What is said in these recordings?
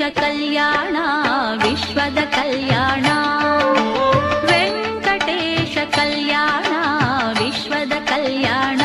ಕಲ್ಯಾಣ ವಿಶ್ವದ ಕಲ್ಯಾಣ ವೆಂಕಟೇಶ ಕಲ್ಯಾಣ ವಿಶ್ವದ ಕಲ್ಯಾಣ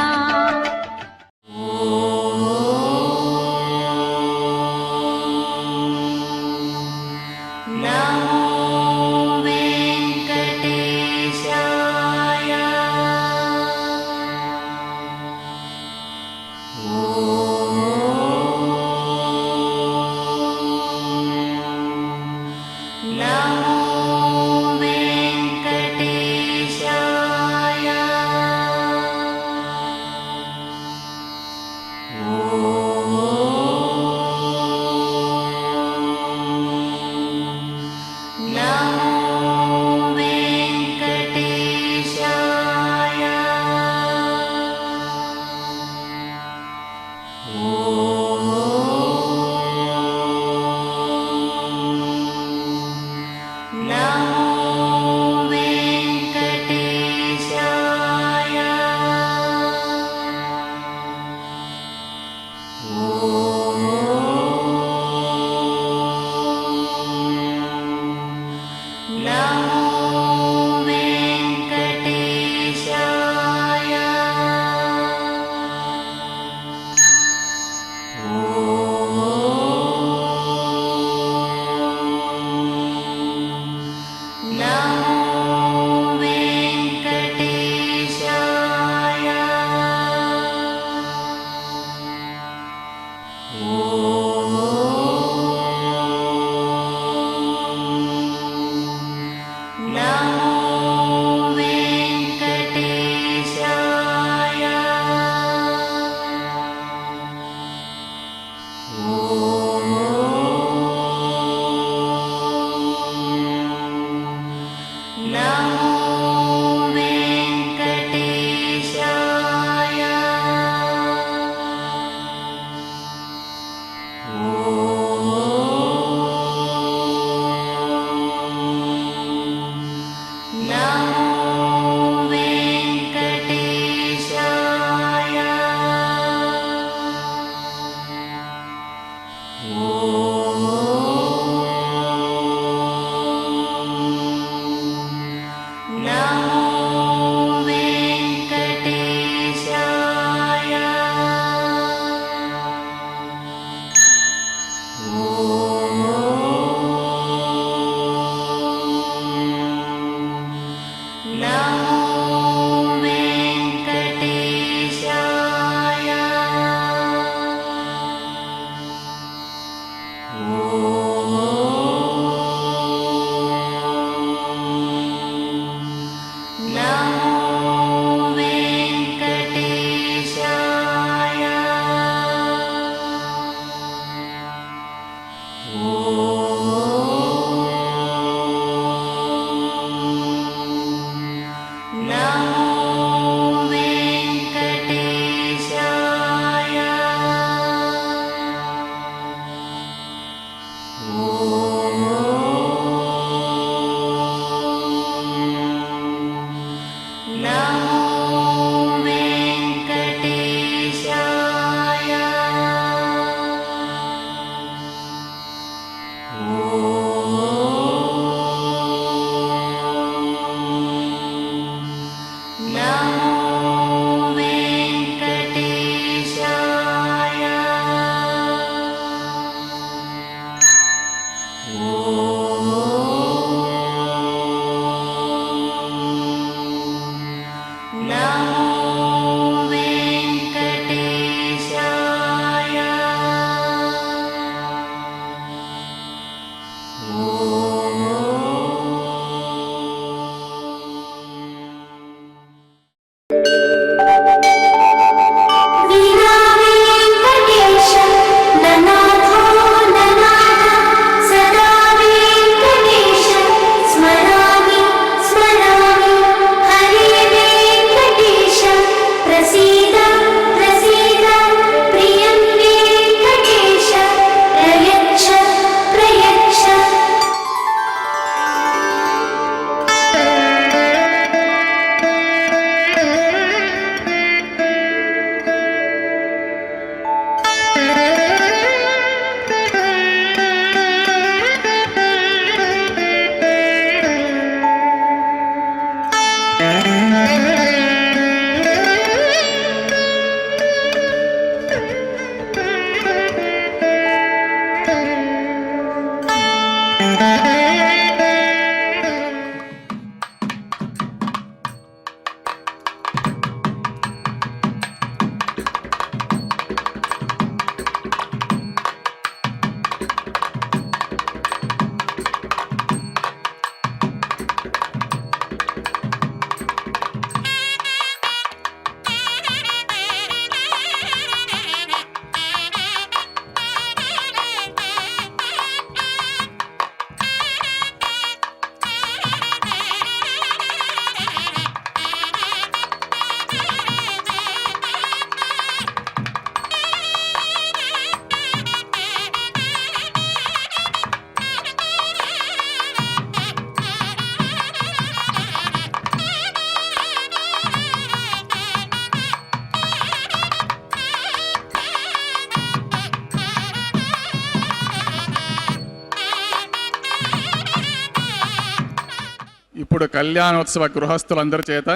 ఇప్పుడు కళ్యాణోత్సవ గృహస్థులందరి చేత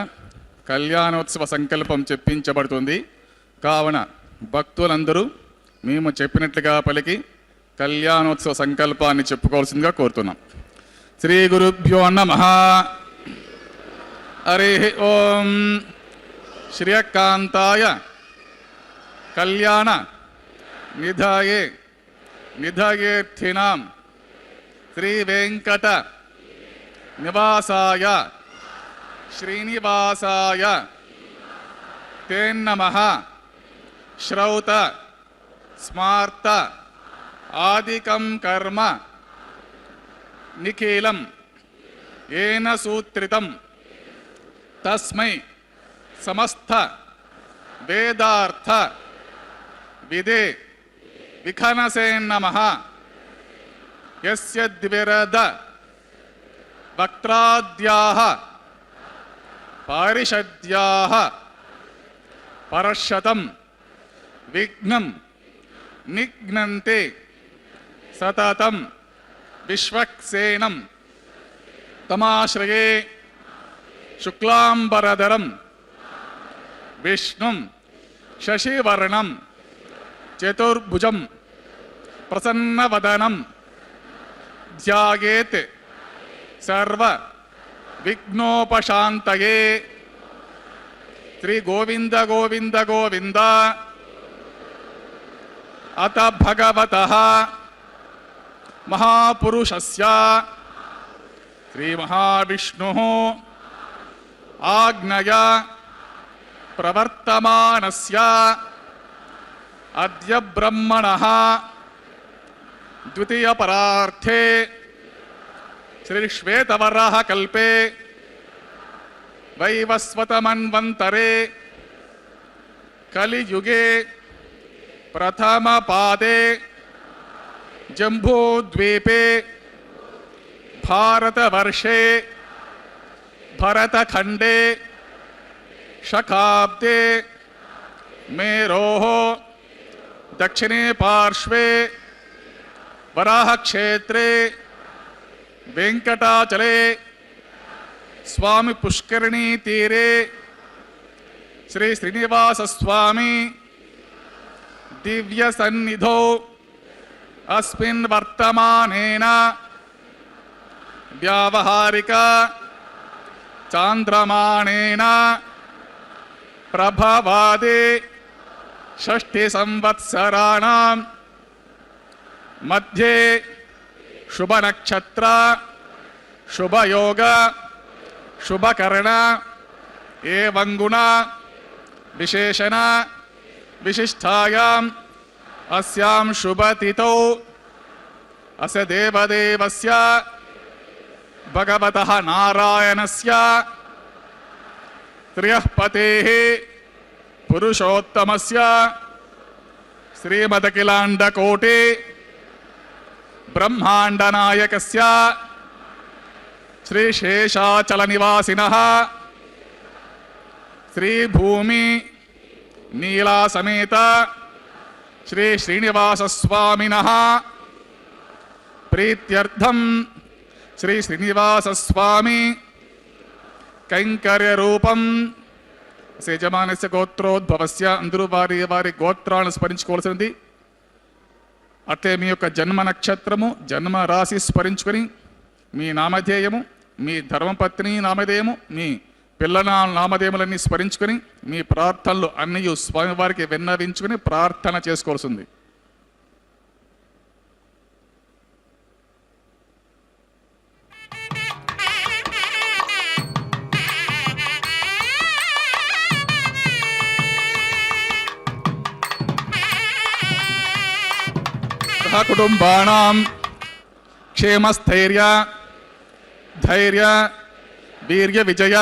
కళ్యాణోత్సవ సంకల్పం చెప్పించబడుతుంది. కావున భక్తులందరూ మేము చెప్పినట్లుగా పలికి కళ్యాణోత్సవ సంకల్పాన్ని చెప్పుకోవాల్సిందిగా కోరుతున్నాం. శ్రీ గురుభ్యో నమః. హరి ఓం. శ్రియకాంతాయ కళ్యాణ నిధాయే నిధయేర్థినాం శ్రీ వెంకట నివాసాయ శ్రీనివాసాయ తేన్నమః. శ్రౌత స్మార్త ఆదికం కర్మ నిఖిలం ఏన సూత్రితం తస్మై సమస్త వేదార్థ విదే విఖనసేన్నమః. యస్య ద్విరద వక్త్రాద్యాః పారిషద్యాః పరశతం విఘ్నం నిఘ్నంతే సతతం విశ్వక్సేనం తమాశ్రయే శుక్లాంబరధరం విష్ణుం శశివర్ణం చతుర్భుజం ప్రసన్నవదనం ధ్యాయేత్ సర్వ విఘ్నోపశాంతయే. శ్రీ గోవింద గోవింద గోవింద. అత భగవతః మహాపురుషస్య శ్రీ మహావిష్ణుః ఆజ్ఞయ ప్రవర్తమానస్య అద్య బ్రహ్మణః ద్వితీయ పరార్థే శ్రీ శ్వేతవరాహ కల్పే వైవస్వతమన్వంతరే కలియుగే ప్రథమ పాదే జంబూద్వీపే భారతవర్షే భరతఖండే శకాబ్దే మేరోః దక్షిణే పార్శ్వే వరాహక్షేత్రే వెంకటాచలే స్వామి పుష్కరిణీ తీరే శ్రీ శ్రీనివాస స్వామి దివ్య సన్నిధౌ అస్మిన్ వర్తమానేన వ్యావహారిక చాంద్రమాణేన ప్రభవాదే షష్ఠి సంవత్సరాణం మధ్యే శుభనక్షత్ర శుభయోగ శుభకరణ ఏవం గుణ విశేషణ విశిష్టాయాం అస్యాం శుభతిథౌ అస్య దేవదేవస్య భగవతః నారాయణస్య త్రియః పతేః పురుషోత్తమస్య శ్రీమదఖిలాండకోటి బ్రహ్మాండనాయకస్య శ్రీశేషాచలనివాసినః శ్రీభూమి నీలాసమేత శ్రీ శ్రీనివాసస్వామినః ప్రీత్యర్థం శ్రీ శ్రీనివాసస్వామి కైంకర్యరూపం యజమానస్య గోత్రోద్భవస్య. అందరూ వారి వారి గోత్రాలను స్మరించుకోవాల్సింది. అట్లే మీ యొక్క జన్మ నక్షత్రము జన్మ రాశి స్మరించుకొని మీ నామధేయము మీ ధర్మపత్ని నామధేయము మీ పిల్లల నామధేయములన్నీ స్మరించుకొని మీ ప్రార్థనలు అన్నీ స్వామివారికి విన్నవించుకొని ప్రార్థన చేసుకోవాల్సింది. కుటుంబానాం క్షేమస్థైర్య ధైర్య వీర్య విజయ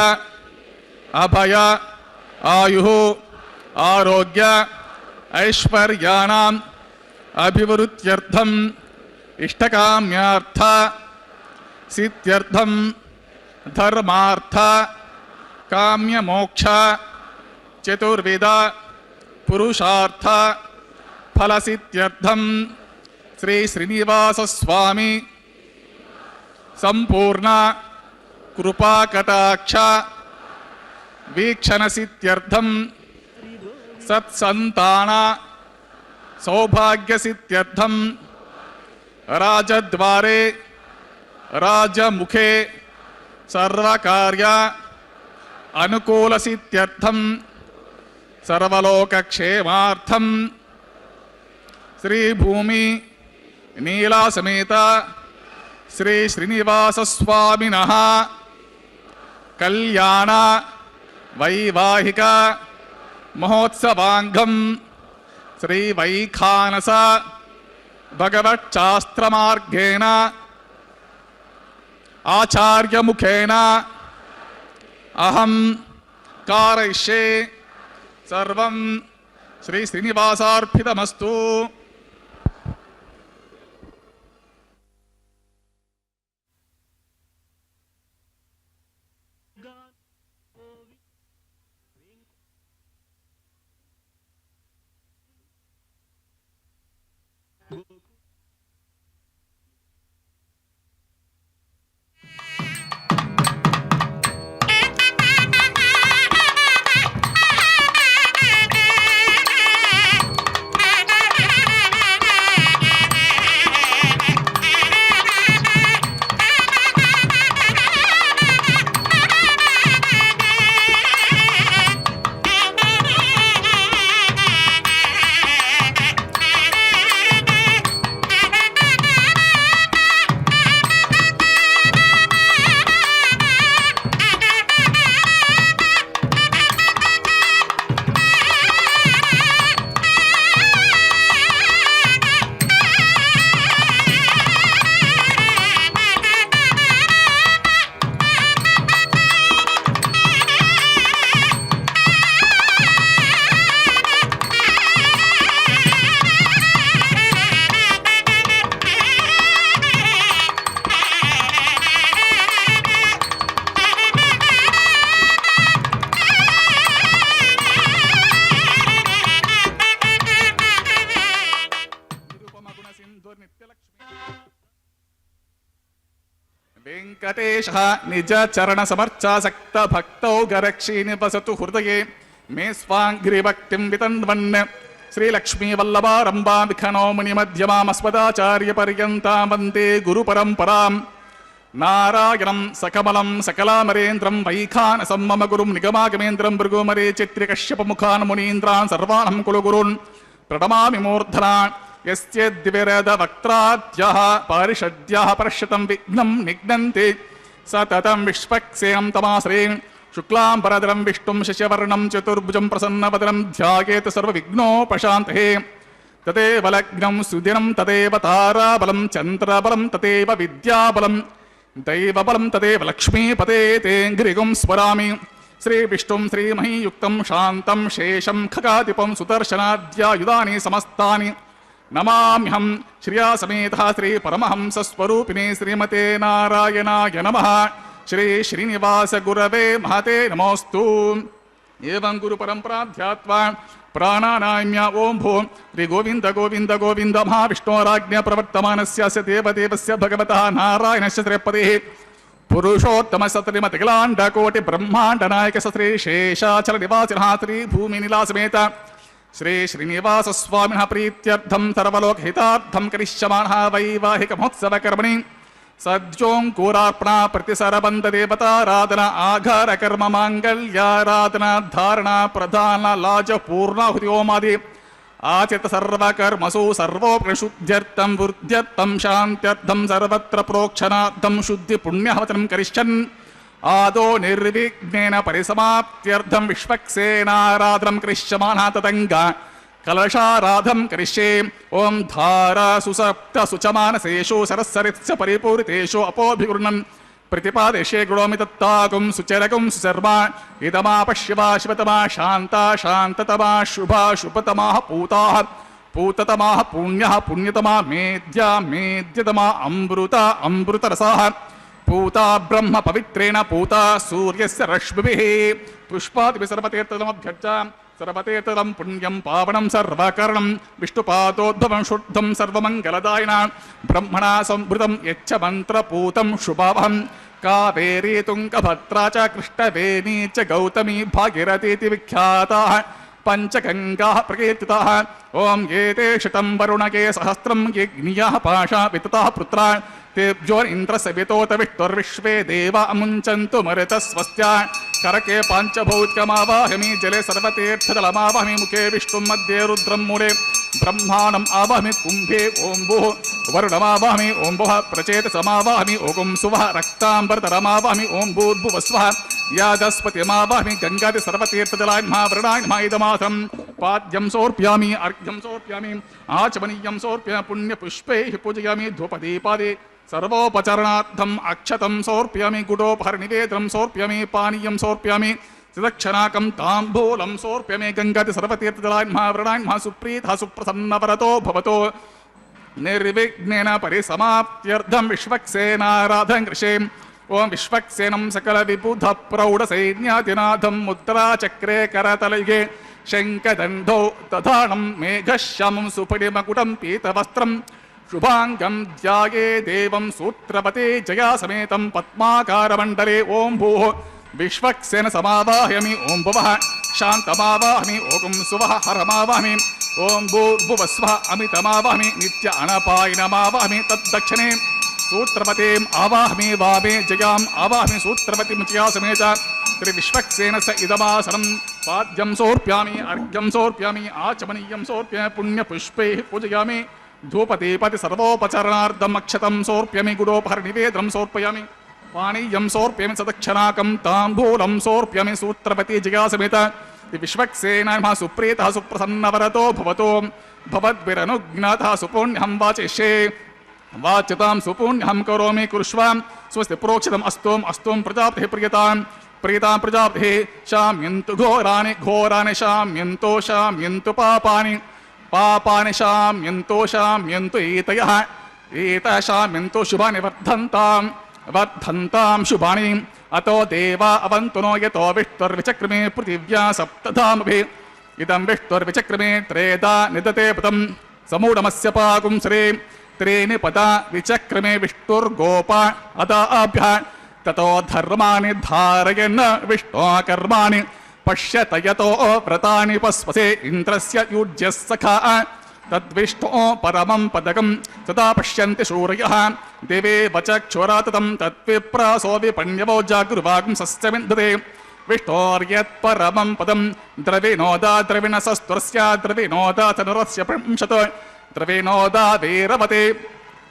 అభయ ఆయు ఆరోగ్య ఐశ్వర్యానాం అభివృద్ధ్యర్థం ఇష్టకామ్యార్థ సిద్ధ్యర్థం ధర్మార్థ కామ్యమోక్ష చతుర్విధ పురుషార్థ ఫలసిద్ధ్యర్థం శ్రీ శ్రీనివాస స్వామి సంపూర్ణ కృపాకటాక్ష వీక్షణసిత్యర్థం సత్సంతాన సౌభాగ్యసిత్యర్థం రాజద్వారే రాజముఖే సర్వకార్య అనుకూలసిత్యర్థం సర్వలోకక్షేమార్థం శ్రీభూమి నీలాసమేత శ్రీ శ్రీనివాసస్వామినః కళ్యాణ వైవాహిక మహోత్సవాంగం శ్రీ వైఖానస భగవచ్చాస్త్రమార్గేణ ఆచార్యముఖేన అహం కారయిష్యే సర్వం శ్రీ శ్రీనివాసార్పితమస్తు. వెంకటేశ నిజ చరణ సమర్చాసక్త భక్తౌ గరక్షీ నివసతు హృదయే మే స్వాంఘ్రి భక్తిం వితన్వన్ శ్రీలక్ష్మీ వల్లభారంభామిఖనో మునిమధ్యమామస్మదాచార్య పర్యంతాం వందే గురు పరంపరాం నారాయణం సకమలం సకలామరేంద్రం వైఖానసం మమ గురుం నిగమాగమేంద్రం భృగుమరే చిత్రికశ్యపముఖాన్ మునీంద్రాన్ సర్వాణం కులు గురున్ ప్రణమామి మూర్ధనాన్ యస్య ద్వివేద వక్త్రాద్యః పారిషద్యః పర్షతం విఘ్నం నిఘ్నంతి సతతం విశ్వక్సేనం తమాశ్రయం శుక్లాంబరధరం విష్ణుం శశివర్ణం చతుర్భుజం ప్రసన్నవదనం ధ్యాయేత్ సర్వవిఘ్నోపశాంతయే తదేవ లగ్నం సుదినం తదేవ తారాబలం చంద్రబలం తదేవ విద్యాబలం దైవబలం తదేవ లక్ష్మీపతే తేంఘ్రిగుం స్మరామి శ్రీవిష్ణుం శ్రీమహీయుక్తం శాంతం శేషం ఖగాధిపం సుదర్శనాద్యాయుధాని సమస్తాని నమామ్యహం శ్రియాసమేత శ్రీ పరమహంసస్వరూపిణే శ్రీమతే నారాయణాయ నమః శ్రీ శ్రీనివాస గురవే మహతే నమోస్తు. ఏవం గురు పరంపరాధ్యాత్వా ప్రాణానామ్య ఓం భూ శ్రీ గోవింద గోవింద గోవింద మహావిష్ణోరాజ్ఞ ప్రవర్తమానస్య దేవదేవస్య భగవతః నారాయణస్య శ్రీపతిః పురుషోత్తమ సత్రిమతిలాండకోటి బ్రహ్మాండ నాయక శ్రీ శేషాచల నివాసినః శ్రీ భూమి నిలాసమేత శ్రీ శ్రీనివాసస్వామినః ప్రీత్యర్థం సర్వలోకహితార్థం కరిష్యమాణः వైవాహిక మహోత్సవ కర్మణి సద్యోంకూరార్పణ ప్రతిసరబంధ దేవతారాధన ఆఘార కర్మ మాంగళ్యారాధన ధారణ ప్రధాన లాజ పూర్ణాహుతి ఓమాది ఆచిత సర్వకర్మసు సర్వోపనిషుద్ధ్యర్థం వృద్ధ్యర్థం శాంత్యర్థం సర్వత్ర ప్రోక్షణార్థం శుద్ధి పుణ్యహవచనం కరిష్యన్ ఆదో నిర్విఘ్నేన పరిసమాప్త్యర్థం విశ్వక్సేనారాధనం కరిష్యమాణः తతంగ కలశారాధం కరిష్యే. ఓం ధారా సుసప్త సుచమానసేషు సరస్సరిత్స పరిపూరితేషు అపోభిగృణన్ ప్రతిపాదేశే గుణోమి తత్తాకుం సుచరకుం సుశర్మా ఇదమాపశ్యవా శివతమా శాంతా శాంతతమా శుభా శుభతమా పూతాః పూతతమా పుణ్యః పుణ్యతమా మేధ్యా మేధ్యతమా అమృత అమృతరసాః పూతా బ్రహ్మ పవిత్రేణ పూతా సూర్యస్య రశ్మిభిః పుష్పాదిభిः సర్వతీర్థమభ్యర్చ सर्वतीर्थं पुण्यं पावनं सर्वकरणं विष्णुपादोद्भवं शुद्धं सर्वमङ्गलदायिना ब्रह्मणा संवृतं यच्च मन्त्रपूतं शुभावहं कावेरी तुङ्गभद्रा च कृष्णवेणी च गौतमी भागीरथीति विख्याताः पञ्चगङ्गाः प्रकीर्तिताः ॐ एते शतं वरुणके सहस्रं यज्ञियः पाशा वितताः पुत्रा तेभ्यो इन्द्रस्य वितोत विष्णुर्विश्वे देवा अमुञ्चन्तु मरुतस्वस्त्या करके पाञ्चभौतिकमावाहमि जले सर्वतीर्थजलमावाहमि मुखे विष्णुं मध्ये रुद्रं मूले ब्रह्माणम् आवाहमि कुम्भे ॐ भुः वरुणमावाहमि ॐ भुवः प्रचेतसमावाहमि ॐ सुवः रक्ताम्बरतरमावाहमि ॐ भूर्भुवस्वः यादस्पतिमावाहमि गङ्गादि सर्वतीर्थजलान्मावृणान्मा इदमासं पाद्यं समर्पयामि अर्घ्यं समर्पयामि आचमनीयं समर्पयामि पुण्यपुष्पैः पूजयामि धूपदीपादि सर्वोपचरणार्थम् अक्षतं समर्पयामि गुडोपहरनिवेदनं समर्पयामि पानीयं समर्पयामि सुदक्षिणाकं ताम्बूलं समर्पयामि गङ्गादि सर्वतीर्थजलान्मावृणान्मा सुप्रीतः सुप्रसन्नवरतो भवतो निर्विघ्नेन परिसमाप्त्यर्थं विश्वक्सेनाराधं कृषे ओं विश्वक्सेनं सकलविबुधप्रौढसैन्यादिनाथं मुद्राचक्रे करतलयुगे शङ्खदण्डौ दधानं मेघश्यामं सुपरिमकुटं पीतवस्त्रं शुभाङ्गं ध्याये देवं सूत्रवते जया समेतं पद्माकारमण्डले ॐ भूः विश्वक्सेन समावाहयामि ॐ भुवः शान्तमावाहमि ॐ सुवः हरमावाहमि ॐ भूर्भुवस्वः अमितमावाहमि नित्य अनपायिनमावाहमि तद्दक्षिणे सूत्रवतीम् आवाहमि वामे जयाम् आवाहमि सूत्रवतीं जया समेत त्रिविश्वक्सेनस्य इदमासनं पाद्यं समर्पयामि अर्घ्यं समर्पयामि आचमनीयं समर्पयामि पुण्यपुष्पैः पूजयामि धूपदीपति सर्वोपचरणार्थम् अक्षतं समर्पयामि गुडोपहरनिवेदनं समर्पयामि पानीयं समर्पयामि सदक्षिणाकं ताम्बूलं समर्पयामि सूत्रवती जया समेत विश्वक्सेनः सुप्रीतः सुप्रसन्नवरतो भवतो भवद्भिरनुज्ञातः सुपुण्यं वाचिष्ये वाच्यतां सुपुण्यं करोमि कुरुष्वां स्वस्ति प्रोक्षितम् अस्तों प्रजापतिः प्रियतां प्रीतां प्रजापतिः शाम्यन्तु घोराणि घोराणि शाम्यन्तु पापानि शाम्यन्तु एतयः एतः शाम्यन्तु शुभानि वर्धन्तां शुभानि अतो देवा अवन्तु नो यतो विष्णुर्विचक्रमे पृथिव्या सप्तधामभिः इदं विष्णुर्विचक्रमे त्रेधा निदते पदं समूढमस्य पाकुंसरे त्रीणि पदा विचक्रमे विष्णुर्गोपा अदाभ्यः ततो धर्माणि धारयन् विष्णो कर्माणि पश्यत यतो व्रतानि पस्वसे इन्द्रस्य युज्यः सखा तद्विष्णो परमं पदकं तदा पश्यन्ति सूरयः दिवे वचक्षुराततं तद्विप्रासो विपण्यवो जागृवागं सस्यविन्दते विष्णोर्यत्परमं पदं द्रविणोदा द्रविणसस्तुरस्य द्रविणोदा तनुरस्य पुंशत द्रविणोदा वीरवते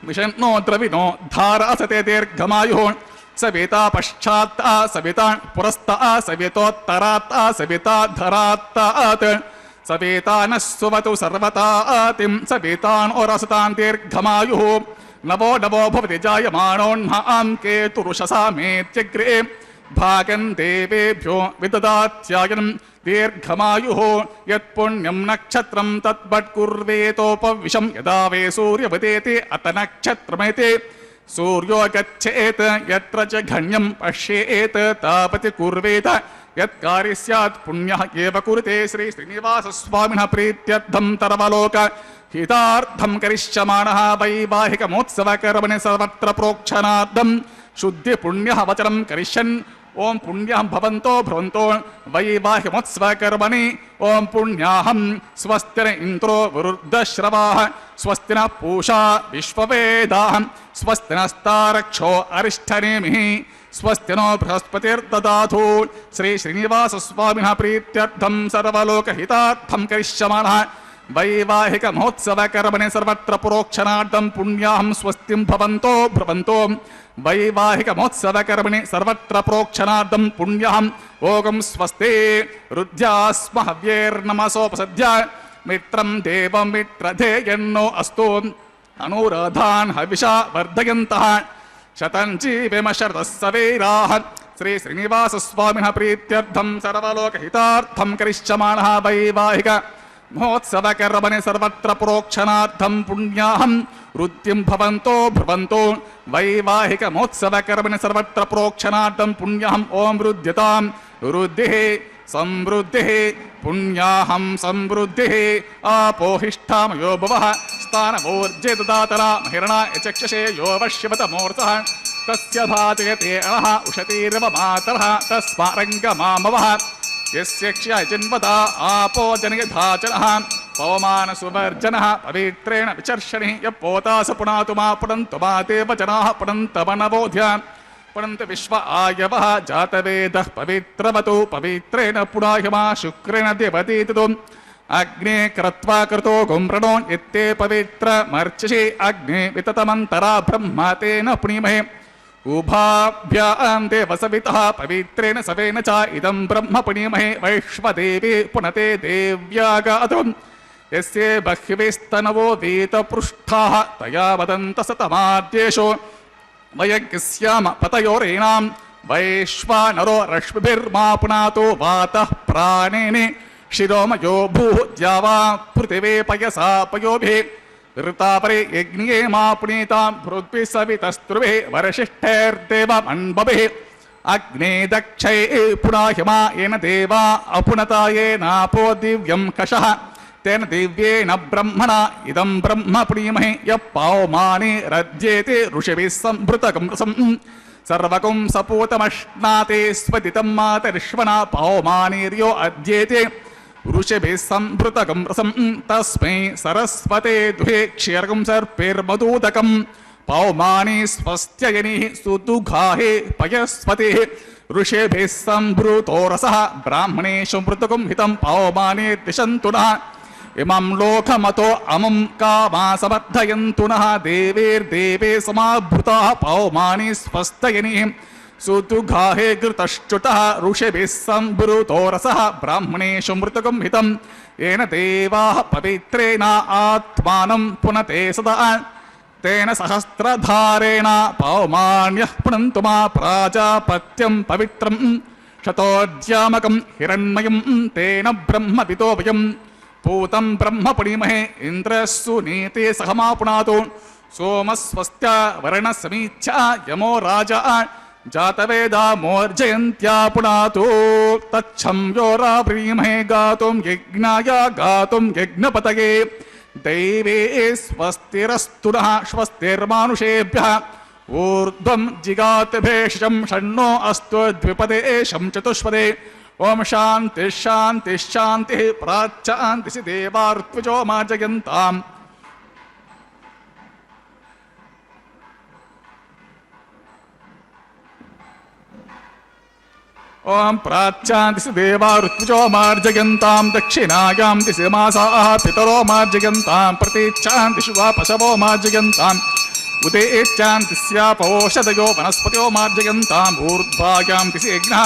विषन्नो द्रविणो धारासते दीर्घमायुः सविता पश्चात्ता सविता पुरस्ता सवितोत्तरात्ता सविता धरात्तात् सविता नः सुवतु सर्वतातिं सवितान् ओरसतां दीर्घमायुः नवो नवो भवति जायमानोन्हां केतुरुषसा मेत्यग्रे भागं देवेभ्यो विददात्यायनं दीर्घमायुः यत्पुण्यं नक्षत्रं तद्वट्कुर्वेतोपविशं यदा वे सूर्यवदेति अत नक्षत्रमेति सूर्यो गच्छेत् यत्र च घण्यं पश्येत् तावति कुर्वेत यत्कार्य स्यात् पुण्यः एव कुरुते श्री श्रीनिवासस्वामिनः प्रीत्यर्थं तरवलोक हितार्थं करिष्यमाणः वैवाहिकमोत्सवकर्मणि सर्वत्र प्रोक्षणार्थं शुद्धिपुण्यः वचनं करिष्यन् ओं पुण्यं भवन्तो भ्रुवन्तो वैवाहिकमोत्सवकर्मणि ओं पुण्याहं स्वस्तिन इन्द्रो वरुद्धश्रवाः स्वस्ति नः पूषा विश्ववेदाः स्वस्ति नस्तारक्षो अरिष्ठनेमिः स्वस्ति नो बृहस्पतिर्ददातु श्री श्रीनिवासस्वामिनः प्रीत्यर्थं सर्वलोकहितार्थं करिष्यमाणः वैवाहिकमहोत्सवकर्मणि सर्वत्र प्रोक्षणार्थं पुण्याहं स्वस्तिं भवन्तो भ्रुवन्तो वैवाहिकमहोत्सवकर्मणि सर्वत्र प्रोक्षणार्थं पुण्यहं ओगं स्वस्ते रुद्ध्यास्म हव्यैर्नमसोपसद्य मित्रं देवं मित्रधेयन्नो अस्तु अनुराधान् हविषा वर्धयन्तः शतं जीवेम शरदः सवीराः श्री श्रीनिवासस्वामिनः प्रीत्यर्थं सर्वलोकहितार्थं करिष्यमाणः वैवाहिक महोत्सवकर्मणि सर्वत्र प्रोक्षणार्थं पुण्याहं रुद्धिं भवन्तो भ्रुवन्तो वैवाहिकमहोत्सवकर्मणि सर्वत्र प्रोक्षणार्थं पुण्यहं ओं रुद्ध्यतां रुद्धिः ಸಮೃದ್ಧಿಃ ಪುಣ್ಯಾಹಂ ಸಮೃದ್ಧಿಃ ಆಪೋಹಿಷ್ಠಾಮಯೋ ಭವಃ ಸ್ಥಾನಮೋರ್ಜೆ ದದಾತಲ ಮಹಿರಣಾ ಯಚಕ್ಷಸೇ ಯೋ ವಶ್ಯವತ ಮೂರ್ತಃ ತಸ್ಯ ಭಾಜಯತೆ ಅನಃ ಉಷತೀರ್ವ ಮಾತರಃ ತಸ್ಮಾರಂಗಮಾಮವಃ ಯಸ್ಯ ಕ್ಷಯಚಿನ್ವತ ಆಪೋ ಜನಯಧಾಚನಃ ಪವಮಾನಸುವರ್ಜನಃ ಪವಿತ್ರೇಣ ವಿಚರ್ಷಣಿ ಯಪ್ಪೋತಾಸ ಪುನಾತು ಮಾ ಪುನಂತು ಮಾ ದೇವ ಜನಾಃ ಪುನಂತವನಬೋಧ್ಯ ಪುನಂತ ವಿಶ್ವ ಆಯವಃ ಜಾತವೇದಃ ಪವಿತ್ರವತು ಪವಿತ್ರೇಣ ಪುನಾಹ್ಯಮಾ ಶುಕ್ರೇಣ ದೇವತೀತತು ಅಗ್ನೇ ಕೃತ್ವಾ ಕೃತೋ ಗುಮ್ರಣೋ ಎತ್ತೇ ಪವಿತ್ರ ಮರ್ಚಸಿ ಅಗ್ನೇ ವಿತತಮಂತರಾ ಬ್ರಹ್ಮ ತೇನ ಪುಣಿಮಹೇ ಉಭಾಭ್ಯಾಂ ದೇವಸವಿತಃ ಪವಿತ್ರೇಣ ಸವೇನ ಚ ಇದಂ ಬ್ರಹ್ಮ ಪುಣಿಮಹೇ ವೈಶ್ವದೇವಿ ಪುನತೆ ದೇವ್ಯಾಗಾತು ಯಸ್ಯೇ ಬಹ್ವಿಸ್ತನವೋ ವೇತಪೃಷ್ಠಾಃ ತಯಾ ವದಂತ ಸತಮಾದ್ಯೇಷೋ ವಯಗ್ಸ್ಯಾಮ ಪತಯೋರೇಣಾಂ ವೈಶ್ವಾನರೋ ರಶ್ಮಿಭಿರ್ಮಾ ಪುನಾತೋ ವಾತಃ ಪ್ರಾಣೇನೆ ಶಿರೋಮಯೋ ಭೂಃ ದ್ಯಾವಾ ಪೃಥಿವೇ ಪಯಸಾ ಪಯೋಭಿಃ ಋತಾಪರೆ ಯಜ್ಞೇ ಮಾ ಪುನೀತಾಂ ಭೃದ್ಭಿಃ ಸವಿತಸ್ತ್ರುಭಿಃ ವರಶಿಷ್ಠೈರ್ದೇವಮನ್ಭವಿಃ ಅಗ್ನೇ ದಕ್ಷೈ ಪುನಾಹ್ಯಮಾ ಯೇನ ದೇವಾ ಅಪುನತಾಯೇನಾಪೋ ದಿವ್ಯಂ ಕಷಃ ತೇನ ದಿವ್ಯೇನ ಬ್ರಹ್ಮಣ ಇದಂ ಬ್ರಹ್ಮ ಪುಣೀಮಹೇ ಯಃ ಪಾವಮಾನೇ ರಜ್ಯೇತೆ ಋಷಿಭಿಃ ಸಂಭೃತಕಂ ರಸಂ ಸರ್ವಕಂ ಸಪೂತಮಶ್ನಾತೆ ಸ್ವದಿತಂ ಮಾತರಿಶ್ವನ ಪಾವಮಾನೇರ್ಯೋ ಅದ್ಯೇತೆ ಋಷಿಭಿಃ ಸಂಭೃತಕಂ ರಸಂ ತಸ್ಮೈ ಸರಸ್ವತೆ ದುಹೇ ಕ್ಷೀರಕಂ ಸರ್ಪೇರ್ಮಧೂದಕಂ ಪಾವಮಾನೇ ಸ್ವಸ್ತ್ಯಯನಿಃ ಸುದುಘಾಹೇ ಪಯಸ್ವತಿಃ ಋಷಿಭಿಃ ಸಂಭೃತೋ ರಸಃ ಬ್ರಾಹ್ಮಣೇಷು ಮೃತಕಂ ಹಿತಂ ಪಾವಮಾನೇ ದಿಶಂತು ನಃ ಇಮಂ ಲೋಕಮತೋ ಅಮಂ ಕಾಮಾ ಸಮರ್ಥಯಂತು ನಃ ದೇವೇರ್ದೇವೇ ಸಮಾಭೃತಾಃ ಪಾವಮಾನೇ ಸ್ವಸ್ತಯನಿಃ ಸುದುಘಾಹೇ ಘೃತಶ್ಚುತಃ ಋಷಿಭಿಃ ಸಂಭೃತೋ ರಸಃ ಬ್ರಾಹ್ಮಣೇಷು ಮೃತಕಂ ಹಿತಂ ಯೇನ ದೇವಾಃ ಪವಿತ್ರೇಣ ಆತ್ಮಾನಂ ಪುನತೆ ಸದಾ ತೇನ ಸಹಸ್ರಧಾರೇಣ ಪಾವಮಾನ್ಯಃ ಪುನಂತು ಮಾ ಪ್ರಾಜಾಪತ್ಯಂ ಪವಿತ್ರಂ ಶತೋದ್ಯಾಮಕಂ ಹಿರಣ್ಮಯಂ ತೇನ ಬ್ರಹ್ಮವಿದೋ ವಯಂ पूतं ब्रह्म पुणीमहे इंद्रस्सु नीते सहमा पुनातो सोमस्वस्त्या वर्णसमीच्या यमो राजा जातवेदा मोर्जयन्त्या पुनातो तच्छं यो राप्रीमहे गातुं यज्ञाय गातुं यज्ञपतये दैवे स्वस्तिरस्तु नः स्वस्तिर्मानुषेभ्यः ऊर्ध्वं जिगातभेषजं षण्णो अस्तु द्विपदे शं चतुष्पदे ओम शांति शांति शांति प्राच्यांति देवा ऋत्विजो मार्जयन्ताम् ओम प्राच्यांति देवा ऋत्विजो मार्जयन्ताम् दक्षिणायां दिशि मासाः पितरो मार्जयन्ताम् प्रतीच्यांति शिवा पशवो मार्जयन्ताम् उदेच्यांति स्यापौषधयो वनस्पतियो मार्जयन्ताम् ऊर्ध्वायां दिशि यज्ञः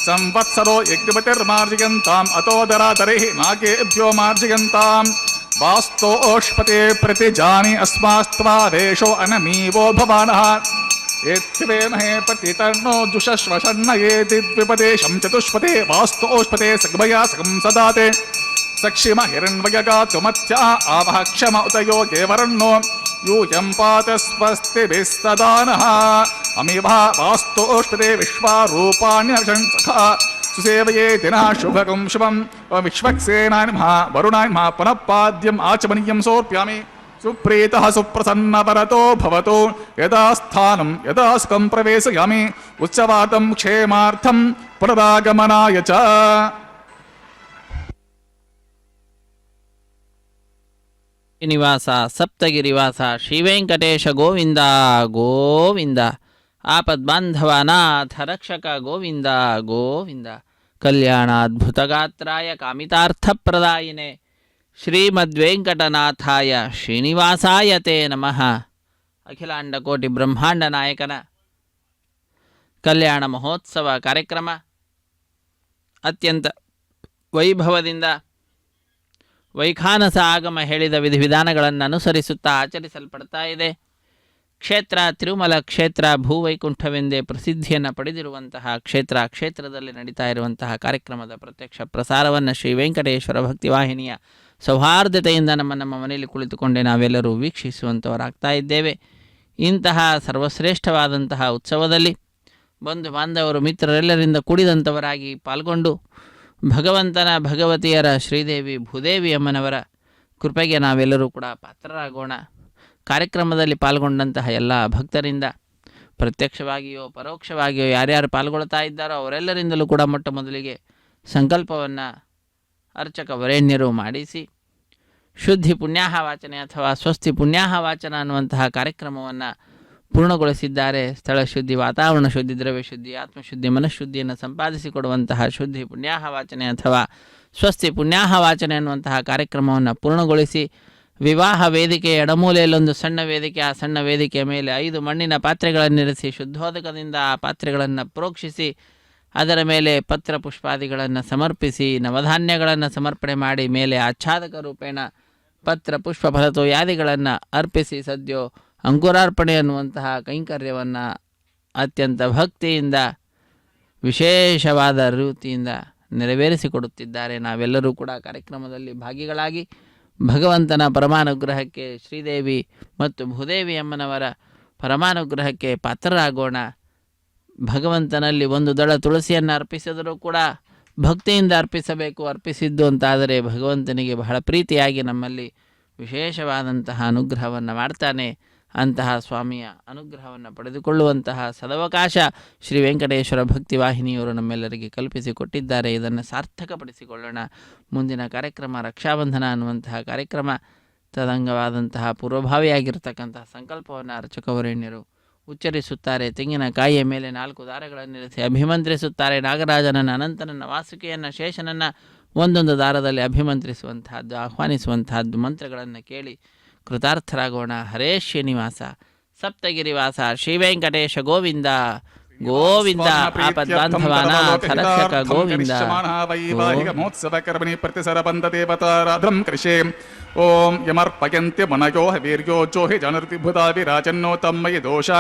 संवत्सरो यज्ञपतिर्मार्जयन्ताम् अतोदरातरिः नागेभ्यो मार्जयन्ताम् वास्तोष्पते प्रतिजानि अस्मास्त्वादेशो अनमीवो भवानः एत्वेमहे प्रतितन्नो जुषश्वषण्णयेति द्विपदेशं चतुष्पते वास्तोष्पते सग्भया सकं सदाते सक्षिम हिरण्मयगातुमत्या आवह क्षम उतयो गेवरन्नो यूयं पात स्वस्तिभिः सदा नः अमिवा वास्तोष्पते विश्वारूपाण्यषण्सखा सुसेवये दिनः शुभकं शुभं विश्वक्सेनाय नमः वरुणाय नमः पुनः पाद्यम् आचमनीयं समर्पयामि सुप्रीतः सुप्रसन्नवरतो भवतो यदा स्थानं यदा सुखं प्रवेशयामि उत्सवार्थं क्षेमार्थं पुनरागमनाय च ನಿವಾಸ ಸಪ್ತಗಿರಿವಾಸ ಶ್ರೀವೆಂಕಟೇಶ ಗೋವಿಂದ ಗೋವಿಂದ ಆಪದ್ಬಾಂಧವಾನಾಥ ರಕ್ಷಕ ಗೋವಿಂದ ಗೋವಿಂದ ಕಲ್ಯಾಣಾದ್ಭುತಗಾತ್ರಾಯ ಕಾಮಿತಾರ್ಥಪ್ರದಾಯಿನೆ ಶ್ರೀಮದ್ವೆಂಕಟನಾಥಾಯ ಶ್ರೀನಿವಾಸಾಯ ತೇ ನಮಃ. ಅಖಿಲಾಂಡಕೋಟಿ ಬ್ರಹ್ಮಾಂಡ ನಾಯಕನ ಕಲ್ಯಾಣ ಮಹೋತ್ಸವ ಕಾರ್ಯಕ್ರಮ ಅತ್ಯಂತ ವೈಭವದಿಂದ ವೈಖಾನಸ ಆಗಮ ಹೇಳಿದ ವಿಧಿವಿಧಾನಗಳನ್ನು ಅನುಸರಿಸುತ್ತಾ ಆಚರಿಸಲ್ಪಡ್ತಾ ಇದೆ. ಕ್ಷೇತ್ರ ತಿರುಮಲ ಕ್ಷೇತ್ರ ಭೂವೈಕುಂಠವೆಂದೇ ಪ್ರಸಿದ್ಧಿಯನ್ನು ಪಡೆದಿರುವಂತಹ ಕ್ಷೇತ್ರದಲ್ಲಿ ನಡೀತಾ ಇರುವಂತಹ ಕಾರ್ಯಕ್ರಮದ ಪ್ರತ್ಯಕ್ಷ ಪ್ರಸಾರವನ್ನು ಶ್ರೀ ವೆಂಕಟೇಶ್ವರ ಭಕ್ತಿವಾಹಿನಿಯ ಸೌಹಾರ್ದತೆಯಿಂದ ನಮ್ಮ ಮನೆಯಲ್ಲಿ ಕುಳಿತುಕೊಂಡೇ ನಾವೆಲ್ಲರೂ ವೀಕ್ಷಿಸುವಂಥವರಾಗ್ತಾ ಇದ್ದೇವೆ. ಇಂತಹ ಸರ್ವಶ್ರೇಷ್ಠವಾದಂತಹ ಉತ್ಸವದಲ್ಲಿ ಬಂಧು ಬಾಂಧವರು ಮಿತ್ರರೆಲ್ಲರಿಂದ ಕೂಡಿದಂಥವರಾಗಿ ಪಾಲ್ಗೊಂಡು ಭಗವಂತನ ಭಗವತಿಯರ ಶ್ರೀದೇವಿ ಭೂದೇವಿ ಅಮ್ಮನವರ ಕೃಪೆಗೆ ನಾವೆಲ್ಲರೂ ಕೂಡ ಪಾತ್ರರಾಗೋಣ. ಕಾರ್ಯಕ್ರಮದಲ್ಲಿ ಪಾಲ್ಗೊಂಡಂತಹ ಎಲ್ಲ ಭಕ್ತರಿಂದ ಪ್ರತ್ಯಕ್ಷವಾಗಿಯೋ ಪರೋಕ್ಷವಾಗಿಯೋ ಯಾರ್ಯಾರು ಪಾಲ್ಗೊಳ್ತಾ ಇದ್ದಾರೋ ಅವರೆಲ್ಲರಿಂದಲೂ ಕೂಡ ಮೊಟ್ಟ ಮೊದಲಿಗೆ ಸಂಕಲ್ಪವನ್ನು ಅರ್ಚಕ ವರೇಣ್ಯರು ಮಾಡಿಸಿ ಶುದ್ಧಿ ಪುಣ್ಯಾಹ ವಾಚನೆ ಅಥವಾ ಸ್ವಸ್ತಿ ಪುಣ್ಯಾಹ ವಾಚನ ಅನ್ನುವಂತಹ ಕಾರ್ಯಕ್ರಮವನ್ನು ಪೂರ್ಣಗೊಳಿಸಿದ್ದಾರೆ. ಸ್ಥಳ ಶುದ್ಧಿ, ವಾತಾವರಣ ಶುದ್ಧಿ, ದ್ರವ್ಯ ಶುದ್ಧಿ, ಆತ್ಮಶುದ್ಧಿ, ಮನಃಶುದ್ಧಿಯನ್ನು ಸಂಪಾದಿಸಿಕೊಡುವಂತಹ ಶುದ್ಧಿ ಪುಣ್ಯಾಹ ವಾಚನೆ ಅಥವಾ ಸ್ವಸ್ತಿ ಪುಣ್ಯಾಹ ವಾಚನೆ ಅನ್ನುವಂತಹ ಕಾರ್ಯಕ್ರಮವನ್ನು ಪೂರ್ಣಗೊಳಿಸಿ ವಿವಾಹ ವೇದಿಕೆಯ ಎಡಮೂಲೆಯಲ್ಲೊಂದು ಸಣ್ಣ ವೇದಿಕೆ, ಆ ಸಣ್ಣ ವೇದಿಕೆಯ ಮೇಲೆ 5 ಮಣ್ಣಿನ ಪಾತ್ರೆಗಳನ್ನಿರಿಸಿ ಶುದ್ಧೋದಕದಿಂದ ಆ ಪಾತ್ರೆಗಳನ್ನು ಪ್ರೋಕ್ಷಿಸಿ ಅದರ ಮೇಲೆ ಪತ್ರ ಪುಷ್ಪಾದಿಗಳನ್ನು ಸಮರ್ಪಿಸಿ ನವಧಾನ್ಯಗಳನ್ನು ಸಮರ್ಪಣೆ ಮಾಡಿ ಮೇಲೆ ಆಚ್ಛಾದಕ ರೂಪೇಣ ಪತ್ರ ಪುಷ್ಪ ಫಲತೋಯಾದಿಗಳನ್ನು ಅರ್ಪಿಸಿ ಸದ್ಯೋ ಅಂಕುರಾರ್ಪಣೆ ಅನ್ನುವಂತಹ ಕೈಂಕರ್ಯವನ್ನು ಅತ್ಯಂತ ಭಕ್ತಿಯಿಂದ ವಿಶೇಷವಾದ ರೀತಿಯಿಂದ ನೆರವೇರಿಸಿಕೊಡುತ್ತಿದ್ದಾರೆ. ನಾವೆಲ್ಲರೂ ಕೂಡ ಕಾರ್ಯಕ್ರಮದಲ್ಲಿ ಭಾಗಿಗಳಾಗಿ ಭಗವಂತನ ಪರಮಾನುಗ್ರಹಕ್ಕೆ, ಶ್ರೀದೇವಿ ಮತ್ತು ಭೂದೇವಿ ಅಮ್ಮನವರ ಪರಮಾನುಗ್ರಹಕ್ಕೆ ಪಾತ್ರರಾಗೋಣ. ಭಗವಂತನಲ್ಲಿ ಒಂದು ದಳ ತುಳಸಿಯನ್ನು ಅರ್ಪಿಸಿದರೂ ಕೂಡ ಭಕ್ತಿಯಿಂದ ಅರ್ಪಿಸಬೇಕು. ಅರ್ಪಿಸಿದ್ದು ಅಂತಾದರೆ ಭಗವಂತನಿಗೆ ಬಹಳ ಪ್ರೀತಿಯಾಗಿ ನಮ್ಮಲ್ಲಿ ವಿಶೇಷವಾದಂತಹ ಅನುಗ್ರಹವನ್ನು ಮಾಡ್ತಾನೆ. ಅಂತಹ ಸ್ವಾಮಿಯ ಅನುಗ್ರಹವನ್ನು ಪಡೆದುಕೊಳ್ಳುವಂತಹ ಸದವಕಾಶ ಶ್ರೀ ವೆಂಕಟೇಶ್ವರ ಭಕ್ತಿವಾಹಿನಿಯವರು ನಮ್ಮೆಲ್ಲರಿಗೆ ಕಲ್ಪಿಸಿಕೊಟ್ಟಿದ್ದಾರೆ. ಇದನ್ನು ಸಾರ್ಥಕಪಡಿಸಿಕೊಳ್ಳೋಣ. ಮುಂದಿನ ಕಾರ್ಯಕ್ರಮ ರಕ್ಷಾಬಂಧನ ಅನ್ನುವಂತಹ ಕಾರ್ಯಕ್ರಮ. ತದಂಗವಾದಂತಹ ಪೂರ್ವಭಾವಿಯಾಗಿರ್ತಕ್ಕಂತಹ ಸಂಕಲ್ಪವನ್ನು ಅರ್ಚಕವರೇಣ್ಯರು ಉಚ್ಚರಿಸುತ್ತಾರೆ. ತೆಂಗಿನಕಾಯಿಯ ಮೇಲೆ 4 ದಾರಗಳನ್ನಿರಿಸಿ ಅಭಿಮಂತ್ರಿಸುತ್ತಾರೆ. ನಾಗರಾಜನನ್ನು, ಅನಂತನನ್ನು, ವಾಸುಕಿಯನ್ನು, ಶೇಷನನ್ನು ಒಂದೊಂದು ದಾರದಲ್ಲಿ ಅಭಿಮಂತ್ರಿಸುವಂತಹದ್ದು, ಆಹ್ವಾನಿಸುವಂತಹದ್ದು ಮಂತ್ರಗಳನ್ನು ಕೇಳಿ ಕೃತಾರ್ಥರಾಗೋಣ. ಹರೇ ಶ್ರೀನಿವಾಸ, ಸಪ್ತಗಿರಿವಾಸ, ಶ್ರೀ ವೆಂಕಟೇಶ ಗೋವಿಂದ ಗೋವಿಂದ. ಆಪದ್ಬಾಂಧವಾನಾಥ ರಕ್ಷಕ ಗೋವಿಂದ. ಮಹೋತ್ಸವಕರ್ಮಣಿ ಪ್ರತಿಸರಬಂಧ ದೇವತಾರಾಧಂ ಕೃಷೇ. ಓಂ ಯಮರ್ಪಯಂತ್ಯ ಮನಯೋ ವೀರ್ಯೋ ಜೋಹಿ ಜನರ್ತಿಭುತಾ ವಿರಾಜನ್ನೋ ತಮ್ಮಯಿ ದೋಷ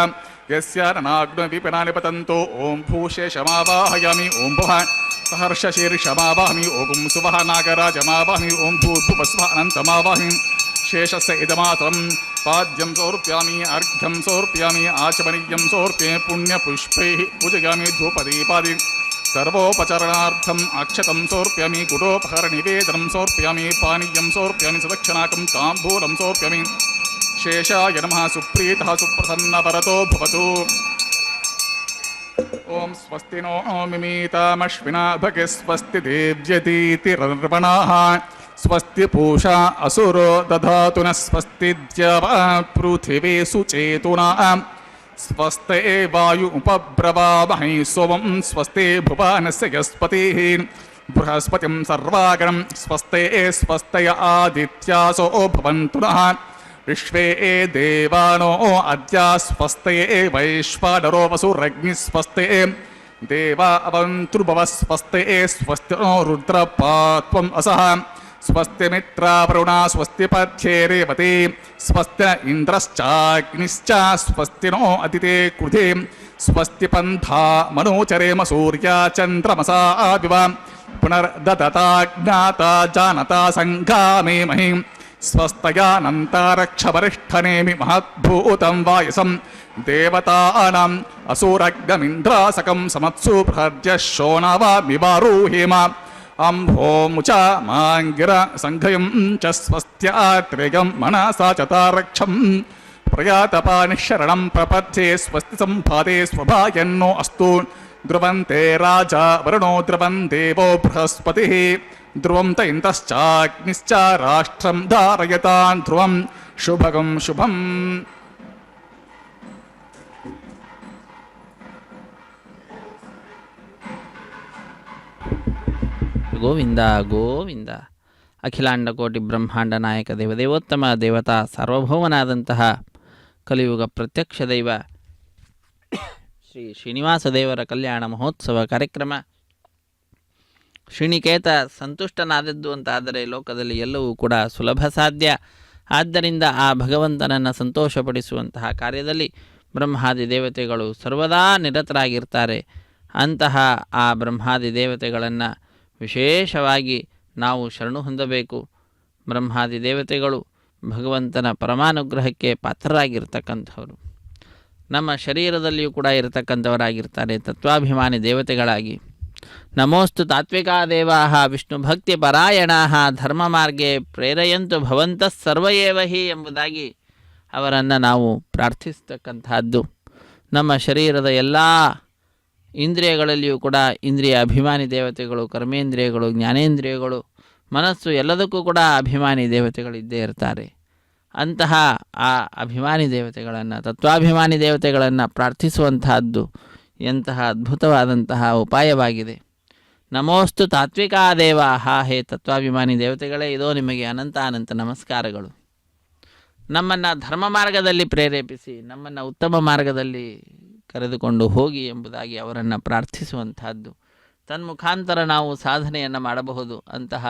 ಯಸ್ಯ ನಾಗ್ನ ವಿಪಿನಾನಿ ಪತಂತೋ. ಓಂ ಭೂಷೇ ಶಮಾವಾಹಯಾಮಿ. ಓಂ ಭುವ ಸಹರ್ಷ ಶೀರ್ಷಮಾವಾಹಮಿ. ಓಂ ಸುವಹ ನಾಗರಾಜಮಾವಾಹಮಿ. ಓಂ ಭೂರ್ಭುವಸ್ವ ಅನಂತಮಾವಾಹಮಿ. ಶೇಷಸ್ಯ ಇದಮಾತರಂ ಪಾದ್ಯಂ ಸಮರ್ಪ್ಯಾಮಿ. ಅರ್ಘ್ಯಂ ಸಮರ್ಪ್ಯಾಮಿ. ಆಚಮನೀಯಂ ಸಮರ್ಪ್ಯೆ. ಪುಣ್ಯಪುಷ್ಪೈಃ ಪೂಜಯಾಮಿ. ಧೂಪದೀಪಾದಿ ಸರ್ವೋಪಚರಣಾರ್ಥಂ ಅಕ್ಷತಂ ಸಮರ್ಪ್ಯಾಮಿ. ಗುಡೋಪಹರನಿವೇದನಂ ಸಮರ್ಪ್ಯಾಮಿ. ಪಾನೀಯಂ ಸಮರ್ಪ್ಯಾಮಿ. ಸದಕ್ಷಿಣಾಕಂ ತಾಂಬೂಲಂ ಸಮರ್ಪ್ಯಾಮಿ. ಶೇಷಾಯ ನಮಃ. ಸುಪ್ರೀತಃ ಸುಪ್ರಸನ್ನವರತೋ ಭವತು. ಓಂ ಸ್ವಸ್ತಿ ನೋ ಮಿಮೀತಾಮಶ್ವಿನಾ ಭಗೆ. ಸ್ವಸ್ತಿ ದೇವ್ಯತೀತಿರರ್ವಣಾಃ. ಸ್ವಸ್ತಿ ಪೂಷಾ ಅಸುರೋ ದಧಾತು ನ. ಸ್ವಸ್ತಿ ದ್ಯಾವಾ ಪೃಥಿವೀ ಸುಚೇತುನಾ. ಸ್ವಸ್ತೆ ವಾಯು ಉಪಬ್ರವಾಮಹೈ ಸೋಮಂ. ಸ್ವಸ್ತೆ ಭುವನಸ್ಯ ಯಸ್ಪತಿಃ ಬೃಹಸ್ಪತಿಂ ಸರ್ವಾಗಣಂ. ಸ್ವಸ್ತೆ ಸ್ವಸ್ತಯ ಆದಿತ್ಯಾಸೋ ಭವಂತು ನಃ. ವಿಶ್ವೇ ದೇವಾನೋ ಅದ್ಯ. ಸ್ವಸ್ತೆ ವೈಶ್ವಾನರೋ ವಸುರಗ್ನಿ. ಸ್ವಸ್ತೆ ದೇವಾ ಅವಂತೃಭವ. ಸ್ವಸ್ತೆ ಸ್ವಸ್ತಿ ನೋ ರುದ್ರಪಾತ್ವಂ ಅಸಃ. ಸ್ವಸ್ತಿ ಮಿತ್ರಾವರುಣ. ಸ್ವಸ್ತಿ ಪಥ್ಯೇ ರೇವತಿ. ಸ್ವಸ್ತಿ ಇಂದ್ರಶ್ಚಾಗ್ನಿಶ್ಚ. ಸ್ವಸ್ತಿ ನೋ ಅದಿತೆ ಕೃಧಿ. ಸ್ವಸ್ತಿ ಪಂಥಾ ಮನೋಚರೇಮ. ಸೂರ್ಯ ಚಂದ್ರಮಸಾ ವಿವ. ಪುನರ್ದತಾಜ್ಞಾತ ಜಾನತ ಸಂಘಾಮೇ ಮಹಿ. ಸ್ವಸ್ತಯಾನಂತಾರಕ್ಷವರಿಷ್ಠನೇಮಿ. ಮಹದ್ಭೂತಂ ವಾಯಸಂ ದೇವತಾನಾಂ ಅಸೂರಗ್ನಮಿಂದ್ರಾಸಕಂ. ಸಮತ್ಸು ಬೃಹದ್ಯ ಶೋಣವಾಮಿವಾರೂಹೇಮ. ಅಂಭೋಮುಚ ಮಾಂಗಿರ ಸಂಘಯಂ ಚ. ಸ್ವಸ್ತ್ಯಾತ್ರೇಯಂ ಮನಸಾ ಚತಾರಕ್ಷಂ. ಪ್ರಯಾತಪಾನಿಶರಣಂ ಪ್ರಪಥ್ಯೆ. ಸ್ವಸ್ತಿ ಸಂಪಾದೆ ಸ್ವಭಾಯನ್ನೋ ಅಸ್ತು. ಧ್ರುವಂತೆ ರಾಜ ವರುಣೋ. ಧ್ರುವಂ ದೇವೋ ಬೃಹಸ್ಪತಿಃ. ಧ್ರುವಂ ತ ಇಂದ್ರಶ್ಚಾಗ್ನಿಶ್ಚ. ರಾಷ್ಟ್ರಂ ಧಾರಯತಾನ್ ಧ್ರುವಂ. ಶುಭಗಂ ಶುಭಂ. ಗೋವಿಂದ ಗೋವಿಂದ. ಅಖಿಲಾಂಡ ಕೋಟಿ ಬ್ರಹ್ಮಾಂಡ ನಾಯಕ ದೇವದೇವೋತ್ತಮ ದೇವತಾ ಸಾರ್ವಭೌಮನಾದಂತಹ ಕಲಿಯುಗ ಪ್ರತ್ಯಕ್ಷ ದೈವ ಶ್ರೀ ಶ್ರೀನಿವಾಸ ದೇವರ ಕಲ್ಯಾಣ ಮಹೋತ್ಸವ ಕಾರ್ಯಕ್ರಮ. ಶ್ರೀನಿಕೇತ ಸಂತುಷ್ಟನಾದದ್ದು ಅಂತಾದರೆ ಲೋಕದಲ್ಲಿ ಎಲ್ಲವೂ ಕೂಡ ಸುಲಭ ಸಾಧ್ಯ. ಆದ್ದರಿಂದ ಆ ಭಗವಂತನನ್ನು ಸಂತೋಷಪಡಿಸುವಂತಹ ಕಾರ್ಯದಲ್ಲಿ ಬ್ರಹ್ಮಾದಿ ದೇವತೆಗಳು ಸರ್ವದಾ ನಿರತರಾಗಿರ್ತಾರೆ. ಅಂತಹ ಆ ಬ್ರಹ್ಮಾದಿ ದೇವತೆಗಳನ್ನು ವಿಶೇಷವಾಗಿ ನಾವು ಶರಣು ಹೊಂದಬೇಕು. ಬ್ರಹ್ಮಾದಿ ದೇವತೆಗಳು ಭಗವಂತನ ಪರಮಾನುಗ್ರಹಕ್ಕೆ ಪಾತ್ರರಾಗಿರ್ತಕ್ಕಂಥವರು. ನಮ್ಮ ಶರೀರದಲ್ಲಿಯೂ ಕೂಡ ಇರತಕ್ಕಂಥವರಾಗಿರ್ತಾರೆ. ತತ್ವಾಭಿಮಾನಿ ದೇವತೆಗಳಾಗಿ ನಮೋಸ್ತು ತಾತ್ವಿಕಾ ದೇವಾಃ ವಿಷ್ಣುಭಕ್ತಿಪರಾಯಣಾಃ ಧರ್ಮಮಾರ್ಗೆ ಪ್ರೇರಯಂತು ಭವಂತಃ ಸರ್ವ ಏವ ಹಿ ಎಂಬುದಾಗಿ ಅವರನ್ನು ನಾವು ಪ್ರಾರ್ಥಿಸ್ತಕ್ಕಂಥದ್ದು. ನಮ್ಮ ಶರೀರದ ಎಲ್ಲ ಇಂದ್ರಿಯಗಳಲ್ಲಿಯೂ ಕೂಡ ಇಂದ್ರಿಯ ಅಭಿಮಾನಿ ದೇವತೆಗಳು, ಕರ್ಮೇಂದ್ರಿಯಗಳು, ಜ್ಞಾನೇಂದ್ರಿಯಗಳು, ಮನಸ್ಸು ಎಲ್ಲದಕ್ಕೂ ಕೂಡ ಅಭಿಮಾನಿ ದೇವತೆಗಳಿದ್ದೇ ಇರ್ತಾರೆ. ಅಂತಹ ಆ ಅಭಿಮಾನಿ ದೇವತೆಗಳನ್ನು, ತತ್ವಾಭಿಮಾನಿ ದೇವತೆಗಳನ್ನು ಪ್ರಾರ್ಥಿಸುವಂತಹದ್ದು ಎಂತಹ ಅದ್ಭುತವಾದಂತಹ ಉಪಾಯವಾಗಿದೆ. ನಮೋಸ್ತು ತಾತ್ವಿಕಾ ದೇವಾಃ, ಹೇ ತತ್ವಾಭಿಮಾನಿ ದೇವತೆಗಳೇ, ಇದೋ ನಿಮಗೆ ಅನಂತ ಅನಂತ ನಮಸ್ಕಾರಗಳು. ನಮ್ಮನ್ನು ಧರ್ಮ ಮಾರ್ಗದಲ್ಲಿ ಪ್ರೇರೇಪಿಸಿ ನಮ್ಮನ್ನು ಉತ್ತಮ ಮಾರ್ಗದಲ್ಲಿ ಕರೆದುಕೊಂಡು ಹೋಗಿ ಎಂಬುದಾಗಿ ಅವರನ್ನು ಪ್ರಾರ್ಥಿಸುವಂತಹದ್ದು. ತನ್ಮುಖಾಂತರ ನಾವು ಸಾಧನೆಯನ್ನು ಮಾಡಬಹುದು. ಅಂತಹ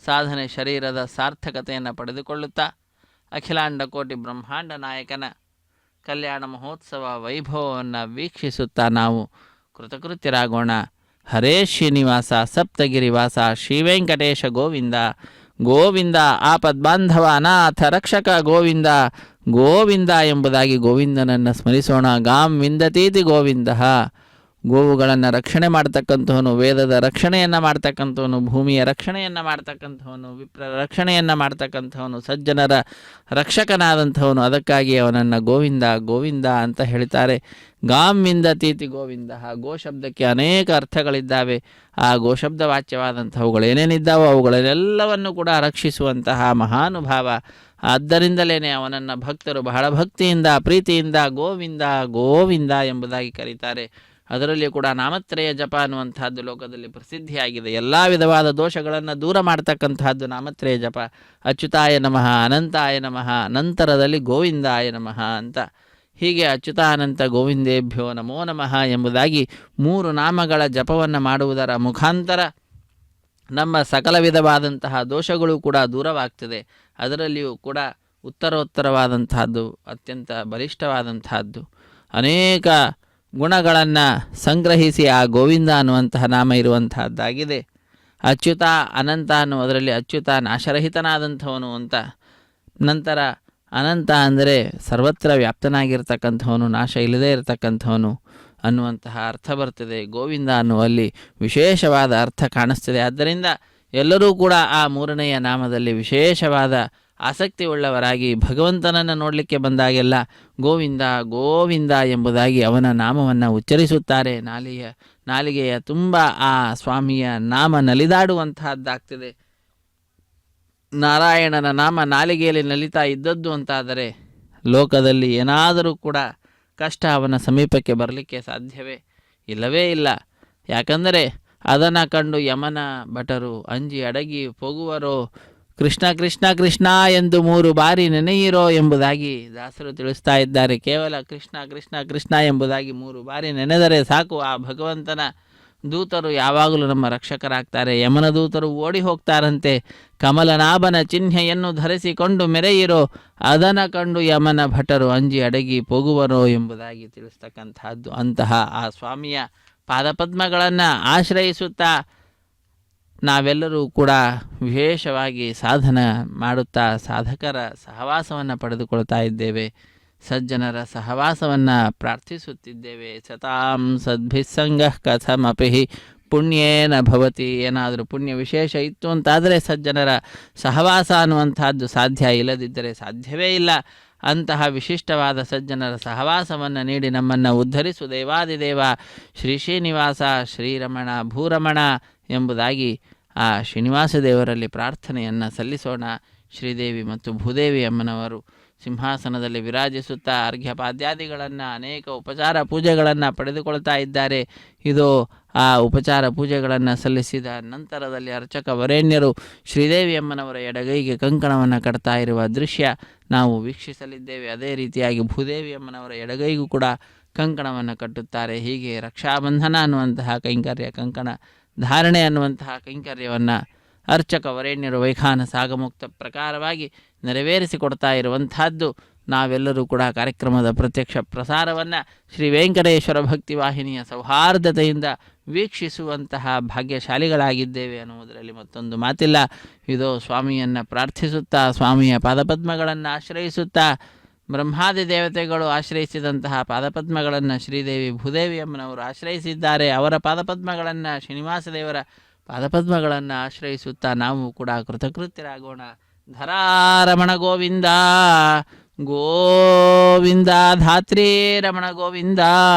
ಸಾಧನೆ ಶರೀರದ ಸಾರ್ಥಕತೆಯನ್ನು ಪಡೆದುಕೊಳ್ಳುತ್ತಾ ಅಖಿಲಾಂಡ ಕೋಟಿ ಬ್ರಹ್ಮಾಂಡ ನಾಯಕನ ಕಲ್ಯಾಣ ಮಹೋತ್ಸವ ವೈಭವವನ್ನು ವೀಕ್ಷಿಸುತ್ತಾ ನಾವು ಕೃತಕೃತ್ಯರಾಗೋಣ. ಹರೇ ಶ್ರೀನಿವಾಸ ಸಪ್ತಗಿರಿವಾಸ ಶ್ರೀವೆಂಕಟೇಶ ಗೋವಿಂದ ಗೋವಿಂದ ಆಪದ್ಬಾಂಧವ ಅನಾಥ ರಕ್ಷಕ ಗೋವಿಂದ ಗೋವಿಂದ ಎಂಬುದಾಗಿ ಗೋವಿಂದನನ್ನು ಸ್ಮರಿಸೋಣ. ಗಾಂ ವಿಂದತೀತಿ ಗೋವಿಂದ. ಗೋವುಗಳನ್ನು ರಕ್ಷಣೆ ಮಾಡ್ತಕ್ಕಂಥವನು, ವೇದದ ರಕ್ಷಣೆಯನ್ನು ಮಾಡ್ತಕ್ಕಂಥವನು, ಭೂಮಿಯ ರಕ್ಷಣೆಯನ್ನು ಮಾಡ್ತಕ್ಕಂಥವನು, ವಿಪ್ರ ರಕ್ಷಣೆಯನ್ನು ಮಾಡ್ತಕ್ಕಂಥವನು, ಸಜ್ಜನರ ರಕ್ಷಕನಾದಂಥವನು. ಅದಕ್ಕಾಗಿ ಅವನನ್ನು ಗೋವಿಂದ ಗೋವಿಂದ ಅಂತ ಹೇಳ್ತಾರೆ. ಗಾಂ ವಿಂದತೀತಿ ಗೋವಿಂದ. ಗೋ ಶಬ್ದಕ್ಕೆ ಅನೇಕ ಅರ್ಥಗಳಿದ್ದಾವೆ. ಆ ಗೋಶಬ್ದ ವಾಚ್ಯವಾದಂಥವುಗಳು ಏನೇನಿದ್ದಾವೋ ಅವುಗಳನ್ನೆಲ್ಲವನ್ನು ಕೂಡ ರಕ್ಷಿಸುವಂತಹ ಮಹಾನುಭಾವ. ಆದ್ದರಿಂದಲೇ ಅವನನ್ನು ಭಕ್ತರು ಬಹಳ ಭಕ್ತಿಯಿಂದ ಪ್ರೀತಿಯಿಂದ ಗೋವಿಂದ ಗೋವಿಂದ ಎಂಬುದಾಗಿ ಕರೀತಾರೆ. ಅದರಲ್ಲಿಯೂ ಕೂಡ ನಾಮತ್ರಯ ಜಪ ಅನ್ನುವಂಥದ್ದು ಲೋಕದಲ್ಲಿ ಪ್ರಸಿದ್ಧಿಯಾಗಿದೆ. ಎಲ್ಲ ವಿಧವಾದ ದೋಷಗಳನ್ನು ದೂರ ಮಾಡ್ತಕ್ಕಂಥದ್ದು ನಾಮತ್ರಯ ಜಪ. ಅಚ್ಯುತಾಯ ನಮಃ, ಅನಂತಾಯ ನಮಃ, ನಂತರದಲ್ಲಿ ಗೋವಿಂದಾಯ ನಮಃ ಅಂತ. ಹೀಗೆ ಅಚ್ಯುತಾನಂತ ಗೋವಿಂದೇಭ್ಯೋ ನಮೋ ನಮಃ ಎಂಬುದಾಗಿ 3 ನಾಮಗಳ ಜಪವನ್ನು ಮಾಡುವುದರ ಮುಖಾಂತರ ನಮ್ಮ ಸಕಲ ವಿಧವಾದಂತಹ ದೋಷಗಳು ಕೂಡ ದೂರವಾಗ್ತದೆ. ಅದರಲ್ಲಿಯೂ ಕೂಡ ಉತ್ತರೋತ್ತರವಾದಂತಹದ್ದು, ಅತ್ಯಂತ ಬಲಿಷ್ಠವಾದಂತಹದ್ದು, ಅನೇಕ ಗುಣಗಳನ್ನು ಸಂಗ್ರಹಿಸಿ ಆ ಗೋವಿಂದ ಅನ್ನುವಂತಹ ನಾಮ ಇರುವಂತಹದ್ದಾಗಿದೆ. ಅಚ್ಯುತ ಅನಂತ ಅನ್ನುವುದರಲ್ಲಿ ಅಚ್ಯುತ ನಾಶರಹಿತನಾದಂಥವನು ಅಂತ. ನಂತರ ಅನಂತ ಅಂದರೆ ಸರ್ವತ್ರ ವ್ಯಾಪ್ತನಾಗಿರ್ತಕ್ಕಂಥವನು, ನಾಶ ಇಲ್ಲದೇ ಇರತಕ್ಕಂಥವನು ಅನ್ನುವಂತಹ ಅರ್ಥ ಬರ್ತದೆ. ಗೋವಿಂದ ಅನ್ನುವಲ್ಲಿ ವಿಶೇಷವಾದ ಅರ್ಥ ಕಾಣಿಸ್ತದೆ. ಆದ್ದರಿಂದ ಎಲ್ಲರೂ ಕೂಡ ಆ 3ನೆಯ ನಾಮದಲ್ಲಿ ವಿಶೇಷವಾದ ಆಸಕ್ತಿ ಉಳ್ಳವರಾಗಿ ಭಗವಂತನನ್ನು ನೋಡಲಿಕ್ಕೆ ಬಂದಾಗೆಲ್ಲ ಗೋವಿಂದ ಗೋವಿಂದ ಎಂಬುದಾಗಿ ಅವನ ನಾಮವನ್ನು ಉಚ್ಚರಿಸುತ್ತಾರೆ. ನಾಲಿಗೆಯ ತುಂಬ ಆ ಸ್ವಾಮಿಯ ನಾಮ ನಲಿದಾಡುವಂತಹದ್ದಾಗ್ತದೆ. ನಾರಾಯಣನ ನಾಮ ನಾಲಿಗೆಯಲ್ಲಿ ನಲಿತಾ ಇದ್ದದ್ದು ಅಂತಾದರೆ ಲೋಕದಲ್ಲಿ ಏನಾದರೂ ಕೂಡ ಕಷ್ಟ ಅವನ ಸಮೀಪಕ್ಕೆ ಬರಲಿಕ್ಕೆ ಸಾಧ್ಯವೇ? ಇಲ್ಲವೇ ಇಲ್ಲ. ಯಾಕಂದರೆ ಅದನ್ನು ಕಂಡು ಯಮನ ಭಟರು ಅಂಜಿ ಅಡಗಿ ಹೋಗುವರೋ. ಕೃಷ್ಣ ಕೃಷ್ಣ ಕೃಷ್ಣ ಎಂದು 3 ಬಾರಿ ನೆನೆಯಿರೋ ಎಂಬುದಾಗಿ ದಾಸರು ತಿಳಿಸ್ತಾ ಇದ್ದಾರೆ. ಕೇವಲ ಕೃಷ್ಣ ಕೃಷ್ಣ ಕೃಷ್ಣ ಎಂಬುದಾಗಿ 3 ಬಾರಿ ನೆನೆದರೆ ಸಾಕು. ಆ ಭಗವಂತನ ದೂತರು ಯಾವಾಗಲೂ ನಮ್ಮ ರಕ್ಷಕರಾಗ್ತಾರೆ. ಯಮನ ದೂತರು ಓಡಿ ಹೋಗ್ತಾರಂತೆ. ಕಮಲನಾಭನ ಚಿಹ್ನೆಯನ್ನು ಧರಿಸಿಕೊಂಡು ಮೆರೆಯಿರೋ, ಅದನ್ನು ಕಂಡು ಯಮನ ಭಟರು ಅಂಜಿ ಅಡಗಿ ಹೋಗುವರೋ ಎಂಬುದಾಗಿ ತಿಳಿಸ್ತಕ್ಕಂಥದ್ದು. ಅಂತಹ ಆ ಸ್ವಾಮಿಯ ಪಾದಪದ್ಮಗಳನ್ನು ಆಶ್ರಯಿಸುತ್ತಾ ನಾವೆಲ್ಲರೂ ಕೂಡ ವಿಶೇಷವಾಗಿ ಸಾಧನ ಮಾಡುತ್ತಾ ಸಾಧಕರ ಸಹವಾಸವನ್ನು ಪಡೆದುಕೊಳ್ತಾ ಇದ್ದೇವೆ. ಸಜ್ಜನರ ಸಹವಾಸವನ್ನು ಪ್ರಾರ್ಥಿಸುತ್ತಿದ್ದೇವೆ. ಸತಾಂ ಸದ್ಭಿಸ್ಸಂಗಃ ಕಥಮಪಿ ಪುಣ್ಯೇನ ಭವತಿ. ಏನಾದರೂ ಪುಣ್ಯ ವಿಶೇಷ ಇತ್ತು ಅಂತಾದರೆ ಸಜ್ಜನರ ಸಹವಾಸ ಅನ್ನುವಂಥದ್ದು ಸಾಧ್ಯ, ಇಲ್ಲದಿದ್ದರೆ ಸಾಧ್ಯವೇ ಇಲ್ಲ. ಅಂತಹ ವಿಶಿಷ್ಟವಾದ ಸಜ್ಜನರ ಸಹವಾಸವನ್ನು ನೀಡಿ ನಮ್ಮನ್ನು ಉದ್ಧರಿಸು ದೇವಾದಿದೇವ ಶ್ರೀ ಶ್ರೀನಿವಾಸ ಶ್ರೀರಮಣ ಭೂರಮಣ ಎಂಬುದಾಗಿ ಆ ಶ್ರೀನಿವಾಸ ದೇವರಲ್ಲಿ ಪ್ರಾರ್ಥನೆಯನ್ನು ಸಲ್ಲಿಸೋಣ. ಶ್ರೀದೇವಿ ಮತ್ತು ಭೂದೇವಿ ಅಮ್ಮನವರು ಸಿಂಹಾಸನದಲ್ಲಿ ವಿರಾಜಿಸುತ್ತಾ ಅರ್ಘ್ಯಪಾದ್ಯಾದಿಗಳನ್ನು ಅನೇಕ ಉಪಚಾರ ಪೂಜೆಗಳನ್ನು ಪಡೆದುಕೊಳ್ತಾ ಇದ್ದಾರೆ. ಇದು ಆ ಉಪಚಾರ ಪೂಜೆಗಳನ್ನು ಸಲ್ಲಿಸಿದ ನಂತರದಲ್ಲಿ ಅರ್ಚಕ ವರೇಣ್ಯರು ಶ್ರೀದೇವಿ ಅಮ್ಮನವರ ಎಡಗೈಗೆ ಕಂಕಣವನ್ನು ಕಟ್ತಾ ಇರುವ ದೃಶ್ಯ ನಾವು ವೀಕ್ಷಿಸಲಿದ್ದೇವೆ. ಅದೇ ರೀತಿಯಾಗಿ ಭೂದೇವಿ ಅಮ್ಮನವರ ಎಡಗೈಗೂ ಕೂಡ ಕಂಕಣವನ್ನು ಕಟ್ಟುತ್ತಾರೆ. ಹೀಗೆ ರಕ್ಷಾಬಂಧನ ಅನ್ನುವಂತಹ ಕೈಂಕರ್ಯ, ಕಂಕಣ ಧಾರಣೆ ಅನ್ನುವಂತಹ ಕೈಂಕರ್ಯವನ್ನು ಅರ್ಚಕ ವರೇಣ್ಯರು ವೈಖಾನ ಸಾಗಮುಕ್ತ ಪ್ರಕಾರವಾಗಿ ನೆರವೇರಿಸಿಕೊಡ್ತಾ ಇರುವಂತಹದ್ದು. ನಾವೆಲ್ಲರೂ ಕೂಡ ಕಾರ್ಯಕ್ರಮದ ಪ್ರತ್ಯಕ್ಷ ಪ್ರಸಾರವನ್ನು ಶ್ರೀ ವೆಂಕಟೇಶ್ವರ ಭಕ್ತಿ ವಾಹಿನಿಯ ಸೌಹಾರ್ದತೆಯಿಂದ ವೀಕ್ಷಿಸುವಂತಹ ಭಾಗ್ಯಶಾಲಿಗಳಾಗಿದ್ದೇವೆ ಅನ್ನುವುದರಲ್ಲಿ ಮತ್ತೊಂದು ಮಾತಿಲ್ಲ. ಇದು ಸ್ವಾಮಿಯನ್ನು ಪ್ರಾರ್ಥಿಸುತ್ತಾ ಸ್ವಾಮಿಯ ಪಾದಪದ್ಮಗಳನ್ನು ಆಶ್ರಯಿಸುತ್ತಾ ಬ್ರಹ್ಮಾದಿ ದೇವತೆಗಳು ಆಶ್ರಯಿಸಿದಂತಹ ಪಾದಪದ್ಮಗಳನ್ನು ಶ್ರೀದೇವಿ ಭೂದೇವಿಯಮ್ಮನವರು ಆಶ್ರಯಿಸಿದ್ದಾರೆ. ಅವರ ಪಾದಪದ್ಮಗಳನ್ನು, ಶ್ರೀನಿವಾಸ ದೇವರ ಪಾದಪದ್ಮಗಳನ್ನು ಆಶ್ರಯಿಸುತ್ತಾ ನಾವು ಕೂಡ ಕೃತಕೃತ್ಯರಾಗೋಣ. ಧರಾರಮಣ ಗೋವಿಂದ ಗೋವಿಂದ, ಧಾತ್ರಿ ರಮಣ ಗೋವಿಂದ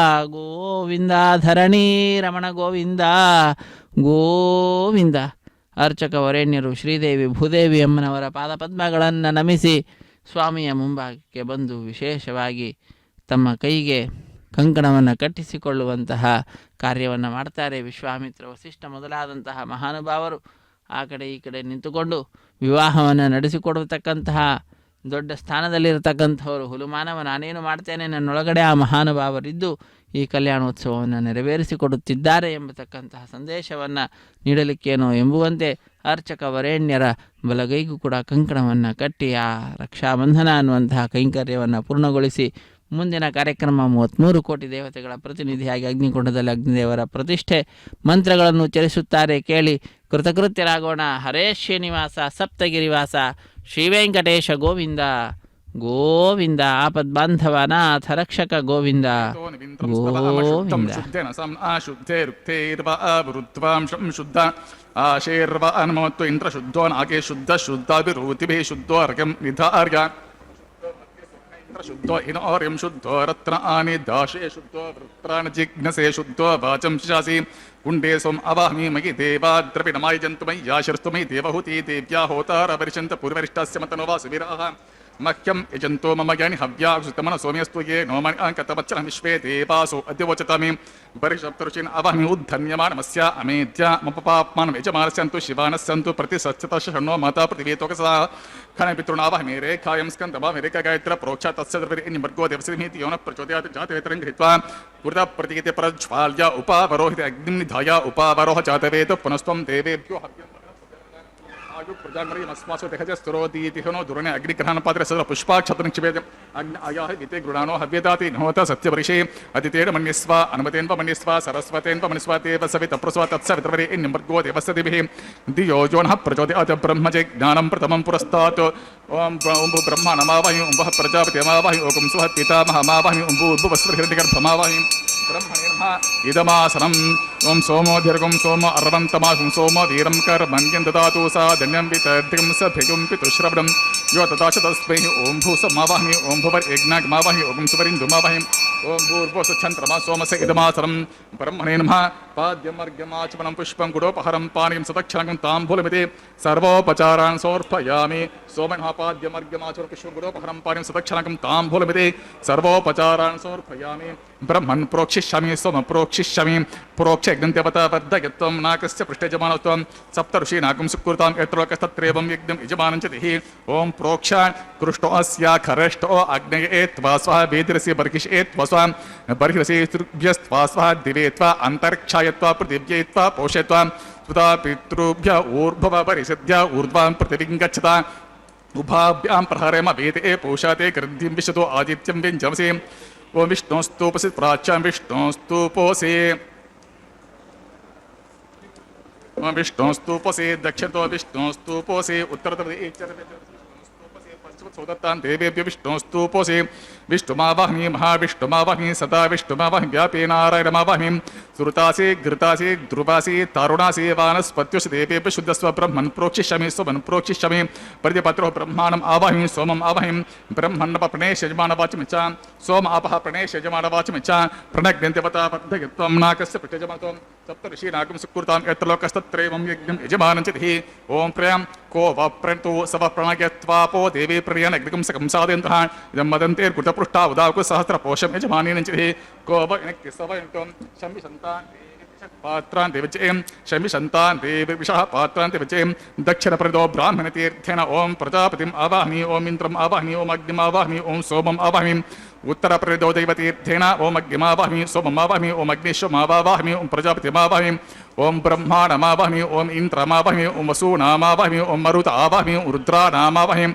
ಗೋವಿಂದ, ಧರಣಿ ರಮಣ ಗೋವಿಂದ ಗೋವಿಂದ. ಅರ್ಚಕ ವರೇಣ್ಯರು ಶ್ರೀದೇವಿ ಭೂದೇವಿ ಅಮ್ಮನವರ ಪಾದಪದ್ಮಗಳನ್ನು ನಮಿಸಿ ಸ್ವಾಮಿಯ ಮುಂಭಾಗಕ್ಕೆ ಬಂದು ವಿಶೇಷವಾಗಿ ತಮ್ಮ ಕೈಗೆ ಕಂಕಣವನ್ನು ಕಟ್ಟಿಸಿಕೊಳ್ಳುವಂತಹ ಕಾರ್ಯವನ್ನು ಮಾಡ್ತಾರೆ. ವಿಶ್ವಾಮಿತ್ರ, ವಸಿಷ್ಠ ಮೊದಲಾದಂತಹ ಮಹಾನುಭಾವರು ಆ ಕಡೆ ಈ ಕಡೆ ನಿಂತುಕೊಂಡು ವಿವಾಹವನ್ನು ನಡೆಸಿಕೊಡತಕ್ಕಂತಹ ದೊಡ್ಡ ಸ್ಥಾನದಲ್ಲಿರತಕ್ಕಂಥವರು ಹುಲುಮಾನವ ನಾನೇನು ಮಾಡ್ತೇನೆ, ನನ್ನೊಳಗಡೆ ಆ ಮಹಾನುಭಾವರಿದ್ದು ಈ ಕಲ್ಯಾಣೋತ್ಸವವನ್ನು ನೆರವೇರಿಸಿಕೊಡುತ್ತಿದ್ದಾರೆ ಎಂಬತಕ್ಕಂತಹ ಸಂದೇಶವನ್ನು ನೀಡಲಿಕ್ಕೇನೋ ಎಂಬುವಂತೆ ಅರ್ಚಕ ವರೇಣ್ಯರ ಬಲಗೈಗೂ ಕೂಡ ಕಂಕಣವನ್ನು ಕಟ್ಟಿ ಆ ರಕ್ಷಾಬಂಧನ ಅನ್ನುವಂತಹ ಕೈಂಕರ್ಯವನ್ನು ಪೂರ್ಣಗೊಳಿಸಿ ಮುಂದಿನ ಕಾರ್ಯಕ್ರಮ 33 ಕೋಟಿ ದೇವತೆಗಳ ಪ್ರತಿನಿಧಿಯಾಗಿ ಅಗ್ನಿಕುಂಡದಲ್ಲಿ ಅಗ್ನಿದೇವರ ಪ್ರತಿಷ್ಠೆ ಮಂತ್ರಗಳನ್ನು ಉಚ್ಚರಿಸುತ್ತಾರೆ. ಕೇಳಿ ಕೃತಕೃತ್ಯರಾಗೋಣ. ಹರೇ ಶ್ರೀನಿವಾಸ ಸಪ್ತಗಿರಿವಾಸ ಶ್ರೀ ವೆಂಕಟೇಶ ಗೋವಿಂದ ಗೋವಿಂದ. ಆಪದ್ಬಾಂಧವ ನಾಥ ರಕ್ಷಕ ಗೋವಿಂದ ಗೋವಿಂದ. ಆಶೇರ್ವ ಅನುಮತ್ತು ಇಂದ್ರ ಶುದ್ಧೋ ನಾಗೆ ಶುದ್ಧ ಶುದ್ಧಾಭಿರೂತಿಭಿ ಶುದ್ಧೋ ಅರ್ಘಂ ನಿಧಾರ್ಯ ಶುದ್ಧೋ ಹಿನೋರ್ಯಂ ಶುದ್ಧೋ ರತ್ನ ಆನಿ ದಾಶೇ ಶುದ್ಧೋ ವೃತ್ರಾಣ ಜಿಘ್ನಸೆ ಶುದ್ಧೋ ವಾಚಂ ಶಾಸಿ ಕುಂಡೇ ಸೋಮ್ ಅವಾಹಮಿ ಮಗಿ ದೇವಾದ್ರವಿಣಮಾಯ ಜಂತು ಮೈ ಯಾಶರ್ಸ್ತು ಮೈ ದೇವಹೂತಿ ದೇವ್ಯಾ ಹೋತಾರ ಪರಿಶಂತ ಪೂರ್ವರಿಷ್ಠಸ್ಯ ಮತನೋವಾ ಸುವಿರಾಹ ಮಹ್ಯಂ ಯಜಂತೋ ಮಮ ಜ್ಞಾನಿ ಹವ್ಯಾಸುತಮನ ಸೋಮ್ಯಸ್ತು ಯೇ ನೋಮನಿ ಅಂಕತವಚ್ಚನ ವಿಶ್ವೇ ದೇವಾಸೋ ಅದ್ಯವಚತಾಮಿ ಪರಿಷಪ್ತರುಷಿನ್ ಅವಹಮಿ ಉದ್ಧನ್ಯಮಾನಮಸ್ಯ ಅಮೇಧ್ಯ ಮಪಪಾಪ್ಮಾನಂ ಯಜಮಾನಸ್ಯಂತು ಶಿವಾನಸ್ಯಂತು ಪ್ರತಿಸತ್ಯತಶ ಷಣ್ಣೋ ಮಾತಾ ಪೃಥಿವೇತೋಕಸಾ ಖನಪಿತೃಣಾವಹಮಿ ರೇಖಾಯಂ ಸ್ಕಂದವಾಮಿ ರೇಖಾ ಗಾಯತ್ರ ಪ್ರೋಕ್ಷ ತಸ್ಯ ನಿರ್ಮರ್ಗೋ ದೇವಸಿಮಿತಿ ಯೋನ ಪ್ರಚೋದಯಾತ್ ಜಾತವೇತರಂ ಗೃಹೀತ್ವಾ ಕೃತ ಪ್ರತಿಗೀತೆ ಪ್ರಜ್ವಾಲ್ಯ ಉಪಾವರೋಹಿತ ಅಗ್ನಿಂ ನಿಧಾಯ ಉಪಾವರೋಹ ಜಾತವೇತ ಪುನಸ್ತ್ವಂ ದೇವೇಭ್ಯೋ ಹವ್ಯಂ ಪ್ರಜಾಮರಿಮಸ್ಮಾಸು ತೆಹಜಸ್ತುರೋದೀತಿಹನೋ ದುರನೆ ಅಗ್ನಿಗ್ರಹಣ ಪಾತ್ರೆ ಸದರ ಪುಷ್ಪಾಕ್ಷತನಿಕ್ಷಿವೇದ ಅಗ್ನಿ ಆಯಾಹ ವಿತೆ ಗೃಣಾನೋ ಹವ್ಯದಾತಿ ನಹೋತ ಸತ್ಯವರಿಷೇ ಅತಿತೇನ ಮನ್ಯಸ್ವ ಅನುಮತೇನ್ವ ಮನ್ಯಸ್ವ ಸರಸ್ವತೇನ್ವ ಮನ್ಯಸ್ವ ತೇವ ಸವಿತ ಪ್ರಸ್ವ ತತ್ಸವಿತರ್ವರೆ ನಿಮರ್ಗೋ ದೇವಸ್ಯ ದಿಭಿಃ ಧಿಯೋ ಯೋನಃ ಪ್ರಚೋದಯಾತ್ ಬ್ರಹ್ಮಜೆ ಜ್ಞಾನಂ ಪ್ರಥಮಂ ಪುರಸ್ತಾತ್ ಓಂ ಬ್ರಹ್ಮ ನಮಾವಾಹಿ ಓಂ ವಃ ಪ್ರಜಾಪತಿ ನಮಾವಾಹಿ ಓಂ ಸುಹ ಪಿತಾಮಹ ಮಾವಾಹಿ ಓಂ ಭೂರ್ಭುವಸ್ವಹಿರಣ್ಯಗರ್ಭಮಾವಾಹಿ ಬ್ರಹ್ಮಣೇರ್ಮ ಇದಮಾಸನಂ ಓಂ ಸೋಮೋ ದೀರ್ಘಂ ಸೋಮ ಅರ್ವಂತಮಾಹುಂ ಸೋಮ ಧೀರಂ ಕರ್ಮಣ್ಯಂ ದದಾತು ಸಾ ಧನ್ಯಂ ವಿತರ್ಧಿಗಂ ಸಭಿಗಂ ಪಿತುಶ್ರವಣಂ ಯೋ ತದಾಚ ತಸ್ಮೈ ಓಂ ಭೂಸಮಾವಾಹಿ ಓಂ ಭುವರ್ ಯಜ್ಞಾಗಮಾವಾಹಿ ಓಂ ಸುವರಿಂದುಮಾವಾಹಿ ಓಂ ಭೂರ್ಭುವಸ್ಛಂದ್ರಮ ಸೋಮಸ ಇದಮಾಸನಂ ಬ್ರಹ್ಮಣೇ ನಮಃ ಪಾದ್ಯಮರ್ಘ್ಯಮಾಚಮನಂ ಪುಷ್ಪಂ ಗುಡೋಪಹರಂ ಪಾನೀಯಂ ಸದಕ್ಷಣಂ ತಾಂಬೂಲಮಿತಿ ಸರ್ವೋಪಚಾರಾನ್ ಸಮರ್ಪಯಾಮಿ ಸೋಮನಃ ಪಾದ್ಯಮರ್ಘ್ಯಮಾಚಮನಂ ಪುಷ್ಪಂ ಗುಡೋಪಹರಂ ಪಾನೀಯಂ ಸದಕ್ಷಣಂ ತಾಂಬೂಲಮಿತಿ ಸರ್ವೋಪಚಾರಾನ್ ಸಮರ್ಪಯಾಮಿ ಬ್ರಹ್ಮನ್ ಪ್ರೋಕ್ಷಿಷ್ಯಾಮಿ ಸೋಮ ಪ್ರೋಕ್ಷಿಷ್ಯಾಮಿ ಪ್ರೋಕ್ಷ ಯಜ್ಞಂತ್ಯವತ ವರ್ಧಯತ್ವಂ ನಾಕಸ್ಯ ಪೃಷ್ಠಯಜಮಾನತ್ವಂ ಸಪ್ತಋಷಿ ನಾಕಂ ಸುಕೃತಾಂ ಯತ್ರಲೋಕಸ್ತತ್ರೇವಂ ಯಜ್ಞಂ ಯಜಮಾನಂಚತಿಃ ಓಂ ಪ್ರೋಕ್ಷ ಕೃಷ್ಟೋ ಅಸ್ಯ ಖರಷ್ಟೋ ಅಗ್ನಯೇ ತ್ವಾ ಸ್ವಃ ವೇದಿರಸಿ ಬರ್ಹಿಷೇ ತ್ವಾ ಸ್ವಃ ಬರ್ಹಿರಸಿ ತೃಭ್ಯಸ್ತ್ವಾ ಸ್ವಃ ದಿವೇ ತ್ವಾ ಅಂತರಿಕ್ಷಾಯತ್ವಾ ಪೃಥಿವ್ಯೈ ತ್ವಾ ಪೋಷಯತ್ವಾ ಸುತಾ ಪಿತೃಭ್ಯ ಊರ್ಧ್ವ ಪರಿಷದ್ಯ ಊರ್ಧ್ವಾಂ ಪೃಥಿವಿಂ ಗಚ್ಚತಾ ಉಭಾಭ್ಯಾಂ ಪ್ರಹರೇಮ ವೇದೇ ಪೋಷಾತೆ ಗೃದ್ಧಿಂ ವಿಶತೋ ಆದಿತ್ಯಂ ವ್ಯಂಜಮಸೆ ಓಂ ವಿಷ್ಣೋಸ್ತೂಪಸಿ ಪ್ರಾಚ್ಯಾಂ ವಿಷ್ಣೋಸ್ತೂಪೋಸೆ ಓಂ ವಿಷ್ಣೋಸ್ತೂಪಸೆ ದಕ್ಷಿಣತೋ ವಿಷ್ಣೋಸ್ತೂಪೋಸೆ ಉತ್ತರತಃ ಸೋದತ್ತಾನ್ ದೇವೇಭ್ಯ ವಿಷ್ಣೋಸ್ತೂಪೋಸೆ ವಿಷ್ಣುಮಾವಾಹ್ಮಿ ಮಹಾವಿಷ್ಣುಮಾವಾಹ್ಮಿ ಸದಾ ವಿಷ್ಣುಮಾವಾಹ್ಮಿ ವ್ಯಾಪೇ ನಾರಾಯಣಮಾವಾಹ್ಮಿ ಸುರುತಾಸೆ ಘೃತಾಸೆ ಧ್ರುವಾಸೆ ತಾರುಣಾಸೆ ವಾನಸ್ಪತ್ಯೋಷ ದೇವೇಭ್ಯ ಶುದ್ಧಸ್ವ ಬ್ರಹ್ಮನ್ ಪ್ರೋಕ್ಷಿಷ್ಯಾಮಿ ಸ್ವಮನ್ ಪ್ರೋಕ್ಷಿಷ್ಯಾಮಿ ಪರಿಪತ್ರೋ ಬ್ರಹ್ಮಾಣಂ ಆವಾಹ್ಮಿ ಸೋಮಂ ಆವಾಹ್ಮಿ ಬ್ರಹ್ಮನ್ನಪ ಪ್ರಣೇಶ ಯಜಮಾನವಾಚಮಿಚ್ಚ ಸೋಮ ಆಪಃ ಪ್ರಣೇಶ ಯಜಮಾನವಾಚಮಿಚ್ಚ ಪ್ರಣಗ್ನಂತ್ಯವತಾ ವರ್ಧಯತ್ವಂ ನಾಕಸ್ಯ ಪೃಷ್ಠಯಜಮಾನತ್ವಂ ಸಪ್ತಋಷಿ ನಾಕಂ ಸುಕೃತಾಂ ಯತ್ರಲೋಕಸ್ತತ್ರೇವಂ ಯಜ್ಞಂ ಯಜಮಾನಂಚತಿಃ ಓಂ ಪ್ರಿಯಂ ಕೋ ವಪ್ರಣತು ಸವ ಪ್ರಣಗ್ಯತ್ವಾಪೋ ದೇವೇ ಪ್ರಿಯನ್ ಅಗ್ನಿಕಂ ಸಕಂ ಸಾಧಯಂತಃ ಇದಂ ಮದಂತೇರ್ಕೃತಪೃಷ್ಠಾ ಉದಾಕು ಸಹಸ್ರ ಪೋಷಂ ಯಜಮಾನೇನಂಚತಿಃ ಕೋ ವೈನಕ್ತಿ ಸವಯಂತಂ ಶಮಿಶಂತಾನ್ ಪಾತ್ರಾನ್ ದೇವಚೇಂ ಶಮಿಶಂತಾನ್ ದೇವಿಷಃ ಪಾತ್ರಾನ್ ದೇವಚೇಂ ದಕ್ಷಿಣ ಪ್ರದೋ ಬ್ರಾಹ್ಮಣ ತೀರ್ಥೇನ ಓಂ ಪ್ರಜಾಪತಿಂ ಆವಾಹ್ಮಿ ಓಂ ಇಂದ್ರಂ ಆವಾಹ್ಮಿ ಓಂ ಅಗ್ನಿಂ ಆವಾಹ್ಮಿ ಓಂ ಸೋಮಂ ಆವಾಹ್ಮಿ ಉತ್ತರ ಪ್ರದೋ ದೈವತೀರ್ಥೇನ ಓಂ ಅಗ್ನಿಮಾವಾಹ್ಮಿ ಸೋಮಂ ಆವಾಹ್ಮಿ ಓಂ ಅಗ್ನಿಶ್ವಮಾವಾಹ್ಮಿ ಓಂ ಪ್ರಜಾಪತಿಮಾವಾಹ್ಮಿ ಓಂ ಬ್ರಹ್ಮಾಣಮಾವಾಹ್ಮಿ ಓಂ ಇಂದ್ರಮಾವಾಹ್ಮಿ ಓಂ ವಸೂನಾಮಾವಾಹ್ಮಿ ಓಂ ಮರುತ ಆವಾಹ್ಮಿ ಓಂ ರುದ್ರಾನಾಮಾವಾಹ್ಮಿ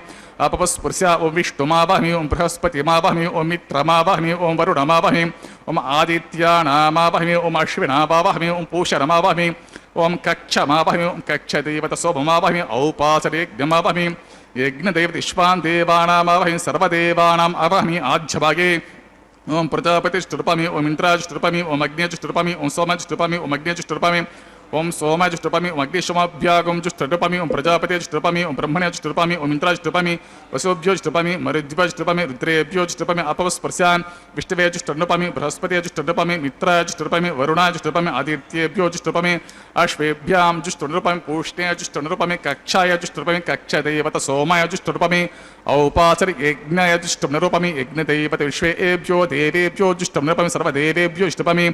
अपस्पृश्य ओं विष्णुमावाहमि ओं बृहस्पतिमावाहमि ओं मित्रमावाहमि ओं वरुणमावाहमि ओं आदित्यानामावाहमि ओं अश्विनामावाहमि ओं पूषणमावाहमि ओं कक्षमावाहमि ओं कक्षदेवतसोममावाहमि औपासनेज्ञमावाहमि यज्ञदेव विश्वान् देवानामवहि सर्वदेवानाम् अवहमि आज्यभागे ओम प्रजापतिष्टुपमि ओम इंद्राजुष्टुपमि ओम अग्निजुष्टुपमि ओम सोमजुष्टुपमि ओम अग्निजुष्टुपमि ओम सोमजुष्टुपमि ओम अग्निशोमाभ्यागम जुष्टुपमि ओम प्रजापतिजुष्टुपमि ओम ब्रह्मण्यजुष्टुपमि ओम इंद्राजुष्टुपमि वसुभ्योजुष्टुपमि मरुद्भ्योजुष्टुपमि रुद्रेभ्योजुष्टुपमि अपवस्पर्शान् विष्णुवेजुष्टुपमि बृहस्पतिजुष्टुपमि मित्राजुष्टुपमि वरुणाजुष्टुपमि आदित्येभ्योजुष्टुपमि अश्वेभ्यां जुष्टुपमि पूष्णेजुष्टुपमि कक्षायजुष्टुपमि कक्षदेवत सोमायजुष्टुपमि औपासरि यज्ञयजुष्टुपमि यज्ञदेवत विश्वेभ्यो देवेभ्यो जुष्टुपमि सर्वदेवेभ्यो इष्टुपमि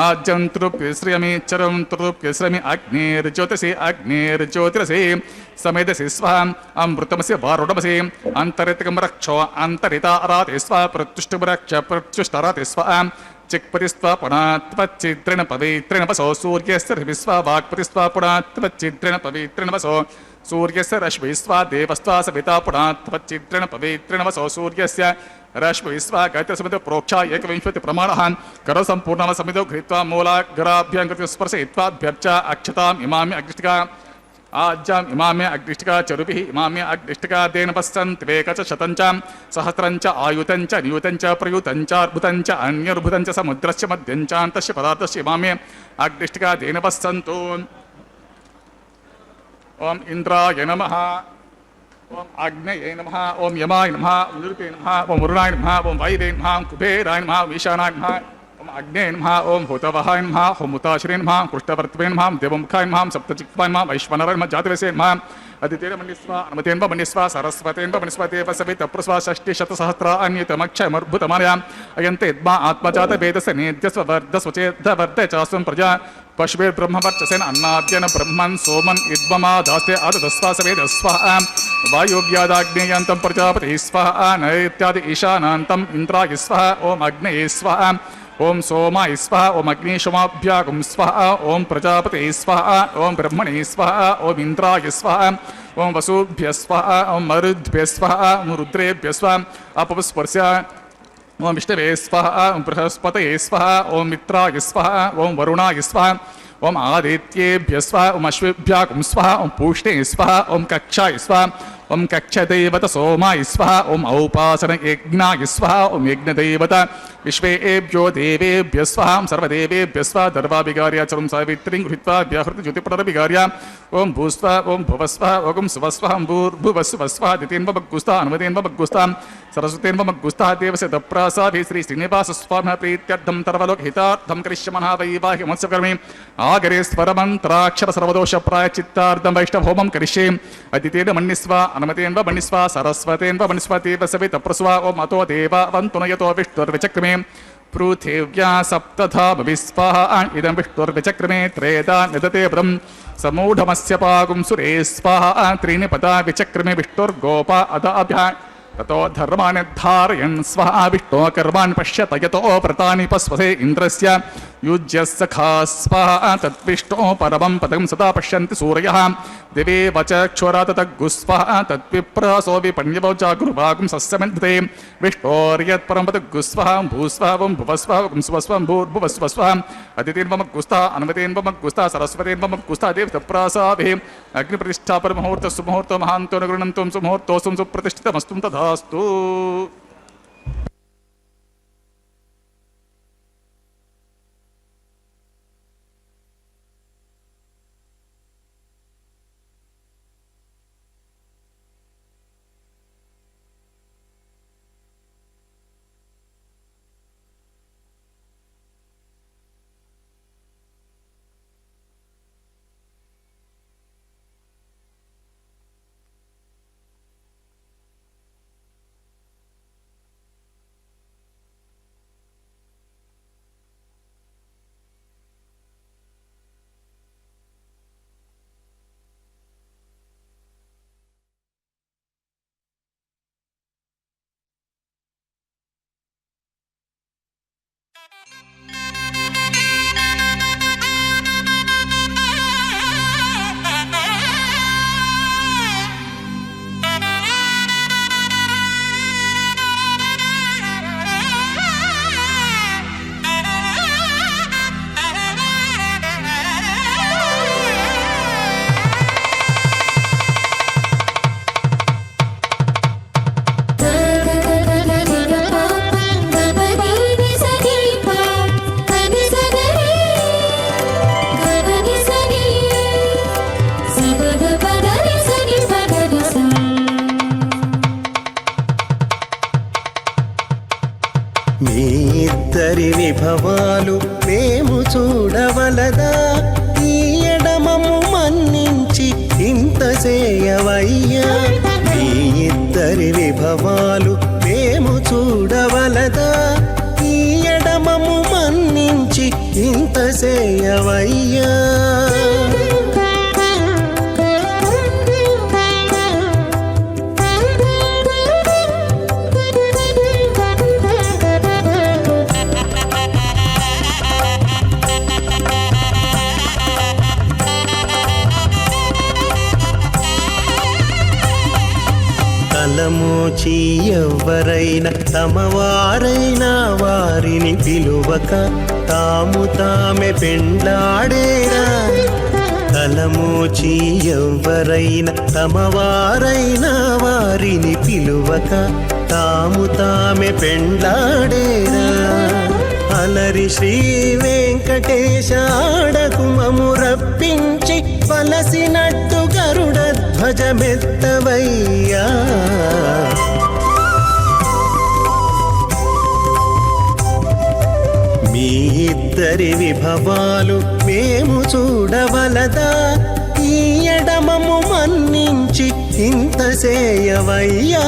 आज्यन्तृप्यश्रियमि चरन्तृप्यश्रियमि अग्निर्ज्योतिषे समेधसि स्वाहा अमृतमसि वारुणमसि अन्तरितकं रक्षो अन्तरिताराते स्वाहा प्रत्युष्टमरक्ष प्रत्युष्टराते स्वाहा चिक्पतिस्वा पुणात्वच्चित्रेण पवित्रेण वसो सूर्यस्य रविस्वा वाक्पतिस्वा पुणात्वच्चित्रेण पवित्रेण वसो सूर्यस्य रश्मिस्वा देवस्वा सविता पुणात्वच्चित्रेण पवित्रेण वसो सूर्यस्य रश्मिस्वा गायत्रसमितो प्रोक्षा एकविंशति प्रमाणः करसम्पूर्णः समितो गृहीत्वा मूलाग्राभ्यां कृत्वा स्पर्शयित्वाभ्यर्च अक्षताम् इमामि अग्निष्टिका आज्याम् इमाम्य अग्निष्टिका चरुभिः इमाम्य अग्निष्टिका तेन पश्यन्त्वेक च शतञ्च सहस्रञ्च आयुतञ्च नियुतञ्च प्रयुतञ्च अर्भुतञ्च अन्यर्भुतञ्च समुद्रस्य मध्यञ्चान्तस्य पदार्थस्य इमाम्य अग्निष्टिका तेन पश्यन्तु ओम इंद्राय नमः ओम आग्नेये नमः ओम यमाय नमः ओम निरुते नमः ओम वरुणाय नमः ओम वायुवे नमः ओम कुबेराय नमः ओम ईशानाय नमः ओम अग्नेये नमः ओम हुतवहाय नमः ओम हुताश्रे नमः ओम कृष्णवर्तवे नमः ओम देवमुखाय नमः ओम सप्तचिक्वाय नमः वैश्वानराय नमः जातवेसे नमः अदितेन मन्यस्वा अनुमतेन मन्यस्वा सरस्वतेन मन्यस्वा देव सवित प्रस्वा षष्टिशतसहस्र अन्यतमक्षयमर्भुतमानयाम् अयन्ते यद्मा आत्मजात वेदस्य नेद्यस्व वर्धस्व चेद्ध वर्ध चास्वं प्रजा पशुभिर्ब्रह्मवर्चसेन अन्नाद्यन ब्रह्मन् सोमन् इद्ममा दास्ते आदस्वा सवेदस्वाहा वायुव्यादाग्नेयान्तं प्रजापतिः स्वाहा नैत्यादि ईशानान्तं इन्द्राय स्वाहा ओम अग्नये स्वाहा ओम सोमाय स्वाहा ओम अग्निशोमाभ्यागुं स्वाहा ओम प्रजापतिः स्वाहा ओम ब्रह्मणे स्वाहा ओम इंद्राय स्वाहा ओम वसुभ्यः स्वाहा ओम मरुद्भ्यः स्वाहा ओम रुद्रेभ्यः स्वाहा अपस्पर्शा ओम विष्णवे स्वाहा ओम बृहस्पतये स्वाहा ओम मित्राय स्वाहा ओम वरुणाय स्वाहा ओम आदित्येभ्यः स्वाहा ओम अश्वेभ्यागुं स्वाहा ओम पूष्णे स्वाहा ओम कक्षाय स्वाहा ओम कक्षदेवत सोमाय स्वाहा ओम औपासन यज्ञाय स्वाहा ओम यज्ञदेवत विश्वेभ्यो देवेभ्यः स्वाहा ओम सर्वदेवेभ्यः स्वाहा दर्वाभिगार्या चरुं सावित्रीं गृहीत्वा व्याहृत ज्योतिप्रदभिगार्या ओम भूस्वा ओम भुवस्वा ओम सुवस्वा ओम भूर्भुवस्वस्वा दितेन्वमग्गुस्ता अनुमतेन्वमग्गुस्ता सरस्वतेन्वमग्गुस्ता देवस्य दप्रासाभि श्री श्रीनिवासस्वामिनः प्रीत्यर्थं सर्वलोकहितार्थं करिष्यमनः वैवाहिकमत्सकर्मि आगरे स्वरमन्त्राक्षर सर्वदोषप्रायश्चित्तार्थं वैष्णवहोमं करिष्ये अदितेन मन्यस्वा अनुमतेन्व मन्यस्वा सरस्वतेन्व मन्यस्वा देवस्य प्रस्वा ओम अतो देवावन्तु नयतो विष्णुर्विचक्रमे पृथिव्या सप्तधा भविस्वाहा इदं विष्णुर्विचक्रमे त्रेधा निदते व्रं समूढमस्य पागुं सुरे स्वाहा त्रीणि पदा विचक्रमे विष्णुर्गोपा अदाभ्या ततो धर्मान् धारयन् स्वाहा विष्णो कर्मान् पश्यत यतो व्रतानि पस्वसे इन्द्रस्य युज्य सखा स्वाहा तद्विष्णो परमं पदं सदा पश्यन्ति सूरयः दिवे वचक्षुरा तद्गुस्वाहा तद्विप्रसो विपण्यवो जागुर्वागुं सस्यमन्ते विष्णोर्यत्परं पदगुस्वाहा भूस्वावं भुवस्वावं सुवस्वं भूर्भुवस्वस्वाहा अदितेन्वमग्गुस्ता अनुमतेन्वमग्गुस्ता सरस्वतेन्वमग्गुस्ता देवतप्रासाभिः अग्निप्रतिष्ठापरमुहूर्त सुमुहूर्तो महान्तो न गृह्णन्तं सुमुहूर्तोऽस्तु सुप्रतिष्ठितमस्तु तथास्तु ఇద్దరి విభవాలు మేము చూడవలదా, ఈ ఎడమము మన్నించి ఇంత చేయవయ్యా. ఈ ఇద్దరి విభవాలు మేము చూడవలదా, ఈ ఎడమము మన్నించి ఇంత చేయవయ్యా. తలమోచి ఎవ్వరైనా తమవారైనా వారిని పిలువక తాము తామే పెండ్లాడేరా. తలమోచి ఎవ్వరైనా తమవారైనా వారిని పిలువక తాము తామే పెండ్లాడేరా. అలరి శ్రీ వెంకటేశ ఆడకుమము రప్పించి వలసినట్టు గరుడ ధ్వజమెత్తవయ్యా. మీ ఇద్దరి విభవాలు మేము చూడవలదా, ఈ ఎడమము మన్నించి ఇంత చేయవయ్యా.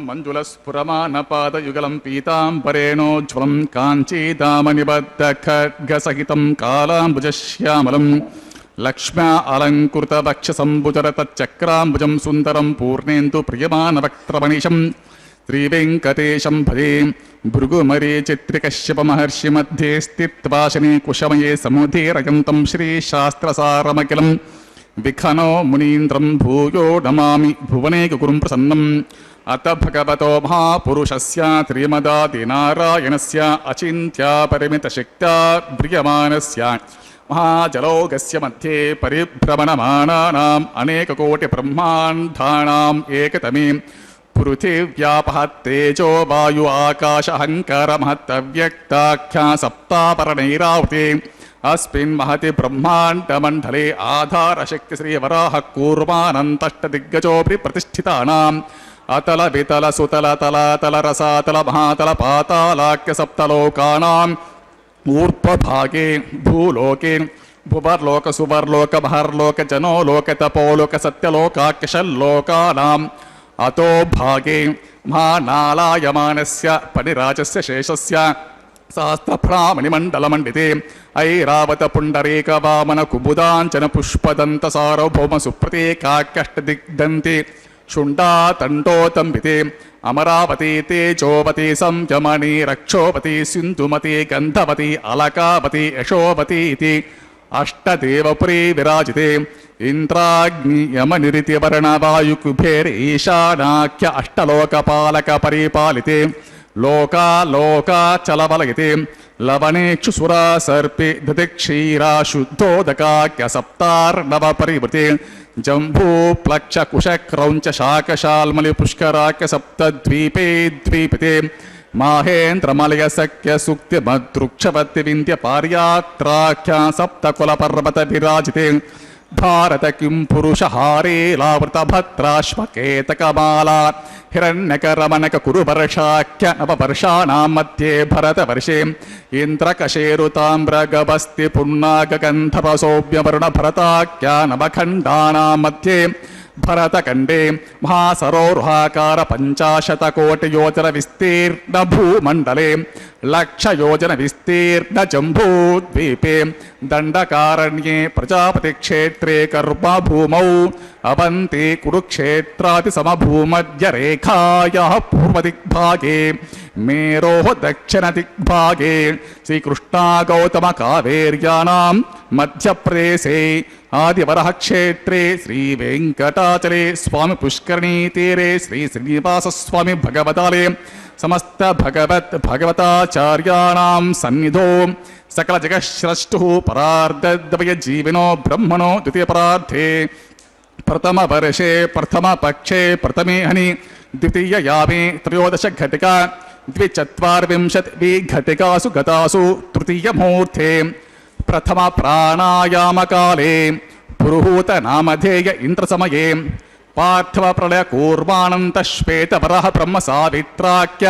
మంజులస్ఫురమానపాదయుగలం పీతాంబరేణోజ్వలం కాంచీదామనిబద్ధఖడ్గసహితం కాలాంబుజశ్యామలం లక్ష్మ్యా అలంకృతవక్షసంభుజరతచక్రాంబుజం సుందరం పూర్ణేందు ప్రియమానవక్త్రమణిశం శ్రీవేంకటేశం భజే. భృగుమరీచిత్రికశ్యపమహర్షి మధ్యే స్థిత్వాశనే కుశమయే సముదీరయంతం శ్రీశాస్త్రసారమఖిలం విఖనో మునీంద్రం భూయో నమామి భువనే గురుం ప్రసన్నం. అత భగవతో మహాపురుషస్య శ్రీమదాదినారాయణస్య అచింత్యా పరిమితశక్త్యా వ్రియమానస్య మహాజలౌకస్య మధ్యే పరిభ్రమణమానానాం అనేకకోటి బ్రహ్మాండానాం ఏకతమే పృథివ్యాపః తేజో వాయు ఆకాశ అహంకార మహత్తవ్యక్తాఖ్యా సప్తాపరణైరావృతే అస్మిన్ మహతి బ్రహ్మాండమండలే ఆధారశక్తి శ్రీవరాహ కూర్మానంతష్టదిగ్గజోపి ప్రతిష్ఠితానాం అతల వితల సుతల తలాతల రసాతల మహాతల పాతాళాఖ్య సప్తలోకానాం ఊర్ధ్వభాగే భూలోకే భువర్లోక సువర్లోక మహర్లోక జనోలోక తపోలోక సత్యలోకాఖ్యషల్లోకానాం అతో భాగే మహానాలాయమానస్య పనిరాజస్య శేషస్య శాస్త్రప్రామణిమండలమండితే ఐరావత పుండరీక వామన కుబుదాంచన పుష్పదంత సార్వభౌమ సుప్రతీకాఖ్యష్టదిగ్ధంతి శుండాతండోతంబితే అమరావతి తేజోవతి సంయమని రక్షోవతి సింధుమతి గంధవతి అలకావతి యశోవతి ఇది అష్టదేవపురీ విరాజితే ఇంద్రాగ్ని యమనిరితి వర్ణ వాయు కుబేర ఈశానాఖ్య అష్టలోకపాలక పరిపాలితే లోకా లోకా చలవలయతే లవణేక్షు సురా సర్పి దధిక్షీరా శుద్ధోదకాఖ్య సప్తార్ణవ పరివృతే జంబూ ప్లక్ష కుశ క్రౌంచ శాకశాల్మలి పుష్కరాఖ్య సప్తద్వీపే ద్వీపితే మాహేంద్రమలయ సఖ్య సుక్తి మద్రుక్షవతి వింధ్య పార్యాత్రాఖ్య సప్తకుల పర్వత విరాజితే భారత కిం పురుషహారే లావృత భద్రాశ్వకేతకమాలా హిరణ్యకరమణక కురువర్షాఖ్య నవవర్షాణాం మధ్యే భరతవర్షే ఇంద్రకశేరుతామ్రగవస్తి పున్నాగగంధపసౌమ్యవరుణ భరతాఖ్య నవఖండానాం మధ్యే భరతఖండే మహాసరోరుహాకార పంచాశతకోటియోజన విస్తీర్ణ భూమండలే లక్షయోజన విస్తీర్ణ జంబూద్వీపే దండకారణ్యే ప్రజాపతిక్షేత్రే కర్మభూమౌ అవంతి కురుక్షేత్రాది సమభూమధ్య రేఖాయాః పూర్వదిగ్భాగే మేరోః దక్షిణదిగ్భాగే శ్రీకృష్ణా గౌతమ కావేర్యానాం మధ్యప్రదేశే ఆదివరః క్షేత్రే శ్రీవేంకటాచలే స్వామి పుష్కరిణీ తీరే శ్రీ శ్రీనివాసస్వామి భగవతాలే సమస్త భగవతాచార్యాణాం సన్నిధో సకల జగశ్రష్టు పరార్ధద్వయ జీవినో బ్రహ్మణో ద్వితీయ పరార్థే प्रथम वर्षे प्रथम पक्षे प्रथमे हनि द्वितीय यामे त्रयोदश घटिका 24 घटिकासु गतासु तृतीय मुहूर्ते प्रथम प्राणायाम काले पुरुहूत नामधेय इंद्र समये पार्थिव प्रलय कूर्मानंत श्वेत वराह ब्रह्म सावित्राख्य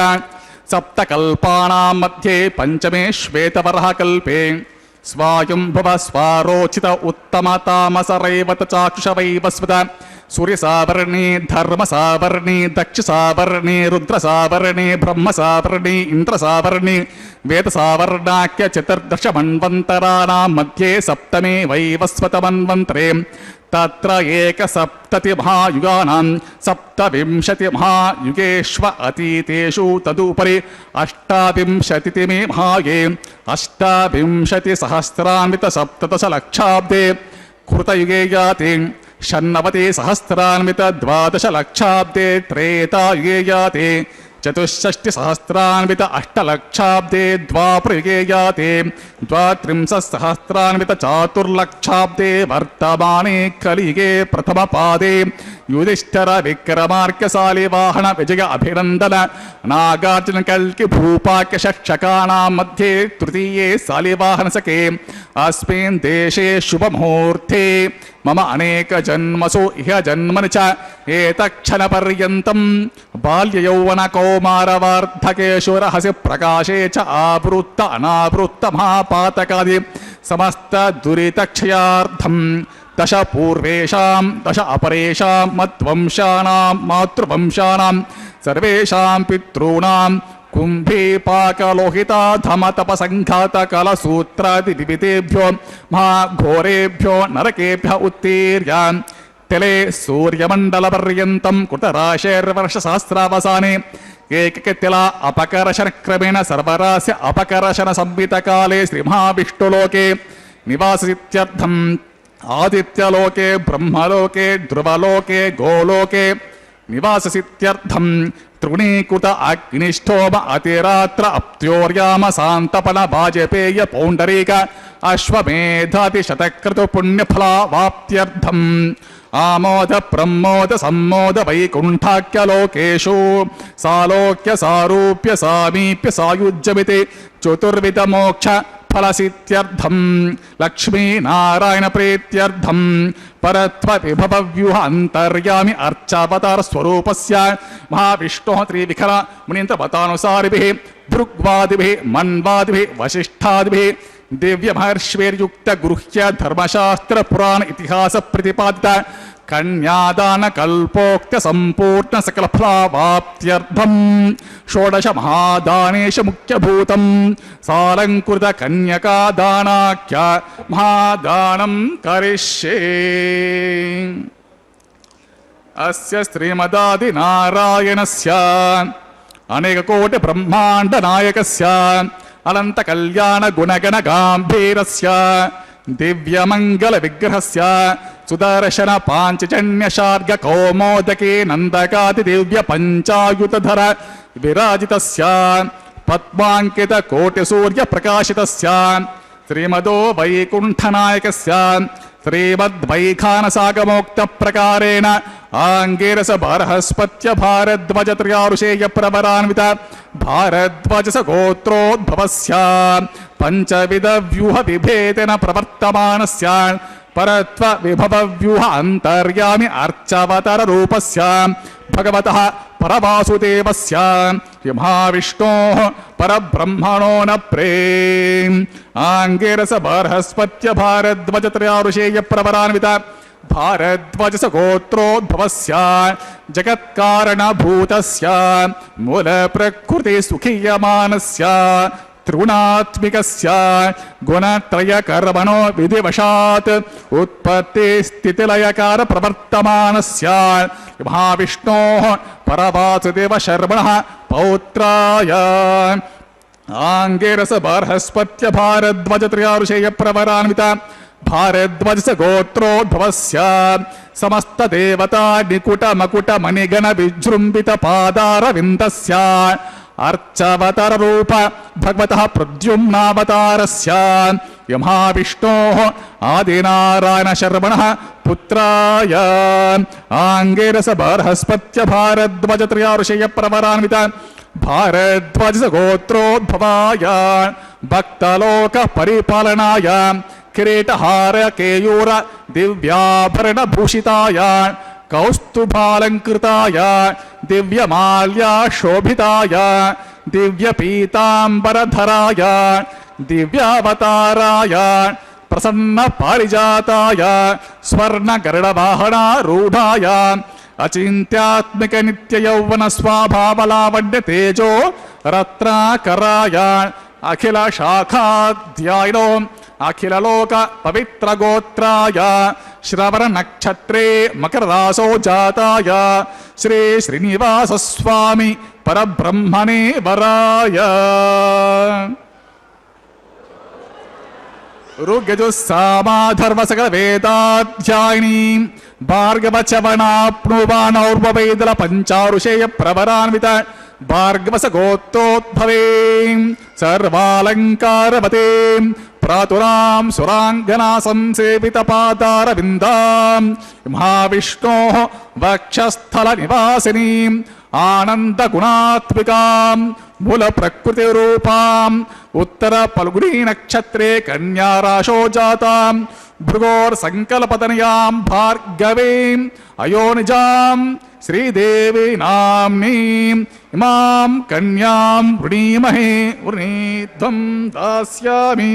सप्तकल्पानां मध्ये पंचमे श्वेत वराह कल्पे स्वायुंभुव स्वारोचित उत्तम तामस रैवत चाक्षुष वैवस्वत सूर्य सावर्णी धर्म सावर्णी दक्ष सावर्णी रुद्र सावर्णी ब्रह्म सावर्णी इंद्र सावर्णी वेद सावर्णाख्य चतुर्दश मन्वन्तराणां मध्ये सप्तमे वैवस्वत मन्वन्तरे तत्र एकसप्तति महायुगानां 27 महायुगेष्व अतीतेषु तदुपरि 28 महाये 28 सहस्रान्वित 17 लक्षाब्दे कृतयुगे याति 96 सहस्रान्वित 12 लक्षाब्दे त्रेतायुगे याति 64 सहस्रान्वित 8 लक्षाब्दे द्वापरयुगे याति 32 सहस्रान्वित 4 लक्षाब्दे वर्तमाने कलियुगे प्रथम पादे युधिष्ठिर विक्रमार्क्य सालिवाहन विजय अभिनंदन नागार्जुन कल्कि भूपाक्य शक्षकाणां मध्ये तृतीये सालिवाहन सखे अस्मिन् देशे शुभ मुहूर्ते मम अनेक जन्मसु इह जन्मनि च एतक्षण पर्यन्तं बाल्य यौवन कौमार वार्धकेषु रहसि प्रकाशे च आवृत्त अनावृत्त महापातकादि समस्त दुरितक्षयार्थं दश पूर्वेषां दश अपरेषां मद्वंशानां मातृवंशानां सर्वेषां पितॄणां कुम्भीपाकलोहिता धमतपसङ्घात कलसूत्रादिविविधेभ्यो महाघोरेभ्यो नरकेभ्यः उत्तीर्य तिले सूर्यमण्डलपर्यन्तं कृतराशेर्वर्षसहस्रावसाने एककतिला अपकर्षणक्रमेण सर्वरास्य अपकर्षणसंहितकाले श्रीमहाविष्णुलोके निवाससित्यर्थम् आदित्यलोके ब्रह्मलोके ध्रुवलोके गोलोके निवाससित्यर्थम् तृणीकृत अग्निष्ठोम अतिरात्र अप्त्योर्याम शान्तपन वाजपेय पौण्डरीक अश्वमेधाति शतक्रतु पुण्यफलावाप्त्यर्थम् आमोद प्रमोद सम्मोद वैकुण्ठाख्यलोकेषु सालोक्य सारूप्य सामीप्य सायुज्यमिति चतुर्विध मोक्ष फलसित्यर्थं लक्ष्मी नारायण प्रीत्यर्थं परत्व विभव व्यूह अंतर्यामि अर्चावतार स्वरूपस्य महाविष्णुः त्रिविक्रम मुनीन्द्रवतानुसारिभिः भृग्वादिभिः मन्वादिभिः वसिष्ठादिभिः दिव्य महर्षिर्युक्त गृह्य धर्मशास्त्र पुराण इतिहास प्रतिपादित कन्यादान कल्पोक्त संपूर्ण सकल फलावाप्त्यर्थम षोडश महादानेश मुख्यभूतं सालंकृत कन्यका दानाख्य महादानं करिष्ये। अस्य श्रीमदादि नारायणस्य अनेक कोटि ब्रह्मांड नायकस्य अनंत कल्याण गुणगण गांभीरस्य दिव्यमंगल विग्रहस्य सुदर्शन पांचजन्य शार्ग कौमोदके नंदकादि दिव्य पंचायुतधर विराजितस्य पद्मांकित कोटि सूर्य प्रकाशितस्य श्रीमदो वैकुंठनायकस्य श्रीमद्वैखानसागमोक्त प्रकारेण आंगीरस बृहस्पत्य भारद्वाज त्रयारुषेय प्रवरान्वित भारद्वाजस गोत्रोद्भवस्य पंचविध व्यूह विभेदेन प्रवर्तमानस्य परत्व विभव व्यूह अंतर्यामि अर्चावतार रूपस्य भगवतः परवासुदेवस्य महाविष्णोः परब्रह्मणो न प्रेम आंगीरस बृहस्पत्य भारद्वाज त्रयारुषेय प्रवरान्वित भारद्वाजस गोत्रोद्भवस्य जगत्कारणभूतस्य मूल प्रकृति सुखीयमानस्य त्रिगुणात्मिकस्य गुणत्रय कर्मणो विधिवशात् उत्पत्ति स्थितिलयकार प्रवर्तमानस्य महाविष्णोः परवासुदेव शर्मणः पौत्राय आंगीरस बृहस्पत्य भारद्वाज त्रयारुषेय प्रवरान्वित भारद्वाजस गोत्रोद्भवस्य समस्त देवता निकुट मकुट मणिगण विजृंभित पादारविन्दस्य अर्चावतार रूप भगवतः प्रद्युम्नावतारस्य ಯಮಹಾವಿಷ್ಣೋಃ ಆದಿನಾರಾಯಣ ಶರ್ಮಣಃ ಪುತ್ರಾಯ ಆಂಗೇರಸ ಬೃಹಸ್ಪತ್ಯ ಭಾರದ್ವಾಜ ತ್ರಯಾಋಷಯ ಪ್ರವರಾನ್ವಿತ ಭಾರದ್ವಾಜ ಗೋತ್ರೋದ್ಭವಾಯ ಭಕ್ತಲೋಕ ಪರಿಪಾಲನಾಯ ಕಿರೀಟಹಾರ ಕೇಯೂರ ದಿವ್ಯಾಭರಣ ಭೂಷಿತಾಯ ಕೌಸ್ತುಭಾಲಂಕೃತಾಯ ದಿವ್ಯಮಾಲ್ಯ ಶೋಭಿತಾಯ ದಿವ್ಯ ಪೀತಾಂಬರಧರಾಯ ದಿವ್ಯಾವತಾರಾಯ ಪ್ರಸನ್ನ ಪಾರಿಜಾತಾಯ ಸ್ವರ್ಣ ಗರುಡವಾಹನಾರೂಢಾಯ ಅಚಿಂತ್ಯಾತ್ಮಿಕ ನಿತ್ಯ ಯೌವನ ಸ್ವಭಾವಲಾವಣ್ಯ ತೇಜೋ ರತ್ನಾಕರಾಯ ಅಖಿಲ ಶಾಖಾಧ್ಯಾಯಿನೋ ಅಖಿಲ ಲೋಕ ಪವಿತ್ರ ಗೋತ್ರಾಯ ಶ್ರವಣ ನಕ್ಷತ್ರೇ ಮಕರರಾಸೋ ಜಾತಾಯ ಶ್ರೀ ಶ್ರೀನಿವಾಸ ಸ್ವಾಮಿ ಪರಬ್ರಹ್ಮಣೇ ವರಾಯ ಋಗ್ಯಜುಸ್ಸಾಮಾಧರ್ಮ ಸಕಲ ವೇದಾಧ್ಯಾಯಿನಿ ಭಾರ್ಗವಚವನಾಪ್ನುವಾನೌರ್ವೈದಲ ಪಂಚಾರುಷೇಯ ಪ್ರವರಾನ್ವಿತ ಭಾರ್ಗವಸ ಗೋತ್ರೋದ್ಭವೇ ಸರ್ವಾಲಂಕಾರವತೆ ಪ್ರಾತುರಾಂ ಸುರಾಂಗನಾ ಸಂಸೇವಿತ ಪಾದಾರವಿಂದಾಂ ಮಹಾವಿಷ್ಣೋಃ ವಕ್ಷಸ್ಥಲ ನಿವಾಸಿನೀಂ ಆನಂದ ಗುಣಾತ್ಮಿಕಾಂ ಮೂಲ ಪ್ರಕೃತಿ ರೂಪಾಂ ಉತ್ತರ ಫಲ್ಗುಣಿ ನಕ್ಷತ್ರೇ ಕನ್ಯಾ ರಾಶೋ ಜಾತಾಂ ಭೃಗೋರ್ ಸಂಕಲ್ಪತನಯಾಂ ಭಾರ್ಗವೀಂ ಅಯೋನಿಜಾಂ ಶ್ರೀದೇವಿ ನಾಮ್ನೀಂ ಇಮಾಂ ಕನ್ಯಾಂ ವೃಣೀಮಹೇ ವೃಣೀಧ್ವಂ ದಾಸ್ಯಾಮಿ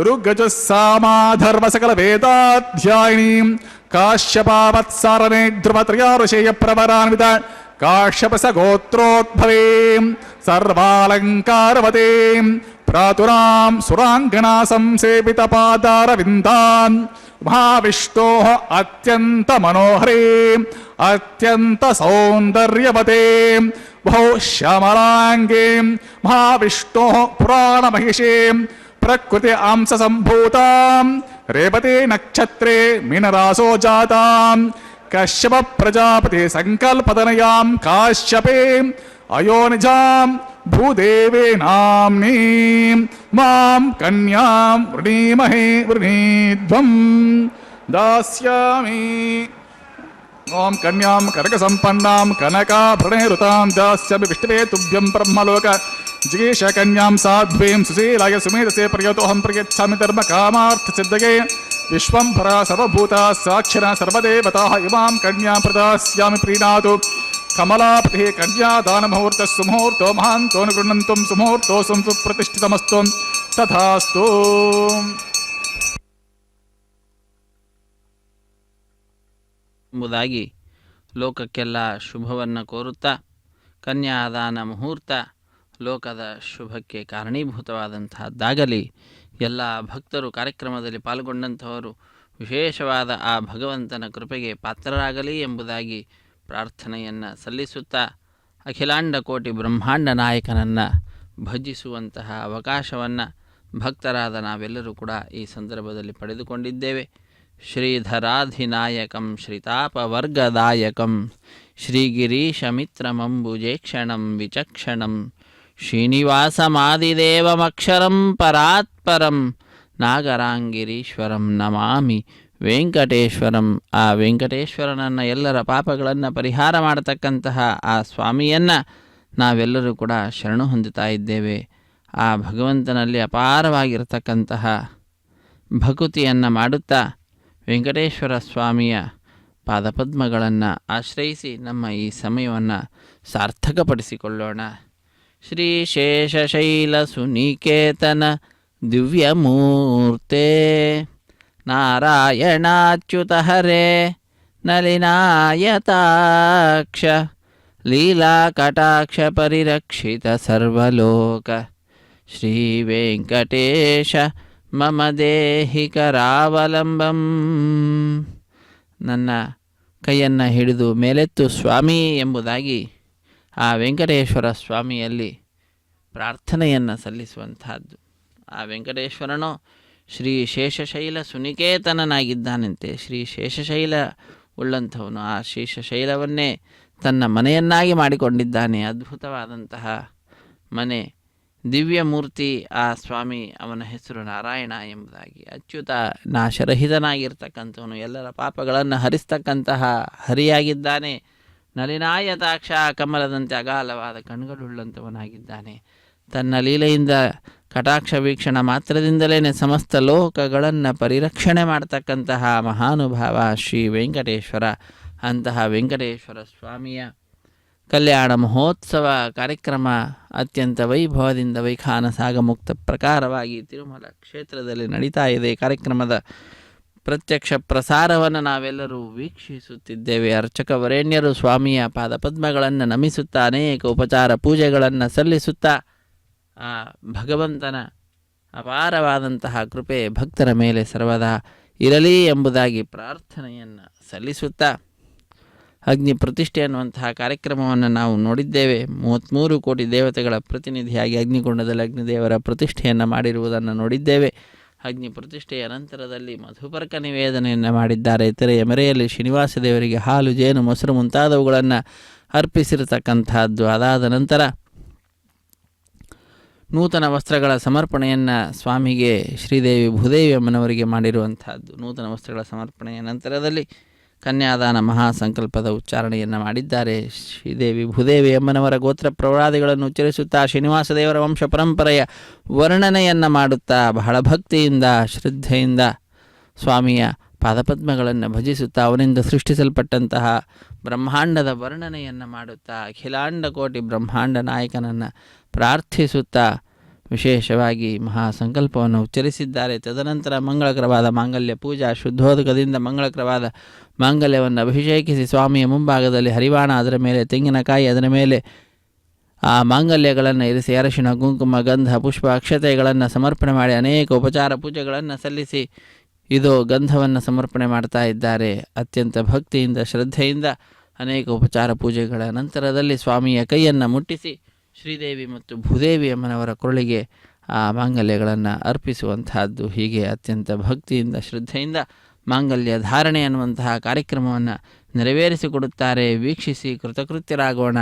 ಋಗ್ಯಜುಸ್ಸಾಮಾಧರ್ಮ ಸಕಲ ವೇದಾಧ್ಯಾಯಿನೀಂ ಕಾಶ್ಯಪಾವತ್ಸಾರನೆ ಧ್ರುವತ್ರಯಾಋಷೇಯ ಪ್ರವರಾನ್ವಿತ ಕಾಶ್ಯಪಸ ಗೋತ್ರೋದ್ಭವೇಂ ಸರ್ವಾಲಂಕಾರವತೇಂ ಪ್ರಾತುರಾಂ ಸುರಾಂಗನಾ ಸಂಸೇವಿತ ಪಾದಾರವಿಂದಾನ್ ಮಹಾವಿಷ್ಣೋಃ ಅತ್ಯಂತ ಮನೋಹರೇಂ ಅತ್ಯಂತ ಸೌಂದರ್ಯವತೇಂ ಬಹು ಶ್ಯಾಮಲಾಂಗೇಂ ಮಹಾವಿಷ್ಣೋಃ ಪುರಾಣ ಮಹಿಷೇಂ ಪ್ರಕೃತಿ ಅಂಶ ಸಂಭೂತಾಂ ರೇವತಿ ನಕ್ಷತ್ರೇ ಮೀನರಾಸೋ ಜಾತಾಂ ಕಶ್ಯಪ ಪ್ರಜಾಪತಿ ಸಂಕಲ್ಪತನಯಾಂ ಕಾಶ್ಯಪೇ ಅಯೋನಿಜಾಂ ಭೂದೇವೇ ನಾಮ್ನೀಂ ಮಾಂ ಕನ್ಯಾಂ ವೃಣೀಮಹೇ ವೃಣೀಧ್ವಂ ದಾಸ್ಯಾಮಿ ಓಂ ಕನ್ಯಾಂ ಕನಕ ಸಂಪನ್ನಾಂ ಕನಕಾಭರಣೈರುತಾಂ ದಾಸ್ಯಾಮಿ ವಿಷ್ಣುವೇ ತುಭ್ಯಂ ಬ್ರಹ್ಮಲೋಕ ಜಿಗೀಶ ಕನ್ಯಾಂ ಸಾಧ್ವೀಂ ಸುಶೀಲಾಯ ಸುಮೇಧಸೇ ಪ್ರಿಯತೋಹಂ ಪ್ರಿಯಚ್ಛಾಮಿ ಧರ್ಮ ಕಾಮಾರ್ಥ ಸಿದ್ಧಗೆ ವಿಶ್ವಂಭರ ಸರ್ವಭೂತ ಸಾಕ್ಷರ ಸರ್ವದೇವತಾ ಇಮಾಂ ಕನ್ಯಾಂ ಪ್ರದಾಸ್ಯಾಮಿ ಪ್ರೀಣಾತು ಕಮಲಾಪತಿ ಕನ್ಯಾದಾನ ಮುಹೂರ್ತ ಸುಮುಹೂರ್ತೋ ಮಹಾಂತೋ ಗೃಹಂತು ಸುಮುಹೂರ್ತೋ ಸುಪ್ರತಿಷ್ಠಿತಮಸ್ತು ತಥಾಸ್ತು. ಎಂಬುದಾಗಿ ಲೋಕಕ್ಕೆಲ್ಲ ಶುಭವನ್ನು ಕೋರುತ್ತಾ ಕನ್ಯಾದಾನ ಮುಹೂರ್ತ ಲೋಕದ ಶುಭಕ್ಕೆ ಕಾರಣೀಭೂತವಾದಂತಹದ್ದಾಗಲಿ. ಎಲ್ಲ ಭಕ್ತರು ಕಾರ್ಯಕ್ರಮದಲ್ಲಿ ಪಾಲ್ಗೊಂಡಂಥವರು ವಿಶೇಷವಾದ ಆ ಭಗವಂತನ ಕೃಪೆಗೆ ಪಾತ್ರರಾಗಲಿ ಎಂಬುದಾಗಿ ಪ್ರಾರ್ಥನೆಯನ್ನು ಸಲ್ಲಿಸುತ್ತಾ ಅಖಿಲಾಂಡ ಕೋಟಿ ಬ್ರಹ್ಮಾಂಡ ನಾಯಕನನ್ನು ಭಜಿಸುವಂತಹ ಅವಕಾಶವನ್ನು ಭಕ್ತರಾದ ನಾವೆಲ್ಲರೂ ಕೂಡ ಈ ಸಂದರ್ಭದಲ್ಲಿ ಪಡೆದುಕೊಂಡಿದ್ದೇವೆ. ಶ್ರೀಧರಾಧಿನಾಯಕಂ ಶ್ರೀತಾಪವರ್ಗದಾಯಕಂ ಶ್ರೀಗಿರೀಶಮಿತ್ರಮಂಬುಜೇಕ್ಷಣಂ ವಿಚಕ್ಷಣಂ ಶ್ರೀನಿವಾಸಮಾದಿದೇವಮಕ್ಷರಂ ಪರಾತ್ಪರಂ ನಾಗರಾಂಗಿರೀಶ್ವರಂ ನಮಾಮಿ ವೆಂಕಟೇಶ್ವರಂ. ಆ ವೆಂಕಟೇಶ್ವರನನ್ನು ಎಲ್ಲರ ಪಾಪಗಳನ್ನು ಪರಿಹಾರ ಮಾಡತಕ್ಕಂತಹ ಆ ಸ್ವಾಮಿಯನ್ನು ನಾವೆಲ್ಲರೂ ಕೂಡ ಶರಣು ಹೊಂದುತ್ತಾ ಇದ್ದೇವೆ. ಆ ಭಗವಂತನಲ್ಲಿ ಅಪಾರವಾಗಿರತಕ್ಕಂತಹ ಭಕುತಿಯನ್ನು ಮಾಡುತ್ತಾ ವೆಂಕಟೇಶ್ವರ ಸ್ವಾಮಿಯ ಪಾದಪದ್ಮಗಳನ್ನು ಆಶ್ರಯಿಸಿ ನಮ್ಮ ಈ ಸಮಯವನ್ನು ಸಾರ್ಥಕಪಡಿಸಿಕೊಳ್ಳೋಣ. ಶ್ರೀ ಶೇಷಶೈಲ ಸುನಿಕೇತನ ದಿವ್ಯಮೂರ್ತೆ ನಾರಾಯಣಾಚ್ಯುತ ಹರೇ ನಲಿನಾಯತಾಕ್ಷ ಲೀಲಾಕಟಾಕ್ಷ ಪರಿರಕ್ಷಿತ ಸರ್ವಲೋಕ ಶ್ರೀ ವೆಂಕಟೇಶ ಮಮ ದೇಹಿ ಕರಾವಲಂಬಂ. ನನ್ನ ಕೈಯನ್ನು ಹಿಡಿದು ಮೇಲೆತ್ತು ಸ್ವಾಮಿ ಎಂಬುದಾಗಿ ಆ ವೆಂಕಟೇಶ್ವರ ಸ್ವಾಮಿಯಲ್ಲಿ ಪ್ರಾರ್ಥನೆಯನ್ನು ಸಲ್ಲಿಸುವಂತಹದ್ದು. ಆ ವೆಂಕಟೇಶ್ವರನು ಶ್ರೀ ಶೇಷಶೈಲ ಸುನಿಕೇತನನಾಗಿದ್ದಾನಂತೆ. ಶ್ರೀ ಶೇಷಶೈಲ ಉಳ್ಳಂಥವನು ಆ ಶೇಷಶೈಲವನ್ನೇ ತನ್ನ ಮನೆಯನ್ನಾಗಿ ಮಾಡಿಕೊಂಡಿದ್ದಾನೆ. ಅದ್ಭುತವಾದಂತಹ ಮನೆ, ದಿವ್ಯಮೂರ್ತಿ ಆ ಸ್ವಾಮಿ, ಅವನ ಹೆಸರು ನಾರಾಯಣ ಎಂಬುದಾಗಿ. ಅಚ್ಯುತ ನಾಶರಹಿತನಾಗಿರ್ತಕ್ಕಂಥವನು, ಎಲ್ಲರ ಪಾಪಗಳನ್ನು ಹರಿಸ್ತಕ್ಕಂತಹ ಹರಿಯಾಗಿದ್ದಾನೆ. ನಲಿನಾಯತಾಕ್ಷ, ಕಮಲದಂತೆ ಅಗಾಲವಾದ ಕಣ್ಗಳುಳ್ಳಂಥವನಾಗಿದ್ದಾನೆ. ತನ್ನ ಲೀಲೆಯಿಂದ ಕಟಾಕ್ಷ ವೀಕ್ಷಣ ಮಾತ್ರದಿಂದಲೇ ಸಮಸ್ತ ಲೋಕಗಳನ್ನು ಪರಿರಕ್ಷಣೆ ಮಾಡ್ತಕ್ಕಂತಹ ಮಹಾನುಭಾವ ಶ್ರೀ ವೆಂಕಟೇಶ್ವರ. ಅಂತಹ ವೆಂಕಟೇಶ್ವರ ಸ್ವಾಮಿಯ ಕಲ್ಯಾಣ ಮಹೋತ್ಸವ ಕಾರ್ಯಕ್ರಮ ಅತ್ಯಂತ ವೈಭವದಿಂದ ವೈಖಾನ ಸಾಗಮುಕ್ತ ಪ್ರಕಾರವಾಗಿ ತಿರುಮಲ ಕ್ಷೇತ್ರದಲ್ಲಿ ನಡೀತಾ ಇದೆ. ಕಾರ್ಯಕ್ರಮದ ಪ್ರತ್ಯಕ್ಷ ಪ್ರಸಾರವನ್ನು ನಾವೆಲ್ಲರೂ ವೀಕ್ಷಿಸುತ್ತಿದ್ದೇವೆ. ಅರ್ಚಕ ವರೇಣ್ಯರು ಸ್ವಾಮಿಯ ಪಾದಪದ್ಮಗಳನ್ನು ನಮಿಸುತ್ತಾ ಅನೇಕ ಉಪಚಾರ ಪೂಜೆಗಳನ್ನು ಸಲ್ಲಿಸುತ್ತಾ ಆ ಭಗವಂತನ ಅಪಾರವಾದಂತಹ ಕೃಪೆ ಭಕ್ತರ ಮೇಲೆ ಸರ್ವದಾ ಇರಲಿ ಎಂಬುದಾಗಿ ಪ್ರಾರ್ಥನೆಯನ್ನು ಸಲ್ಲಿಸುತ್ತಾ ಅಗ್ನಿ ಪ್ರತಿಷ್ಠೆ ಅನ್ನುವಂತಹ ಕಾರ್ಯಕ್ರಮವನ್ನು ನಾವು ನೋಡಿದ್ದೇವೆ. 33 ಕೋಟಿ ದೇವತೆಗಳ ಪ್ರತಿನಿಧಿಯಾಗಿ ಅಗ್ನಿಕುಂಡದಲ್ಲಿ ಅಗ್ನಿದೇವರ ಪ್ರತಿಷ್ಠೆಯನ್ನು ಮಾಡಿರುವುದನ್ನು ನೋಡಿದ್ದೇವೆ. ಅಗ್ನಿ ಪ್ರತಿಷ್ಠೆಯ ನಂತರದಲ್ಲಿ ಮಧುಪರ್ಕ ನಿವೇದನೆಯನ್ನು ಮಾಡಿದ್ದಾರೆ. ತೆರೆಯ ಮೆರೆಯಲ್ಲಿ ಶ್ರೀನಿವಾಸ ದೇವರಿಗೆ ಹಾಲು, ಜೇನು, ಮೊಸರು ಮುಂತಾದವುಗಳನ್ನು ಅರ್ಪಿಸಿರತಕ್ಕಂಥದ್ದು. ಅದಾದ ನಂತರ ನೂತನ ವಸ್ತ್ರಗಳ ಸಮರ್ಪಣೆಯನ್ನು ಸ್ವಾಮಿಗೆ ಶ್ರೀದೇವಿ ಭೂದೇವಿ ಅಮ್ಮನವರಿಗೆ ಮಾಡಿರುವಂಥದ್ದು. ನೂತನ ವಸ್ತ್ರಗಳ ಸಮರ್ಪಣೆಯ ನಂತರದಲ್ಲಿ ಕನ್ಯಾದಾನ ಮಹಾಸಂಕಲ್ಪದ ಉಚ್ಚಾರಣೆಯನ್ನು ಮಾಡಿದ್ದಾರೆ. ಶ್ರೀದೇವಿ ಭೂದೇವಿ ಅಮ್ಮನವರ ಗೋತ್ರ ಪ್ರೌಢಾದಿಗಳನ್ನು ಉಚ್ಚರಿಸುತ್ತಾ ಶ್ರೀನಿವಾಸ ದೇವರ ವಂಶ ಪರಂಪರೆಯ ವರ್ಣನೆಯನ್ನು ಮಾಡುತ್ತಾ ಬಹಳ ಭಕ್ತಿಯಿಂದ ಶ್ರದ್ಧೆಯಿಂದ ಸ್ವಾಮಿಯ ಪಾದಪದ್ಮಗಳನ್ನು ಭಜಿಸುತ್ತಾ ಅವನಿಂದ ಸೃಷ್ಟಿಸಲ್ಪಟ್ಟಂತಹ ಬ್ರಹ್ಮಾಂಡದ ವರ್ಣನೆಯನ್ನು ಮಾಡುತ್ತಾ ಅಖಿಲಾಂಡ ಕೋಟಿ ಬ್ರಹ್ಮಾಂಡ ನಾಯಕನನ್ನು ಪ್ರಾರ್ಥಿಸುತ್ತಾ ವಿಶೇಷವಾಗಿ ಮಹಾಸಂಕಲ್ಪವನ್ನು ಉಚ್ಚರಿಸಿದ್ದಾರೆ. ತದನಂತರ ಮಂಗಳಕರವಾದ ಮಾಂಗಲ್ಯ ಪೂಜಾ, ಶುದ್ಧೋದಕದಿಂದ ಮಂಗಳಕರವಾದ ಮಾಂಗಲ್ಯವನ್ನು ಅಭಿಷೇಕಿಸಿ ಸ್ವಾಮಿಯ ಮುಂಭಾಗದಲ್ಲಿ ಹರಿವಾಣ, ಅದರ ಮೇಲೆ ತೆಂಗಿನಕಾಯಿ, ಅದರ ಮೇಲೆ ಆ ಮಾಂಗಲ್ಯಗಳನ್ನು ಇರಿಸಿ ಅರಶಿಣ, ಕುಂಕುಮ, ಗಂಧ, ಪುಷ್ಪ, ಅಕ್ಷತೆಗಳನ್ನು ಸಮರ್ಪಣೆ ಮಾಡಿ ಅನೇಕ ಉಪಚಾರ ಪೂಜೆಗಳನ್ನು ಸಲ್ಲಿಸಿ ಇದು ಗಂಧವನ್ನು ಸಮರ್ಪಣೆ ಮಾಡ್ತಾ ಇದ್ದಾರೆ. ಅತ್ಯಂತ ಭಕ್ತಿಯಿಂದ ಶ್ರದ್ಧೆಯಿಂದ ಅನೇಕ ಉಪಚಾರ ಪೂಜೆಗಳ ನಂತರದಲ್ಲಿ ಸ್ವಾಮಿಯ ಕೈಯನ್ನು ಮುಟ್ಟಿಸಿ ಶ್ರೀದೇವಿ ಮತ್ತು ಭೂದೇವಿ ಅಮ್ಮನವರ ಕೊರಳಿಗೆ ಆ ಮಾಂಗಲ್ಯಗಳನ್ನು ಅರ್ಪಿಸುವಂತಹದ್ದು. ಹೀಗೆ ಅತ್ಯಂತ ಭಕ್ತಿಯಿಂದ ಶ್ರದ್ಧೆಯಿಂದ ಮಾಂಗಲ್ಯ ಧಾರಣೆ ಅನ್ನುವಂತಹ ಕಾರ್ಯಕ್ರಮವನ್ನು ನೆರವೇರಿಸಿಕೊಡುತ್ತಾರೆ. ವೀಕ್ಷಿಸಿ ಕೃತಕೃತ್ಯರಾಗೋಣ.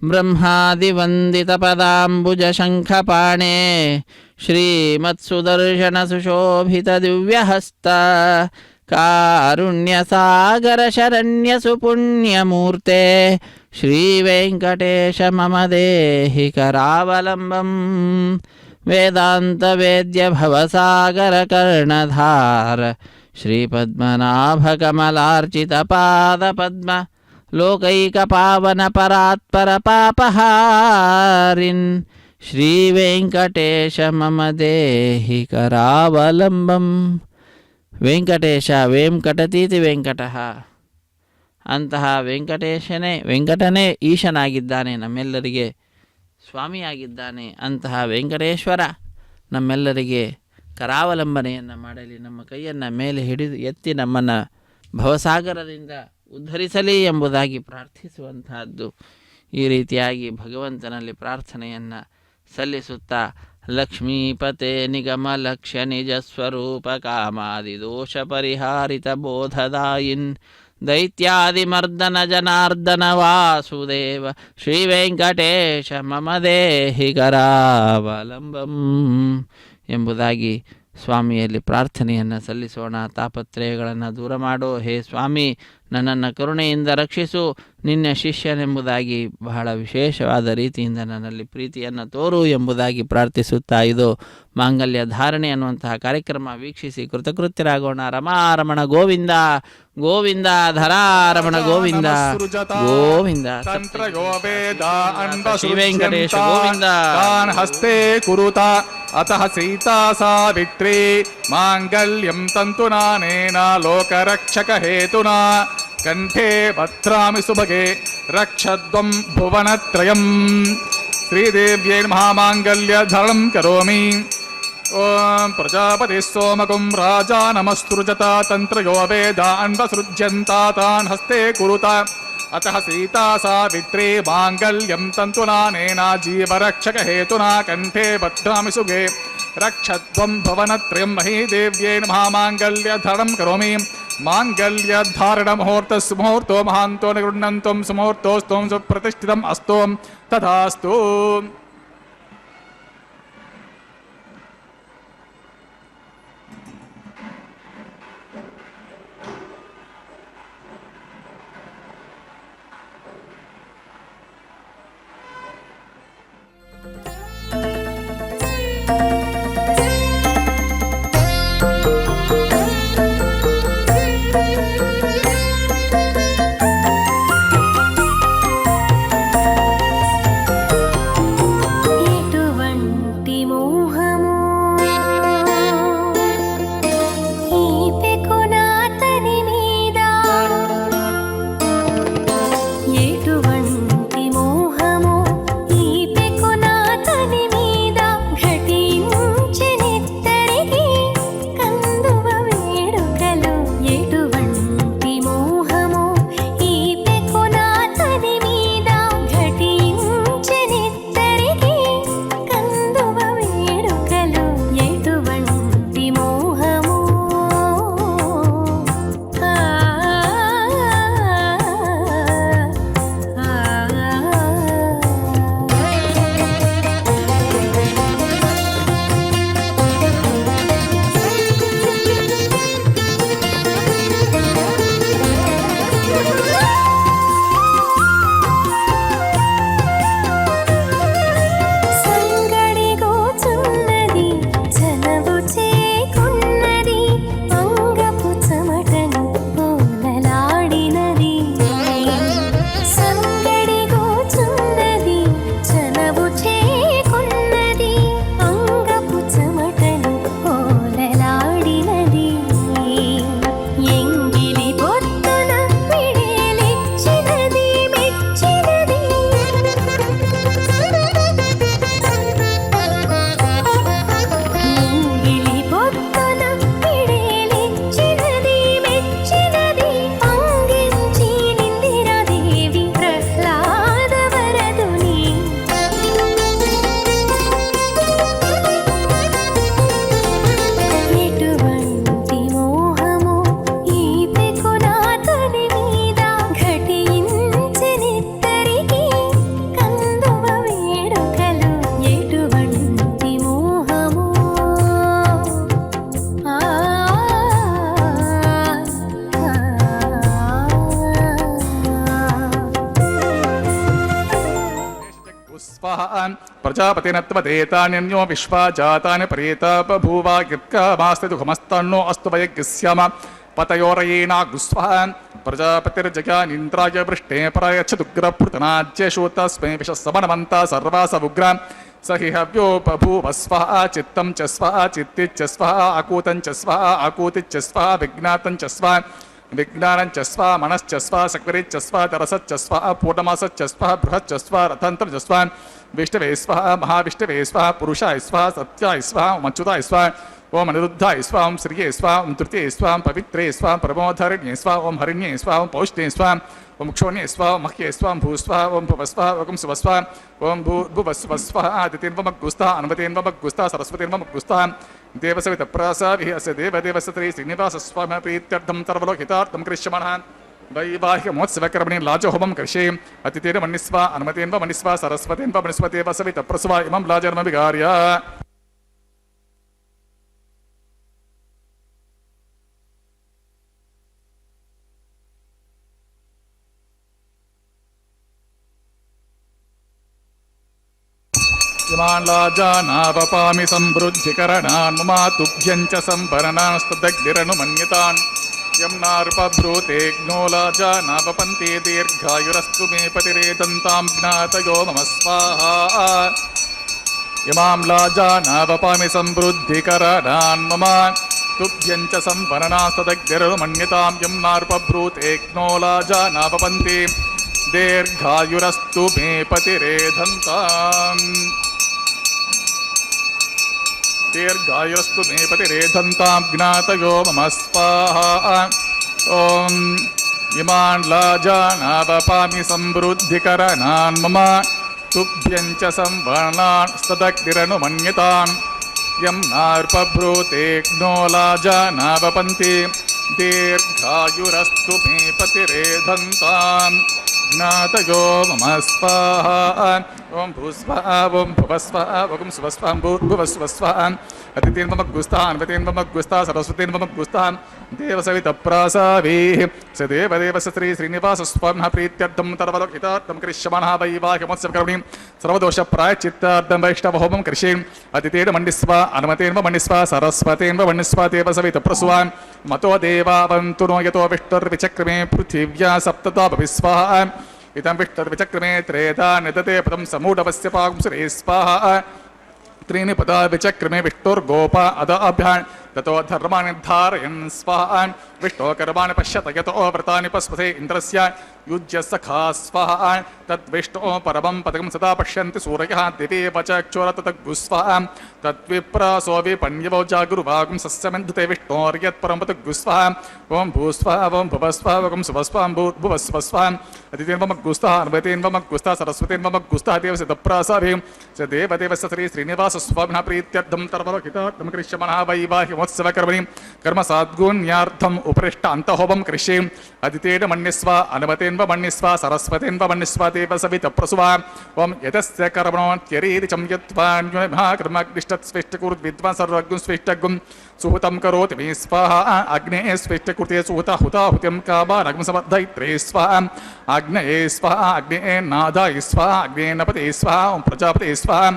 ಬ್ರಹ್ಮಾದಿವಂದಿತ ಪದಾಂಬುಜ ಶಂಖಪಾಣೆ ಶ್ರೀಮತ್ಸುದರ್ಶನ ಸುಶೋಭಿತ ದಿವ್ಯಹಸ್ತ ಕಾರುಣ್ಯ ಸಾಗರ ಶರಣ್ಯ ಸುಪುಣ್ಯಮೂರ್ತೆ ಶ್ರೀ ವೆಂಕಟೇಶ ಮಮ ದೇಹಿ ಕರಾವಲಂಬಂ ವೇದಾಂತ ವೇದ್ಯ ಭವಸಾಗರ ಕರ್ಣಧಾರ ಶ್ರೀ ಪದ್ಮನಾಭ ಕಮಲಾರ್ಚಿತ ಪಾದ ಪದ್ಮ ಲೋಕೈಕ ಪಾವನ ಪರಾತ್ಪರ ಪಾಪಹಾರಿನ್ ಶ್ರೀ ವೆಂಕಟೇಶ ಮಮ ದೇಹಿ ಕರಾವಲಂಬಂ. ವೆಂಕಟೇಶ ವೆಂಕಟತೀತಿ ವೆಂಕಟಃ. ಅಂತಹ ವೆಂಕಟನೇ ಈಶನಾಗಿದ್ದಾನೆ, ನಮ್ಮೆಲ್ಲರಿಗೆ ಸ್ವಾಮಿಯಾಗಿದ್ದಾನೆ. ಅಂತಹ ವೆಂಕಟೇಶ್ವರ ನಮ್ಮೆಲ್ಲರಿಗೆ ಕರಾವಲಂಬನೆಯನ್ನು ಮಾಡಲಿ, ನಮ್ಮ ಕೈಯನ್ನು ಮೇಲೆ ಹಿಡಿದು ಎತ್ತಿ ನಮ್ಮನ್ನು ಭವಸಾಗರದಿಂದ ಉದ್ಧರಿಸಲಿ ಎಂಬುದಾಗಿ ಪ್ರಾರ್ಥಿಸುವಂತಹದ್ದು. ಈ ರೀತಿಯಾಗಿ ಭಗವಂತನಲ್ಲಿ ಪ್ರಾರ್ಥನೆಯನ್ನು ಸಲ್ಲಿಸುತ್ತಾ ಲಕ್ಷ್ಮೀಪತೆ ನಿಗಮ ಲಕ್ಷ್ಯ ನಿಜ ಸ್ವರೂಪ ಕಾಮಾದಿ ದೋಷ ಪರಿಹಾರಿತ ಬೋಧದಾಯಿನ್ ದೈತ್ಯಾದಿಮರ್ದನ ಜನಾರ್ದನ ವಾಸುದೇವ ಶ್ರೀ ವೆಂಕಟೇಶ ಮಮ ದೇಹಿ ಕರಾವಲಂಬಂ ಎಂಬುದಾಗಿ ಸ್ವಾಮಿಯಲ್ಲಿ ಪ್ರಾರ್ಥನೆಯನ್ನು ಸಲ್ಲಿಸೋಣ. ತಾಪತ್ರಯಗಳನ್ನು ದೂರ ಮಾಡೋ ಹೇ ಸ್ವಾಮಿ, ನನ್ನನ್ನು ಕರುಣೆಯಿಂದ ರಕ್ಷಿಸು, ನಿನ್ನ ಶಿಷ್ಯನೆಂಬುದಾಗಿ ಬಹಳ ವಿಶೇಷವಾದ ರೀತಿಯಿಂದ ನನ್ನಲ್ಲಿ ಪ್ರೀತಿಯನ್ನು ತೋರು ಎಂಬುದಾಗಿ ಪ್ರಾರ್ಥಿಸುತ್ತಾ ಇದು ಮಾಂಗಲ್ಯ ಧಾರಣೆ ಅನ್ನುವಂತಹ ಕಾರ್ಯಕ್ರಮ ವೀಕ್ಷಿಸಿ ಕೃತಕೃತ್ಯರಾಗೋಣ. ರಮಾರಮಣ ಗೋವಿಂದ ಗೋವಿಂದ, ಧರಾರಮಣ ಗೋವಿಂದ ಗೋವಿಂದ, ಶ್ರೀ ವೆಂಕಟೇಶ ಗೋವಿಂದ. ಹಸ್ತೆ ಕುರುತ ಅತಃ ಸೀತಾ ಸಾವಿತ್ರಿ ಮಾಂಗಲ್ಯಂ ತಂತುನಾನೇನ ಲೋಕರಕ್ಷಕ ಹೇತುನಾ ಕಂಠೆ ಭದ್ರಾಮಿ ಸುಭಗೆ ರಕ್ಷದ್ವಂ ಭುವನತ್ರಯಂ. ಶ್ರೀದೇವ್ಯೈ ಮಹಾಮಾಂಗಲ್ಯ ಧರಣಂ ಕರೋಮಿ. ಓಂ ಪ್ರಜಾಪತಿ ಸೋಮಕಂ ರಾಜಾ ನಮಸ್ತೃಜತ ತಂತ್ರಯೋ ವೇದ ಅನ್ವಸೃಜ್ಯಂತಾ ತಾನ್ ಹಸ್ತೆ ಕುರುತ ಅತಃ ಸೀತಾ ಸಾವಿತ್ರಿ ಮಾಂಗಲ್ಯಂ ತಂತುನಾನೇನ ಜೀವರಕ್ಷಕ ಹೇತುನಾ ಕಂಠೆ ಭದ್ರಾಮಿ ಸುಭಗೆ ರಕ್ಷದ್ವಂ ಭವನತ್ರಯಂ. ಮಹೀದೇವ್ಯೈ ಮಹಾಮಾಂಗಲ್ಯ ಧರಣಂ ಕರೋಮಿ. ಮಾಂಗಲ್ಯ ಧಾರಣ ಮುಹೂರ್ತಸ್ಸು ಮುಹೂರ್ತೋ ಮಹಾಂತೋ ನಿಗೃಹ್ಣಂತಂ ಸುಮುಹೂರ್ತೋಸ್ತೋಂ ಸುಪ್ರತಿಷ್ಠಿತಂ ಅಸ್ತೋಂ ತಥಾಸ್ತು. प्रजापतिनत्वदेतान्यो विश्वा जातानि परेता बभूव गिर्कामास्ति दुःखमस्तन्नो अस्तु वयग्स्याम पतयोरयेनागुस्वः प्रजापतिर्जगानीन्द्राय वृष्टे प्रयच्छदुग्रपृतनाज्यशूतस्मै विशस्समनमन्ता सर्वासवुग्रां स हि हव्यो बभूवस्वः चित्तं च स्वः चित्तिश्च स्वः आकूतं च स्वः आकूतिश्च स्वः विज्ञातं च स्वः विज्ञानं च स्वः मनश्च स्वः सक्रिश्च स्वः तरसश्च स्वः पूर्णमासश्च स्वः बृहश्च स्वः रथन्त्रं च स्वः विष्णवे स्वः महाविष्णवे स्वः पुरुषाय स्वः सत्याय स्वः मच्युताय स्वः ओम अनिरुद्धाय स्वः ओम श्रिये स्वः ओम तृतीये स्वः पवित्रे स्वः परमोधरण्ये स्वः ओम हरिण्ये स्वः ओम पौष्णे स्वः ओम क्षोण्ये स्वः ओम मह्ये स्वः ओम भूस्वः ओम भुवस्वः ओम सुवस्वः ओम भूर्भुवस्वः आदित्येन्वमग्गुस्तः अन्वतेन्वमग्गुस्तः सरस्वतीन्वमग्गुस्तः देवसवितप्रासाभिः अस्य देवदेवस्य श्रीनिवासस्वामिनः प्रीत्यर्थं सर्वलोकहितार्थं करिष्यमाणः वैवाहिकमोत्सवकर्मणि लाजहोमं करिष्ये अतिथेन मन्निस्व अनुमतेन्व मन्निस्व सरस्वतेन्व मन्निस्वतेव सवितप्रसव इमं लाजर्मविगार्य इमान् लाजानावपामि समृद्धिकरणान् मम तुभ्यं च संवरणास्तदग्निरनुमन्यतान् यं नार्पब्रूतेऽग्नो लाजानावपन्ति दीर्घायुरस्तु मे पतिरेदन्तां ज्ञातयो मम स्वाहा इमां लाजानावपामि समृद्धिकरणान् मम तुभ्यं च संवरणास्तदग्निरनुमन्यतां यं नार्पब्रूतेऽग्नो लाजानावपन्ति दीर्घायुरस्तु मे पतिरेधन्ताम् दीर्घायुरस्तु मे पतिरेधन्तां ज्ञातयो मम स्वाहा ॐ इमान् लाजानावपामि समृद्धिकरणान् मम तुभ्यं च संवरणास्तदग्निरनुमन्यतां यं नार्पब्रूतेऽग्नो लाजानावपन्ति दीर्घायुरस्तु मे पतिरेधन्ताम् ज्ञातयो मम स्वाहा ओम भूस्वः ओम भुवस्वः ओम सुवस्वः भूर्भुवस्वः अतिथेन्वमग्गुस्तः अन्वतेन्वमग्गुस्तः सरस्वतीन्वमग्गुस्तः देवसवितप्रासाभिः स देवदेवस्य श्रीनिवासस्वामिनः प्रीत्यर्थं सर्वलोकहितार्थं करिष्यमाणः वैवाहिकमोत्सवकर्मणि सर्वदोषप्रायश्चित्तार्थं वैष्णवहोमं करिष्ये अतिथेन मन्निस्व अनुमतेन्व मन्निस्व सरस्वतेन्व मन्निस्व देवसवितप्रसव मतो देवावन्तु नो यतो विष्णुर्विचक्रमे पृथिव्या सप्तता भविस्वाहा इदं विष्णुर्विचक्रमे त्रेधा निदते पदं समूढवस्य पांसुरे स्वाहा त्रीणि पदा विचक्रमे विष्णुर्गोपा अदाभ्यां ततो धर्माणि धारयन् स्वाहा विष्णो कर्माणि पश्यत यतो व्रतानि पस्पथे इन्द्रस्य युज्य सखा स्वाहा तद्विष्णो परमं पदं सदा पश्यन्ति सूरयः दिवे वचक्षुरततग्गुस्वाहा तद्विप्रासो विपण्यवो जागुरुवागुं सस्यमन्धुते विष्णोर्यत्परं पतग्गुस्वाहा ओं भूस्वाहा ओं भुवस्वाहा ओं सुवस्वाहा भूर्भुवस्वस्वाहा अतिथेन्वमग्गुस्तः अन्वतेन्वमग्गुस्तः सरस्वतीन्वमग्गुस्तः देवसितप्रासाभिः स देवदेवस्य श्रीनिवासस्वामिनः प्रीत्यर्थं सर्वलोकहितार्थं करिष्यमाणः वैवाहिकमोत्सवकर्मणि कर्मसाद्गुण्यार्थम् उपरिष्ट अन्तहोमं करिष्ये अदितेन मन्निस्व अनुमतेन्व मन्निस्व सरस्वतेन्व मन्निस्व देवसवितप्रसव ओं यतस्य कर्मणोत्यरीरिचं यत्त्वान्योभाकर्मग्निष्टत्स्वेष्टकुरुद्विद्वान् सर्वज्ञं स्वेष्टज्ञं सुहुतं करोति मे स्वाहा अग्नेः स्वेष्टकृते सुहुता हुताहुतिं कामानग्ं समर्धयित्रे स्वाहा अग्नये स्वाहा अग्नेः नादाय स्वाहा अग्नेः नपते स्वाहा ओं प्रजापते स्वाहा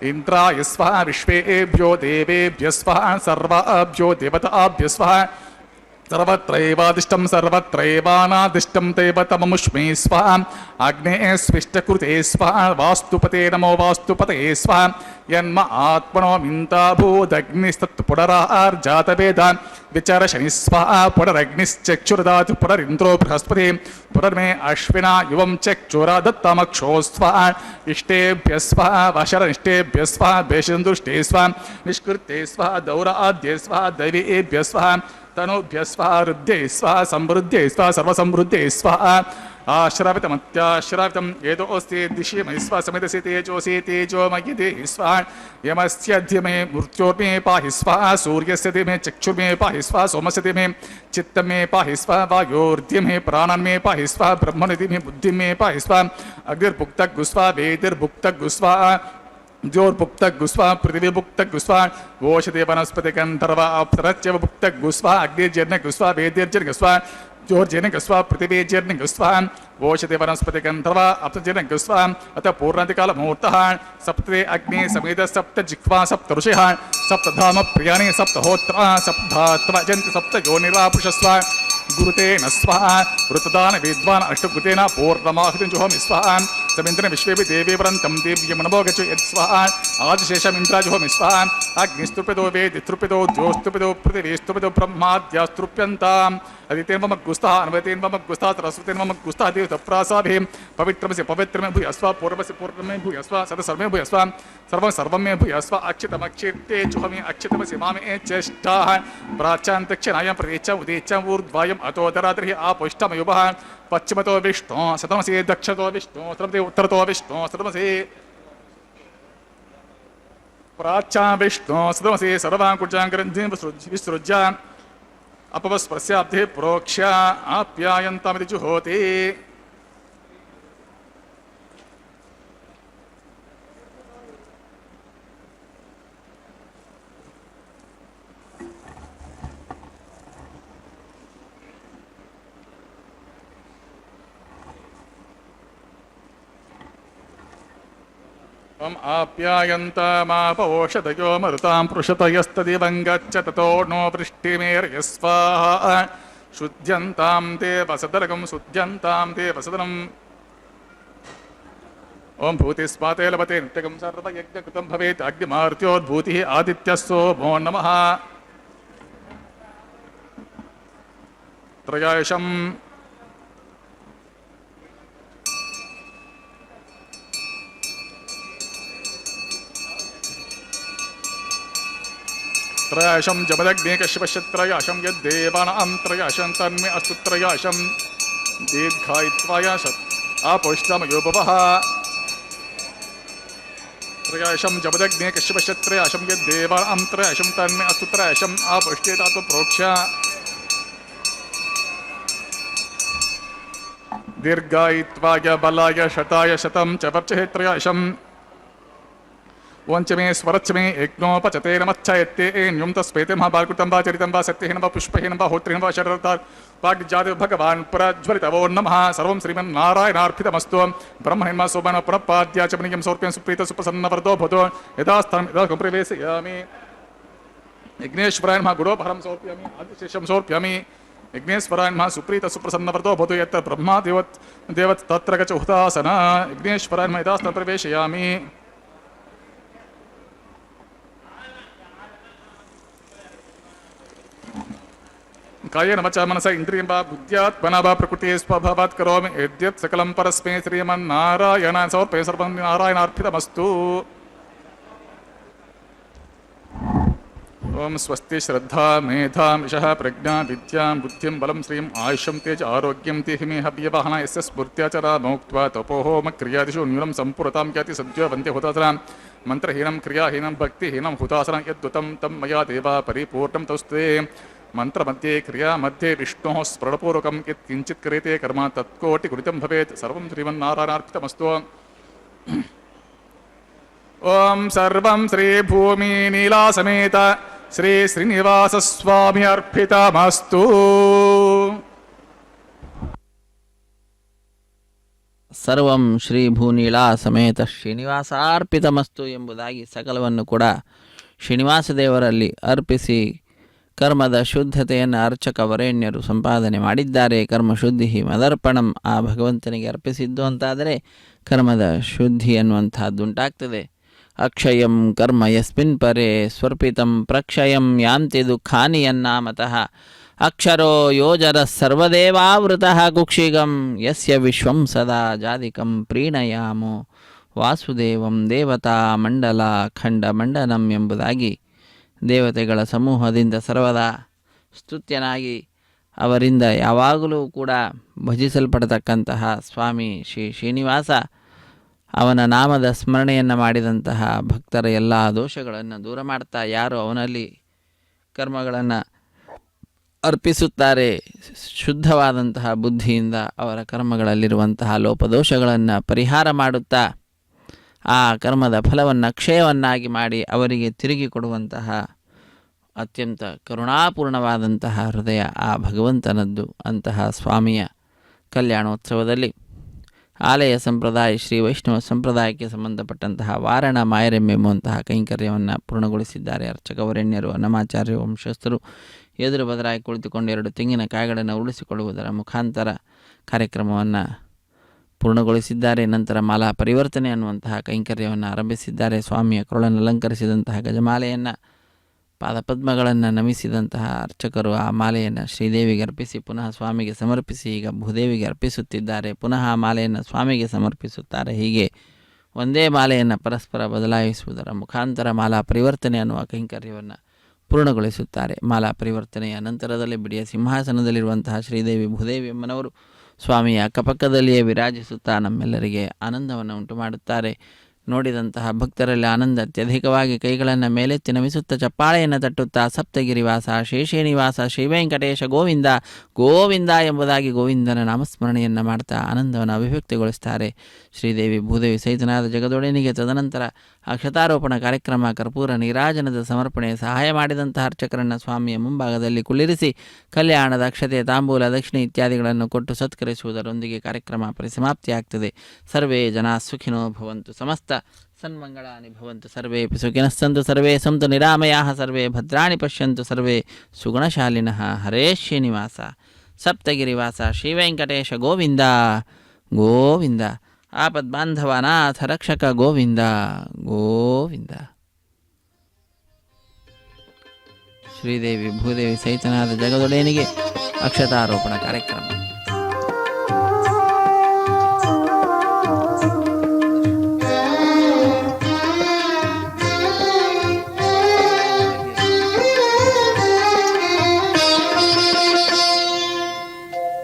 इंद्राय स्वाहा विश्वेभ्यो देवेभ्यः स्वाहा सर्वाभ्यो देवताभ्यः स्वाहा सर्वत्रैवादिष्टं सर्वत्रैवानादिष्टं देवतममुष्मे स्वाहा अग्नेः स्विष्टकृते स्वाहा वास्तुपते नमो वास्तुपते स्वाहा यन्म आत्मनो मिन्ताभूदग्निस्तत् पुनरार्जातवेद विचार शनि स्वाहा पुनरग्निश्चक्षुरदातु पुनरिन्द्रो बृहस्पति पुनर्मे अश्विना युवं चक्षुरादत्तमक्षो स्वाहा इष्टेभ्यः स्वाहा वशरनिष्टेभ्यः स्वाहा भेषन्दुष्टे स्वाहा निष्कृते स्वाहा दौराद्ये स्वाहा दैवेभ्यः स्वाहा तनोभ्यः स्वाहा रुद्ध्ये स्वाहा समृद्धे स्वाहा सर्वसमृद्धे स्वाहा आश्रावितमत्याश्रावितं येदोऽस्ति दिशि मयि स्वाहा समितसि तेजोऽसि तेजोमयि देहि स्वाहा यमस्य धिमहि मृत्योर्मे पाहि स्वाहा सूर्यस्य धिमहि चक्षुर्मे पाहि स्वाहा सोमस्य धिमहि चित्तमे पाहि स्वाहा वायोर्धिमहि प्राणन्मे पाहि स्वाहा ब्रह्मणि धिमहि बुद्धिमे पाहि स्वाहा अग्निर्भुक्तग्गुस्वाहा वेदिर्भुक्तग्गुस्वाहा ज्योर्भुक्तग्गुस्वाहा पृथिवीभुक्तग्गुस्वाहा ओषधि वनस्पति गन्धर्व अप्सरच्चैव भुक्तग्गुस्वाहा अग्निर्जन्यग्गुस्वाहा वेदिर्जन्यग्गुस्वाहा जोर्जनगस्व पृथिवीजर्निगस्व ओषधि वनस्पति गंधर्व अप्सजनगस्व अत पूर्णाधिकालमुहूर्तः सप्तते अग्नि समेत सप्त जिह्वा सप्त ऋषिः सप्तधाम प्रियाणि सप्तहोत्रा सप्तधात्वा जन्ति सप्त योनिरापुषस्व गुरुते न स्वः वृतदान विद्वान् अष्टगुतेन पूर्णमाहुतिं जुहोमि स्वः समिन्द्रेण विश्वेपि देवी वरन्तं दिव्यमनमो गच्छ यत्स्वः आदिशेषमिन्द्रा जुहोमि स्वः अग्निस्तुपितो वेदिस्तुपितो ज्योस्तुपितो पृथिवीस्तुपितो ब्रह्माद्यास्तृप्यन्ताम् अदितेन मम गुस्तः अन्वतेन मम गुस्तः सरस्वतेन मम गुस्तः देवतप्रासाभिः पवित्रमसि पवित्रमे भूयस्व पूर्वमसि पूर्णमे भूयस्व सदसर्वे भूयस्व सर्वं सर्वं मे भूयस्व अक्षितमक्षिते जुहोमि अक्षितमसि मामे चेष्टाः प्राचान्तक्षणायां प्रदेच उदेच ऊर्ध्वायम् अतोदराद्रिः आपुष्टमयुवः पश्चिमतो विष्णु शतमसि दक्षतो विष्णु शतमसि उत्तरतो विष्णु शतमसि प्राचा विष्णु शतमसि सर्वाङ्कुजाङ्गरन्धिं विसृज्य अपवस्पृश्याब्धे प्रोक्ष्य आप्यायन्तमिति जुहोति आप्यायन्तमापौषधयो मरुतां पृषतयस्तदिवं गच्छ ततो नो वृष्टिमेर्यस्वाहा शुद्ध्यन्तां ते वसदलकं शुद्ध्यन्तां ते वसदनम् ओं भूतिस्माते लभते नित्यकं सर्वयज्ञकृतं भवेत् अग्निमार्त्योद्भूतिः आदित्यस्सोमो नमः त्रयायुषम् त्रयाशं जपदग्ने कश्यपश्यत्रयाशं यद्देवानां त्रयाशं तन्मे अस्तु त्रयाशं दीर्घायित्वायाश आपोष्टमयोपवः त्रयाशं जपदग्ने कश्यपश्यत्रयाशं यद्देवानां त्रयाशं तन्मे अस्तु त्रयाशम् आपोष्टेतात्व प्रोक्ष्य दीर्घायित्वाय बलाय शताय शतं च वर्चहे त्रयाशम् वंचमे स्वरचमे यज्ञोपचते नमच्छयत्ते न्युं तस्पेते महाबालकृतं वा चरितं वा सत्यहीनं वा पुष्पहीनं वा होत्रिहीनं वा शरदात् वाग्जाते भगवान् प्रज्वलितवो नमः सर्वं श्रीमन्नारायणार्पितमस्तु ब्रह्मणेन सोमन पुनःपाद्या च मणिं समर्पयन् सुप्रीत सुप्रसन्नवरदो भवतो यदा स्थानं यदा प्रवेशयामि यज्ञेश्वराय नमः गुडोपहरं समर्पयामि आदिशेषं समर्पयामि यज्ञेश्वराय नमः सुप्रीत सुप्रसन्नवरदो भवतो यत्र ब्रह्मा देवत् तत्र गच हुतासन यज्ञेश्वराय नमः यदा स्थानं प्रवेशयामि कायेन वचा मनसा इंद्रियं वा बुद्ध्यात्मना वा प्रकृते स्वभावात् करोमि यद्यत् सकलं परस्मै श्रीमन्नारायणाय समर्पये सर्वं नारायणार्पितमस्तु ओम स्वस्ति श्रद्धा मेधा यशः प्रज्ञा विद्यां बुद्धिं बलं श्रीं आयुष्यं तेज आरोग्यं तेहिमे हव्यवहना यस्य स्फूर्त्याचरा मोक्त्वा तपोहोम क्रियादिषु न्यूनं सम्पूर्णतां ज्ञाति सद्यो वन्दे हुतासनां मन्त्रहीनं क्रियाहीनं भक्तिहीनं हुतासनं यद्दुतं तं मया देवा परिपूर्णं तौस्ते मंत्रमध्ये क्रिया मध्ये विष्णोः स्मरणपूर्वकं यत् किञ्चित् क्रियते कर्म तत्कोटिकृतं भवेत् सर्वं श्रीमन्नारायणार्पितमस्तु ओं सर्वं श्रीभूमिनीलासमेत श्री श्रीनिवासस्वामी अर्पितमस्तु ಸರ್ವಂ ಶ್ರೀ ಭೂನೀಳಾ ಸಮೇತ ಶ್ರೀನಿವಾಸಾರ್ಪಿತಮಸ್ತು ಎಂಬುದಾಗಿ ಸಕಲವನ್ನು ಕೂಡ ಶ್ರೀನಿವಾಸ ದೇವರಲ್ಲಿ ಅರ್ಪಿಸಿ ಕರ್ಮದ ಶುದ್ಧತೆಯನ್ನು ಅರ್ಚಕ ವರೇಣ್ಯರು ಸಂಪಾದನೆ ಮಾಡಿದ್ದಾರೆ. ಕರ್ಮಶುದ್ಧಿ ಮದರ್ಪಣಂ, ಆ ಭಗವಂತನಿಗೆ ಅರ್ಪಿಸಿದ್ದು ಅಂತಾದರೆ ಕರ್ಮದ ಶುದ್ಧಿ ಅನ್ನುವಂಥದ್ದುಂಟಾಗ್ತದೆ. ಅಕ್ಷಯಂ ಕರ್ಮ ಯಸ್ಮಿನ್ ಪರೇ ಸ್ವರ್ಪಿತಂ ಪ್ರಕ್ಷಯಂ ಯಾಂತಿ ದುಃಖಾನಿ ಯನ್ನಾಮತಃ ಅಕ್ಷರೋ ಯೋಜರ ಸರ್ವದೇವಾವೃತಃ ಕುಕ್ಷಿಗಂ ಯಸ್ಯ ವಿಶ್ವಂ ಸದಾ ಜಾದಿಕಂ ಪ್ರೀಣಯಾಮೋ ವಾಸುದೇವಂ ದೇವತಾ ಮಂಡಲ ಖಂಡ ಮಂಡನಂ ಎಂಬುದಾಗಿ ದೇವತೆಗಳ ಸಮೂಹದಿಂದ ಸರ್ವದಾ ಸ್ತುತ್ಯನಾಗಿ ಅವರಿಂದ ಯಾವಾಗಲೂ ಕೂಡ ಭಜಿಸಲ್ಪಡತಕ್ಕಂತಹ ಸ್ವಾಮಿ ಶ್ರೀ ಶ್ರೀನಿವಾಸ ಅವನ ನಾಮದ ಸ್ಮರಣೆಯನ್ನು ಮಾಡಿದಂತಹ ಭಕ್ತರ ಎಲ್ಲ ದೋಷಗಳನ್ನು ದೂರ ಮಾಡ್ತಾ ಯಾರು ಅವನಲ್ಲಿ ಕರ್ಮಗಳನ್ನು ಅರ್ಪಿಸುತ್ತಾರೆ ಶುದ್ಧವಾದಂತಹ ಬುದ್ಧಿಯಿಂದ ಅವರ ಕರ್ಮಗಳಲ್ಲಿರುವಂತಹ ಲೋಪದೋಷಗಳನ್ನು ಪರಿಹಾರ ಮಾಡುತ್ತಾ ಆ ಕರ್ಮದ ಫಲವನ್ನು ಅಕ್ಷಯವನ್ನಾಗಿ ಮಾಡಿ ಅವರಿಗೆ ತಿರುಗಿ ಕೊಡುವಂತಹ ಅತ್ಯಂತ ಕರುಣಾಪೂರ್ಣವಾದಂತಹ ಹೃದಯ ಆ ಭಗವಂತನದ್ದು. ಅಂತಹ ಸ್ವಾಮಿಯ ಕಲ್ಯಾಣೋತ್ಸವದಲ್ಲಿ ಆಲಯ ಸಂಪ್ರದಾಯ ಶ್ರೀ ವೈಷ್ಣವ ಸಂಪ್ರದಾಯಕ್ಕೆ ಸಂಬಂಧಪಟ್ಟಂತಹ ವಾರಣ ಮಾಯರೆಂ ಎಂಬುವಂತಹ ಕೈಂಕರ್ಯವನ್ನು ಪೂರ್ಣಗೊಳಿಸಿದ್ದಾರೆ ಅರ್ಚಕವರೆಣ್ಯರು. ಅನ್ನಮಾಚಾರ್ಯ ವಂಶಸ್ಥರು ಎದುರು ಬದಲಾಗಿ ಕುಳಿತುಕೊಂಡು 2 ತೆಂಗಿನಕಾಯಿಗಳನ್ನು ಉರುಳಿಸಿಕೊಳ್ಳುವುದರ ಮುಖಾಂತರ ಕಾರ್ಯಕ್ರಮವನ್ನು ಪೂರ್ಣಗೊಳಿಸಿದ್ದಾರೆ. ನಂತರ ಮಾಲಾ ಪರಿವರ್ತನೆ ಅನ್ನುವಂತಹ ಕೈಂಕರ್ಯವನ್ನು ಆರಂಭಿಸಿದ್ದಾರೆ. ಸ್ವಾಮಿಯ ಕೊರಳನ್ನು ಅಲಂಕರಿಸಿದಂತಹ ಗಜಮಾಲೆಯನ್ನು, ಪಾದಪದ್ಮಗಳನ್ನು ನಮಿಸಿದಂತಹ ಅರ್ಚಕರು ಆ ಮಾಲೆಯನ್ನು ಶ್ರೀದೇವಿಗೆ ಅರ್ಪಿಸಿ ಪುನಃ ಸ್ವಾಮಿಗೆ ಸಮರ್ಪಿಸಿ ಈಗ ಭೂದೇವಿಗೆ ಅರ್ಪಿಸುತ್ತಿದ್ದಾರೆ. ಪುನಃ ಆ ಮಾಲೆಯನ್ನು ಸ್ವಾಮಿಗೆ ಸಮರ್ಪಿಸುತ್ತಾರೆ. ಹೀಗೆ ಒಂದೇ ಮಾಲೆಯನ್ನು ಪರಸ್ಪರ ಬದಲಾಯಿಸುವುದರ ಮುಖಾಂತರ ಮಾಲಾ ಪರಿವರ್ತನೆ ಅನ್ನುವ ಕೈಂಕರ್ಯವನ್ನು ಪೂರ್ಣಗೊಳಿಸುತ್ತಾರೆ. ಮಾಲಾ ಪರಿವರ್ತನೆಯ ನಂತರದಲ್ಲಿ ಬಿಡಿಯ ಸಿಂಹಾಸನದಲ್ಲಿರುವಂತಹ ಶ್ರೀದೇವಿ ಭೂದೇವಿ ಅಮ್ಮನವರು ಸ್ವಾಮಿಯ ಅಕ್ಕಪಕ್ಕದಲ್ಲಿಯೇ ವಿರಾಜಿಸುತ್ತಾ ನಮ್ಮೆಲ್ಲರಿಗೆ ಆನಂದವನ್ನು ಉಂಟು ಮಾಡುತ್ತಾರೆ. ನೋಡಿದಂತಹ ಭಕ್ತರಲ್ಲಿ ಆನಂದ ಅತ್ಯಧಿಕವಾಗಿ ಕೈಗಳನ್ನು ಮೇಲೆತ್ತಿ ನಮಿಸುತ್ತಾ ಚಪ್ಪಾಳೆಯನ್ನು ತಟ್ಟುತ್ತಾ ಸಪ್ತಗಿರಿವಾಸ ಶೇಷೇನಿವಾಸ ಶ್ರೀವೆಂಕಟೇಶ ಗೋವಿಂದ ಗೋವಿಂದ ಎಂಬುದಾಗಿ ಗೋವಿಂದನ ನಾಮಸ್ಮರಣೆಯನ್ನು ಮಾಡ್ತಾ ಆನಂದವನ್ನು ಅಭಿವ್ಯಕ್ತಿಗೊಳಿಸ್ತಾರೆ. ಶ್ರೀದೇವಿ ಭೂದೇವಿ ಸಹಿತನಾದ ಜಗದೊಡೆಯನಿಗೆ ತದನಂತರ ಅಕ್ಷತಾರೋಪಣ ಕಾರ್ಯಕ್ರಮ, ಕರ್ಪೂರ ನೀರಾಜನದ ಸಮರ್ಪಣೆ, ಸಹಾಯ ಮಾಡಿದಂತಹ ಅರ್ಚಕರನ್ನು ಸ್ವಾಮಿಯ ಮುಂಭಾಗದಲ್ಲಿ ಕುಳ್ಳಿರಿಸಿ ಕಲ್ಯಾಣದ ಅಕ್ಷತೆ, ತಾಂಬೂಲ, ದಕ್ಷಿಣೆ ಇತ್ಯಾದಿಗಳನ್ನು ಕೊಟ್ಟು ಸತ್ಕರಿಸುವುದರೊಂದಿಗೆ ಕಾರ್ಯಕ್ರಮ ಪರಿಸಮಾಪ್ತಿಯಾಗ್ತದೆ. ಸರ್ವೇ ಜನಾ ಸುಖಿನೋ ಭವಂತು, ಸಮಸ್ತ ಸನ್ಮಂಗಳಾನಿ ಭವಂತು, ಸರ್ವೇ ಸುಖಿನಸ್ಸಂತು, ಸರ್ವೇ ಸಂತು ನಿರಾಮಯಾಃ, ಸರ್ವೇ ಭದ್ರಾಣಿ ಪಶ್ಯಂತು, ಸರ್ವೇ ಸುಗುಣಶಾಲಿನಃ. ಹರೇ ಶ್ರೀನಿವಾಸ ಸಪ್ತಗಿರಿವಾಸ ಶ್ರೀವೆಂಕಟೇಶ ಗೋವಿಂದ ಗೋವಿಂದ. ಆಪದ್ಬಾಂಧವನಾಥ ರಕ್ಷಕ ಗೋವಿಂದ ಗೋವಿಂದ. ಶ್ರೀದೇವಿ ಭೂದೇವಿ ಸಹಿತನಾದ ಜಗದೊಡೆಯನಿಗೆ ಅಕ್ಷತಾರೋಪಣ ಕಾರ್ಯಕ್ರಮ.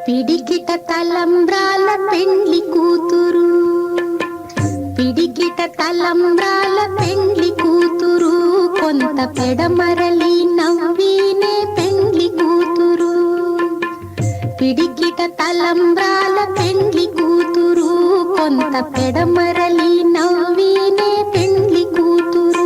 పిడికిట తలంబ్రాల పెండ్లి కూతురు, పిడికిట తలంబ్రాల పెండ్లి కూతురు, కొంత పెడమరలి నవ్వినే పెండ్లి కూతురు. పిడికిట తలంబ్రాల పెండ్లి కూతురు, కొంత పెడమరలి నవ్వినే పెండ్లి కూతురు.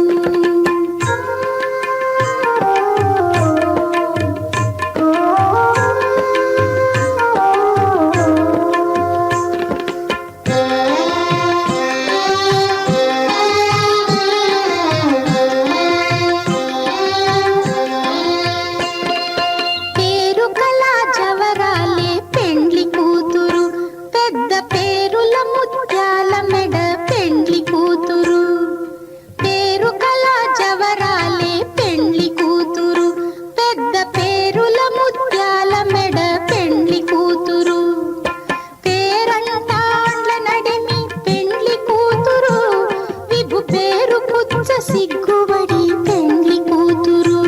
సిగ్గుబడి పెండ్లి కూతురు,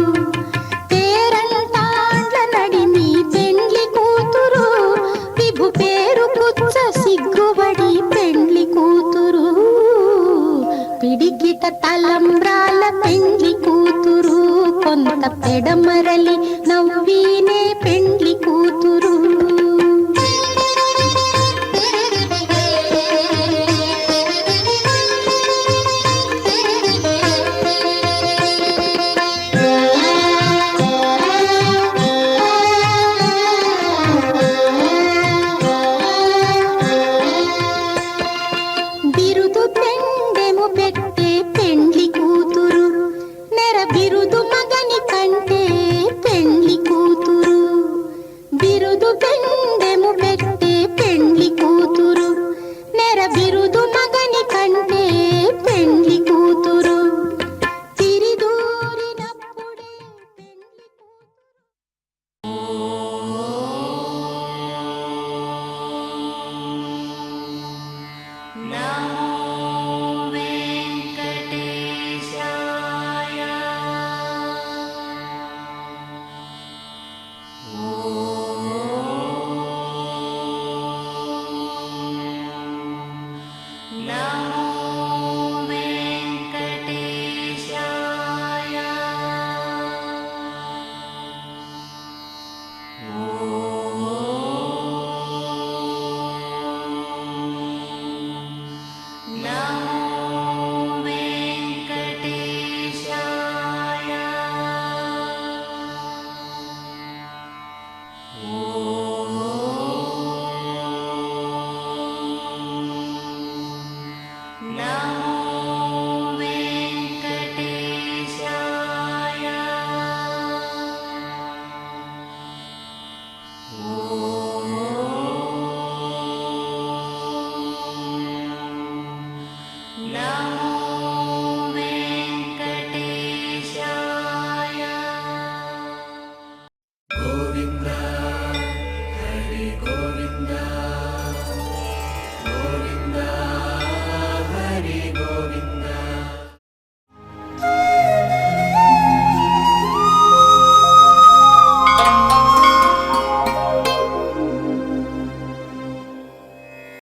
పేరంటాండ్ల నడిమి పెండ్లి కూతురు, విభు పేరు పుచ్చ సిగ్గుబడి పెండ్లి కూతురు. పిడికిట తలంబ్రాల పెండ్లి కూతురు, కొంత పెడమరలి నవ్వినే పెండ్లి కూతురు.